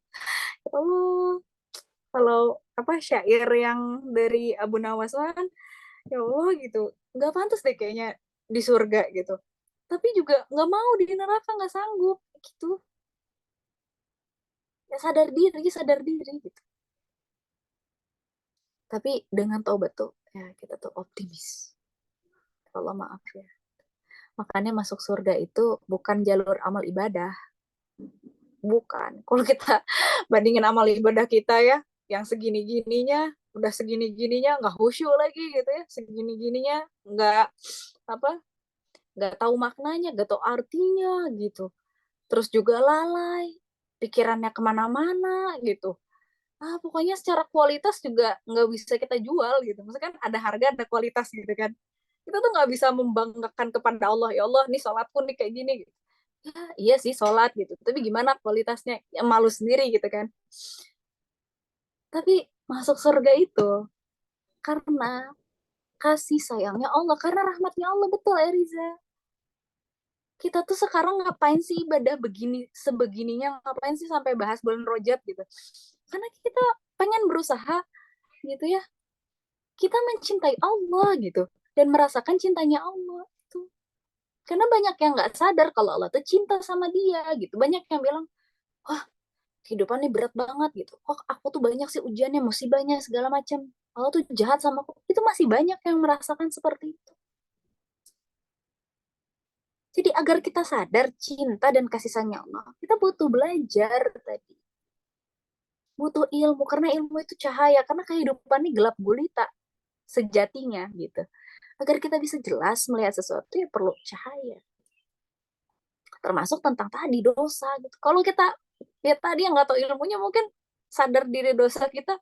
Ya Allah, kalau syair yang dari Abu Nawas kan, ya Allah gitu, nggak pantas deh kayaknya di surga gitu. Tapi juga nggak mau di neraka, nggak sanggup gitu. Ya sadar diri gitu. Tapi dengan taubat tuh, ya kita tuh optimis. Allah maaf ya. Makanya masuk surga itu bukan jalur amal ibadah. Bukan. Kalau kita bandingin amal ibadah kita ya, yang segini-gininya, udah segini-gininya nggak khusyuk lagi gitu ya, segini-gininya nggak nggak tahu maknanya, nggak tahu artinya gitu. Terus juga lalai, pikirannya kemana-mana gitu. Pokoknya secara kualitas juga nggak bisa kita jual gitu. Maksudnya kan ada harga, ada kualitas gitu kan. Kita tuh nggak bisa membanggakan kepada Allah, ya Allah, nih sholatku nih kayak gini gitu. Ya, iya sih sholat gitu, tapi gimana kualitasnya? Ya malu sendiri gitu kan. Tapi masuk surga itu karena kasih sayangnya Allah, karena rahmatnya Allah, betul Eriza. Kita tuh sekarang ngapain sih ibadah begini, sebegininya, ngapain sih sampai bahas bulan Rajab gitu. Karena kita pengen berusaha gitu ya. Kita mencintai Allah gitu dan merasakan cintanya Allah itu. Karena banyak yang nggak sadar kalau Allah tuh cinta sama dia gitu. Banyak yang bilang, wah kehidupan ini berat banget gitu. Kok aku tuh banyak sih ujiannya, musibahnya, segala macam. Allah tuh jahat sama aku. Itu masih banyak yang merasakan seperti itu. Jadi agar kita sadar cinta dan kasih sayang Allah, kita butuh belajar tadi. Butuh ilmu, karena ilmu itu cahaya. Karena kehidupan ini gelap gulita sejatinya gitu. Agar kita bisa jelas melihat sesuatu, ya perlu cahaya. Termasuk tentang tadi dosa gitu. Kalau kita ya tadi yang nggak tahu ilmunya, mungkin sadar diri dosa kita,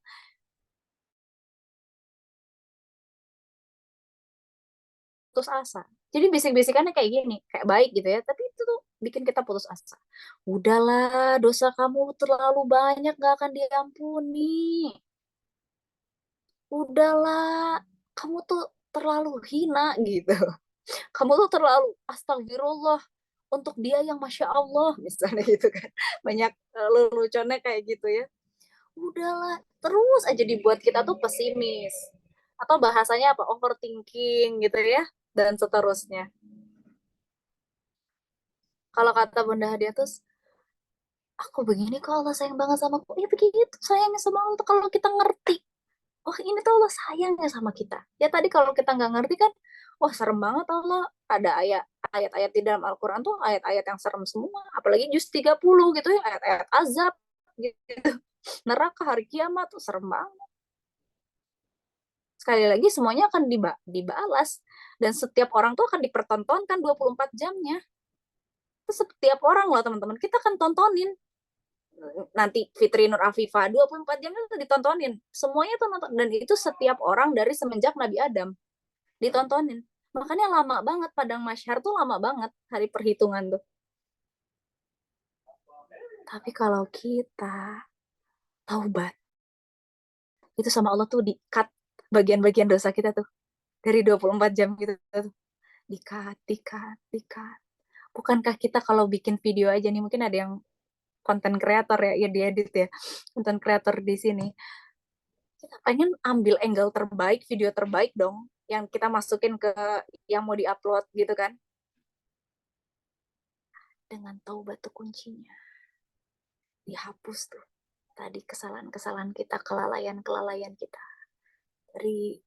putus asa. Jadi bisik-bisikannya kayak gini, kayak baik gitu ya, tapi itu tuh bikin kita putus asa. Udahlah, dosa kamu terlalu banyak, gak akan diampuni. Udahlah, kamu tuh terlalu hina gitu. Kamu tuh terlalu astagfirullah untuk dia yang masya Allah misalnya gitu kan. Banyak leluconnya kayak gitu ya. Udahlah, terus aja dibuat kita tuh pesimis. Atau bahasanya apa? Overthinking gitu ya, dan seterusnya. Kalau kata Bunda Hadiah tuh, aku begini kok Allah sayang banget sama aku. Ya begitu sayangnya sama Allah tuh kalau kita ngerti. Oh ini tuh Allah sayangnya sama kita. Ya tadi kalau kita nggak ngerti kan, wah serem banget Allah. Ada ayat-ayat di dalam Al-Quran tuh ayat-ayat yang serem semua. Apalagi juz 30 gitu ya, ayat-ayat azab gitu. Neraka hari kiamat tuh serem banget. Sekali lagi semuanya akan dibalas. Dan setiap orang tuh akan dipertontonkan 24 jamnya. Itu setiap orang loh teman-teman. Kita akan tontonin. Nanti Fitri Nur Afifah 24 jam itu ditontonin. Semuanya tuh nonton. Dan itu setiap orang dari semenjak Nabi Adam. Ditontonin. Makanya lama banget. Padang Mahsyar tuh lama banget. Hari perhitungan tuh. Tapi kalau kita taubat, itu sama Allah tuh di-cut bagian-bagian dosa kita tuh. Dari 24 jam gitu tuh. Di-cut. Bukankah kita kalau bikin video aja nih, mungkin ada yang konten kreator ya diedit ya, konten kreator di sini, kita pengen ambil angle terbaik, video terbaik dong, yang kita masukin ke yang mau diupload gitu kan. Dengan taubat tuh kuncinya. Dihapus tuh tadi kesalahan-kesalahan kita, kelalaian kita. Dari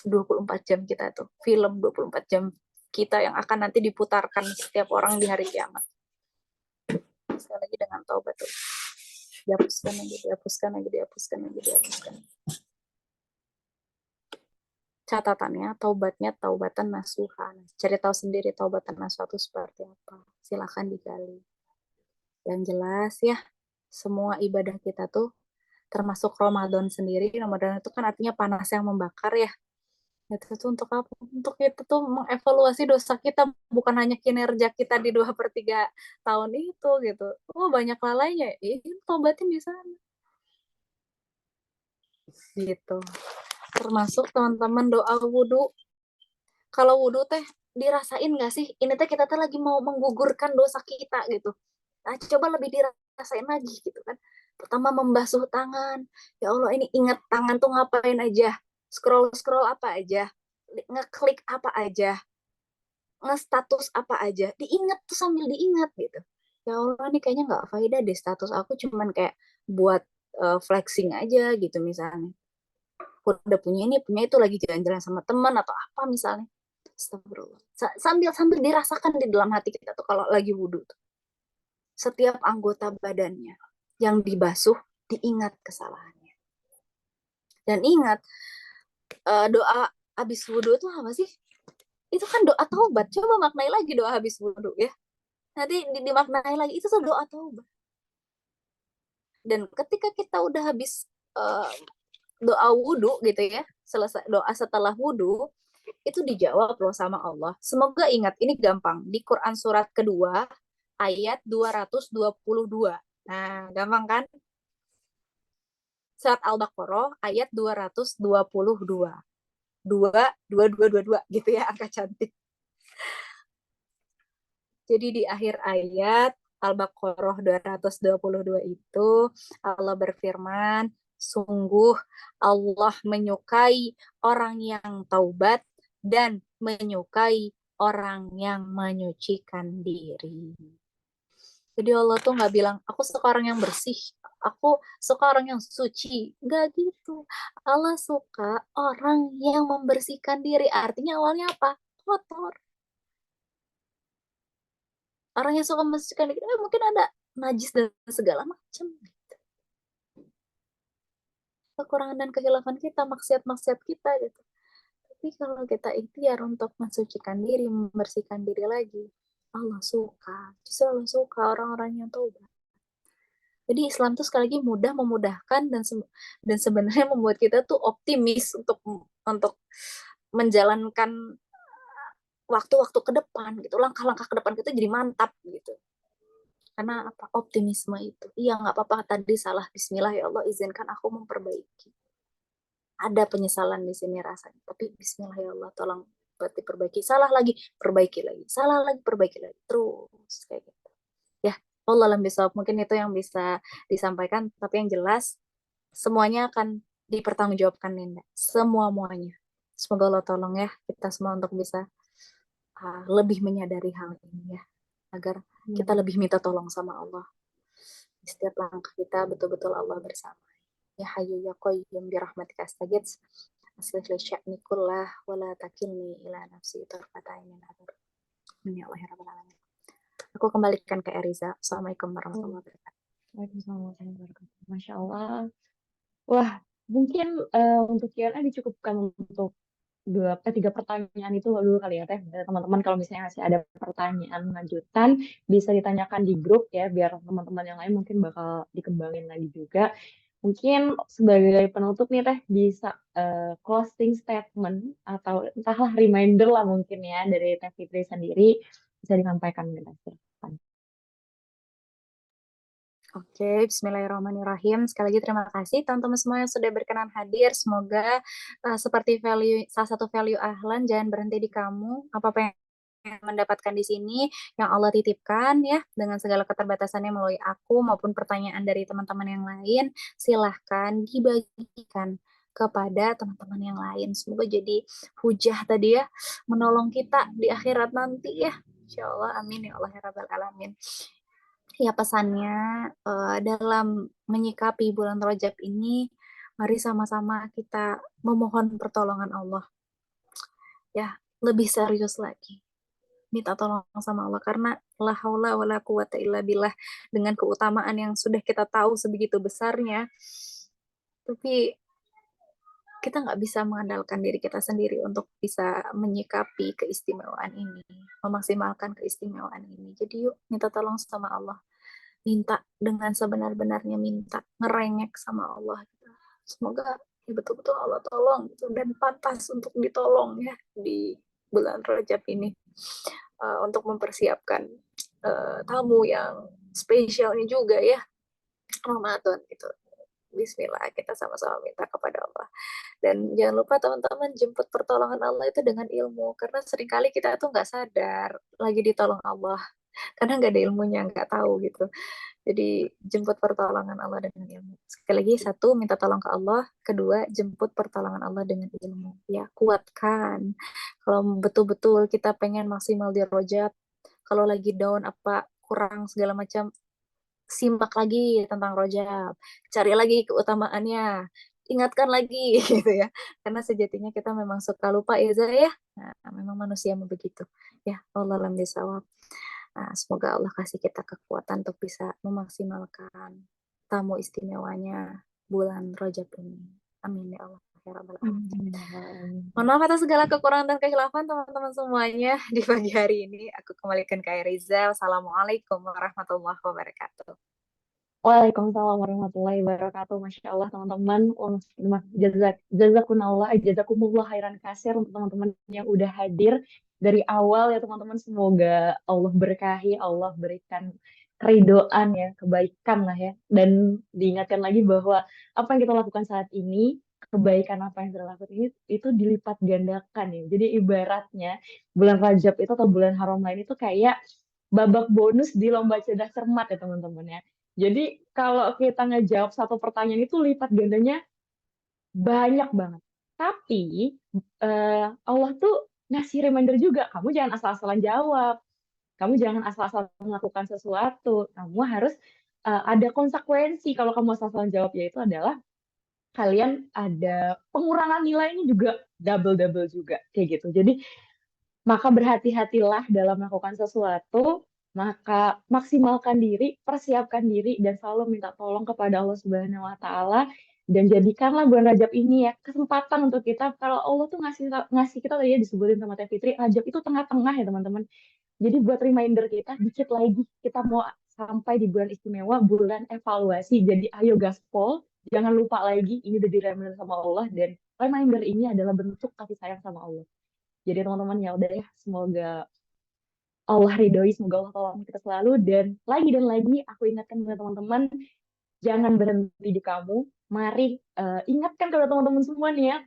24 jam kita tuh, film 24 jam kita yang akan nanti diputarkan setiap orang di hari kiamat. Sekali lagi dengan taubat tuh. Dihapuskan lagi. Catatannya, taubatnya taubatan nasuhan. Cari tahu sendiri taubatan nasuhan itu seperti apa. Silakan digali. Yang jelas ya, semua ibadah kita tuh termasuk Ramadan sendiri. Ramadan itu kan artinya panas yang membakar ya. Itu tuh untuk apa? Untuk kita tuh mengevaluasi dosa kita, bukan hanya kinerja kita di 2/3 tahun itu gitu. Oh banyak lalainya, tobatin di sana gitu. Termasuk teman-teman doa wudhu. Kalau wudhu teh dirasain nggak sih? Ini teh kita teh lagi mau menggugurkan dosa kita gitu. Nah, coba lebih dirasain lagi gitu kan. Pertama membasuh tangan. Ya Allah, ini ingat tangan tuh ngapain aja. Scroll apa aja. Ngeklik apa aja. Nge-status apa aja. Diingat tuh sambil diingat gitu. Ya Allah, ini kayaknya nggak faedah deh status aku, cuman kayak buat flexing aja gitu misalnya. Udah punya itu lagi jalan-jalan sama teman atau apa misalnya. Astagfirullah. Sambil dirasakan di dalam hati kita tuh kalau lagi wudhu tuh. Setiap anggota badannya yang dibasuh diingat kesalahannya. Dan ingat doa habis wudhu itu apa sih? Itu kan doa taubat. Coba maknai lagi doa habis wudhu ya. Nanti dimaknai lagi itu tuh doa taubat. Dan ketika kita udah habis doa wudhu gitu ya, selesai doa setelah wudhu itu dijawab loh sama Allah. Semoga ingat, ini gampang. Di Quran surat kedua, ayat 222. Nah, gampang kan? Surat Al-Baqarah, ayat 222. 2222 gitu ya, angka cantik. Jadi di akhir ayat Al-Baqarah 222 itu, Allah berfirman, sungguh Allah menyukai orang yang taubat dan menyukai orang yang menyucikan diri. Jadi Allah tuh nggak bilang, aku suka orang yang bersih, aku suka orang yang suci. Nggak gitu. Allah suka orang yang membersihkan diri. Artinya awalnya apa? Kotor. Orang yang suka membersihkan diri, mungkin ada najis dan segala macam. Kekurangan dan kehilafan kita, maksiat-maksiat kita gitu. Tapi kalau kita ikhtiar untuk mensucikan diri, membersihkan diri lagi, Allah suka. Justru Allah suka orang-orang yang taubat. Jadi Islam tuh sekali lagi mudah, memudahkan, dan sebenarnya membuat kita tuh optimis untuk menjalankan waktu-waktu ke depan gitu, langkah-langkah ke depan kita jadi mantap gitu. Karena apa? Optimisme itu. Iya, nggak apa-apa tadi salah. Bismillah ya Allah, izinkan aku memperbaiki. Ada penyesalan di sini rasanya. Tapi Bismillah ya Allah, tolong buat diperbaiki. Salah lagi, perbaiki lagi. Salah lagi, perbaiki lagi. Terus kayak gitu. Ya, Allah alam bisawab. Mungkin itu yang bisa disampaikan. Tapi yang jelas, semuanya akan dipertanggungjawabkan, Ninda. Semua-muanya. Semoga Allah tolong ya kita semua untuk bisa lebih menyadari hal ini ya. Agar kita lebih minta tolong sama Allah. Di setiap langkah kita betul-betul Allah bersama. Ya Hayyu ya Qayyum bi rahmatika astaghits. Aslih li sya'ni kullah wa la takilni ila nafsi tarfata ainin abad. Ya Allah ya Rabbal alamin. Aku kembalikan ke Eriza. Assalamualaikum warahmatullahi wabarakatuh. Waalaikumsalam warahmatullahi wabarakatuh. Masya Allah. Wah, mungkin untuk Q&A dicukupkan untuk 3 pertanyaan itu dulu kali ya Teh. Teman-teman kalau misalnya masih ada pertanyaan lanjutan bisa ditanyakan di grup ya, biar teman-teman yang lain mungkin bakal dikembangin lagi juga. Mungkin sebagai penutup nih Teh bisa closing statement atau entahlah reminder lah mungkin ya dari Teh Fitri sendiri bisa disampaikan gitu. Oke, bismillahirrahmanirrahim. Sekali lagi terima kasih teman-teman semua yang sudah berkenan hadir. Semoga seperti salah satu value Ahlan, jangan berhenti di kamu. Apa-apa yang mendapatkan di sini, yang Allah titipkan ya, dengan segala keterbatasannya melalui aku maupun pertanyaan dari teman-teman yang lain, silahkan dibagikan kepada teman-teman yang lain. Semoga jadi hujah tadi ya, menolong kita di akhirat nanti ya. Insya Allah, amin ya Allah ya Rabbal Alamin. Ya pesannya dalam menyikapi bulan Rajab ini, mari sama-sama kita memohon pertolongan Allah. Ya, lebih serius lagi. Minta tolong sama Allah, karena la haula wala quwata illa billah, dengan keutamaan yang sudah kita tahu sebegitu besarnya, tapi kita nggak bisa mengandalkan diri kita sendiri untuk bisa menyikapi keistimewaan ini, memaksimalkan keistimewaan ini. Jadi yuk minta tolong sama Allah. minta dengan sebenar-benarnya, minta ngerengek sama Allah gitu. Semoga ya betul-betul Allah tolong gitu, dan pantas untuk ditolong ya di bulan Rajab ini, untuk mempersiapkan tamu yang spesial ini juga ya, Ramadan gitu. Bismillah, kita sama-sama minta kepada Allah. Dan jangan lupa teman-teman, jemput pertolongan Allah itu dengan ilmu, karena seringkali kita tuh nggak sadar lagi ditolong Allah karena nggak ada ilmunya, nggak tahu gitu. Jadi jemput pertolongan Allah dengan ilmu. Sekali lagi, satu, minta tolong ke Allah. Kedua, jemput pertolongan Allah dengan ilmu. Ya, kuatkan. Kalau betul-betul kita pengen maksimal di Rojab, kalau lagi down apa kurang segala macam, simak lagi tentang Rojab. Cari lagi keutamaannya. Ingatkan lagi gitu ya. Karena sejatinya kita memang suka lupa ya, Zah, ya. Nah, memang manusia begitu. Ya, Allah alam bisawab. Nah, semoga Allah kasih kita kekuatan untuk bisa memaksimalkan tamu istimewanya bulan Rajab ini. Amin ya Allah. Ya Rabbal Alamin. Mohon maaf atas segala kekurangan dan kehilafan teman-teman semuanya di pagi hari ini. Aku kembalikan ke Riza. Wassalamualaikum warahmatullahi wabarakatuh. Waalaikumsalam warahmatullahi wabarakatuh. Masya Allah teman-teman. Jazakumullah khairan kasir untuk teman-teman yang udah hadir dari awal ya teman-teman. Semoga Allah berkahi, Allah berikan keridoan ya, kebaikan lah ya. Dan diingatkan lagi bahwa apa yang kita lakukan saat ini, kebaikan apa yang kita lakukan ini, itu dilipat gandakan ya. Jadi ibaratnya bulan Rajab itu atau bulan haram lain itu kayak babak bonus di lomba cerdas cermat ya teman-teman ya. Jadi kalau kita ngejawab satu pertanyaan itu lipat gandanya banyak banget. Tapi Allah tuh ngasih reminder juga, kamu jangan asal-asalan jawab, kamu jangan asal-asalan melakukan sesuatu, kamu harus ada konsekuensi kalau kamu asal-asalan jawab, yaitu adalah kalian ada pengurangan nilainya juga double-double juga kayak gitu. Jadi maka berhati-hatilah dalam melakukan sesuatu, maka maksimalkan diri, persiapkan diri, dan selalu minta tolong kepada Allah Subhanahu wa Ta'ala. Dan jadikanlah bulan Rajab ini ya kesempatan untuk kita. Kalau Allah tuh ngasih kita tadi ya disebutin sama Teh Fitri, Rajab itu tengah-tengah ya teman-teman. Jadi buat reminder kita, dikit lagi kita mau sampai di bulan istimewa, bulan evaluasi. Jadi ayo gaspol, jangan lupa lagi, ini udah di reminder sama Allah, dan reminder ini adalah bentuk kasih sayang sama Allah. Jadi teman-teman ya udah ya, semoga Allah ridhoi, semoga Allah tolong kita selalu. Dan lagi aku ingatkan kepada teman-teman, jangan berhenti di kamu. Mari ingatkan kepada teman-teman semua nih ya,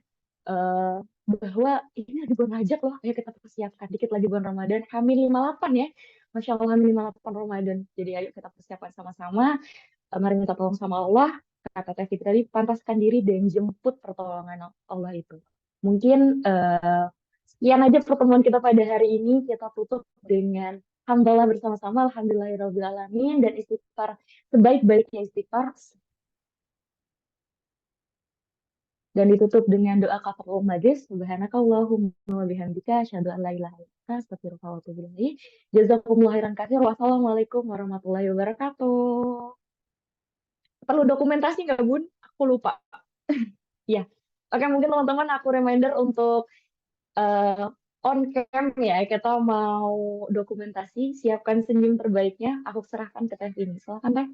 eh, bahwa ini lagi bulan Rajab loh, ayo kita persiapkan. Dikit lagi bulan Ramadan, H-58 ya. Masya Allah, H-58 Ramadan. Jadi ayo kita persiapkan sama-sama. Mari minta tolong sama Allah. Kata Teh Fitri tadi, pantaskan diri dan jemput pertolongan Allah itu. Mungkin sekian aja pertemuan kita pada hari ini. Kita tutup dengan hamdalah bersama-sama. Alhamdulillahirrahmanirrahim. Dan istighfar sebaik-baiknya istighfar. Dan ditutup dengan doa kafaratul majlis. Subhanakallahumma wa bihamdika asyhadu an la ilaha illa anta astaghfiruka wa atubu ilaik. Jazakumullah khairan katsir. Wassalamualaikum warahmatullahi wabarakatuh. Perlu dokumentasi nggak, Bun? Aku lupa. Ya. Oke, mungkin teman-teman aku reminder untuk on cam ya, kita mau dokumentasi, siapkan senyum terbaiknya, aku serahkan ke Teh ini. Silakan Teh.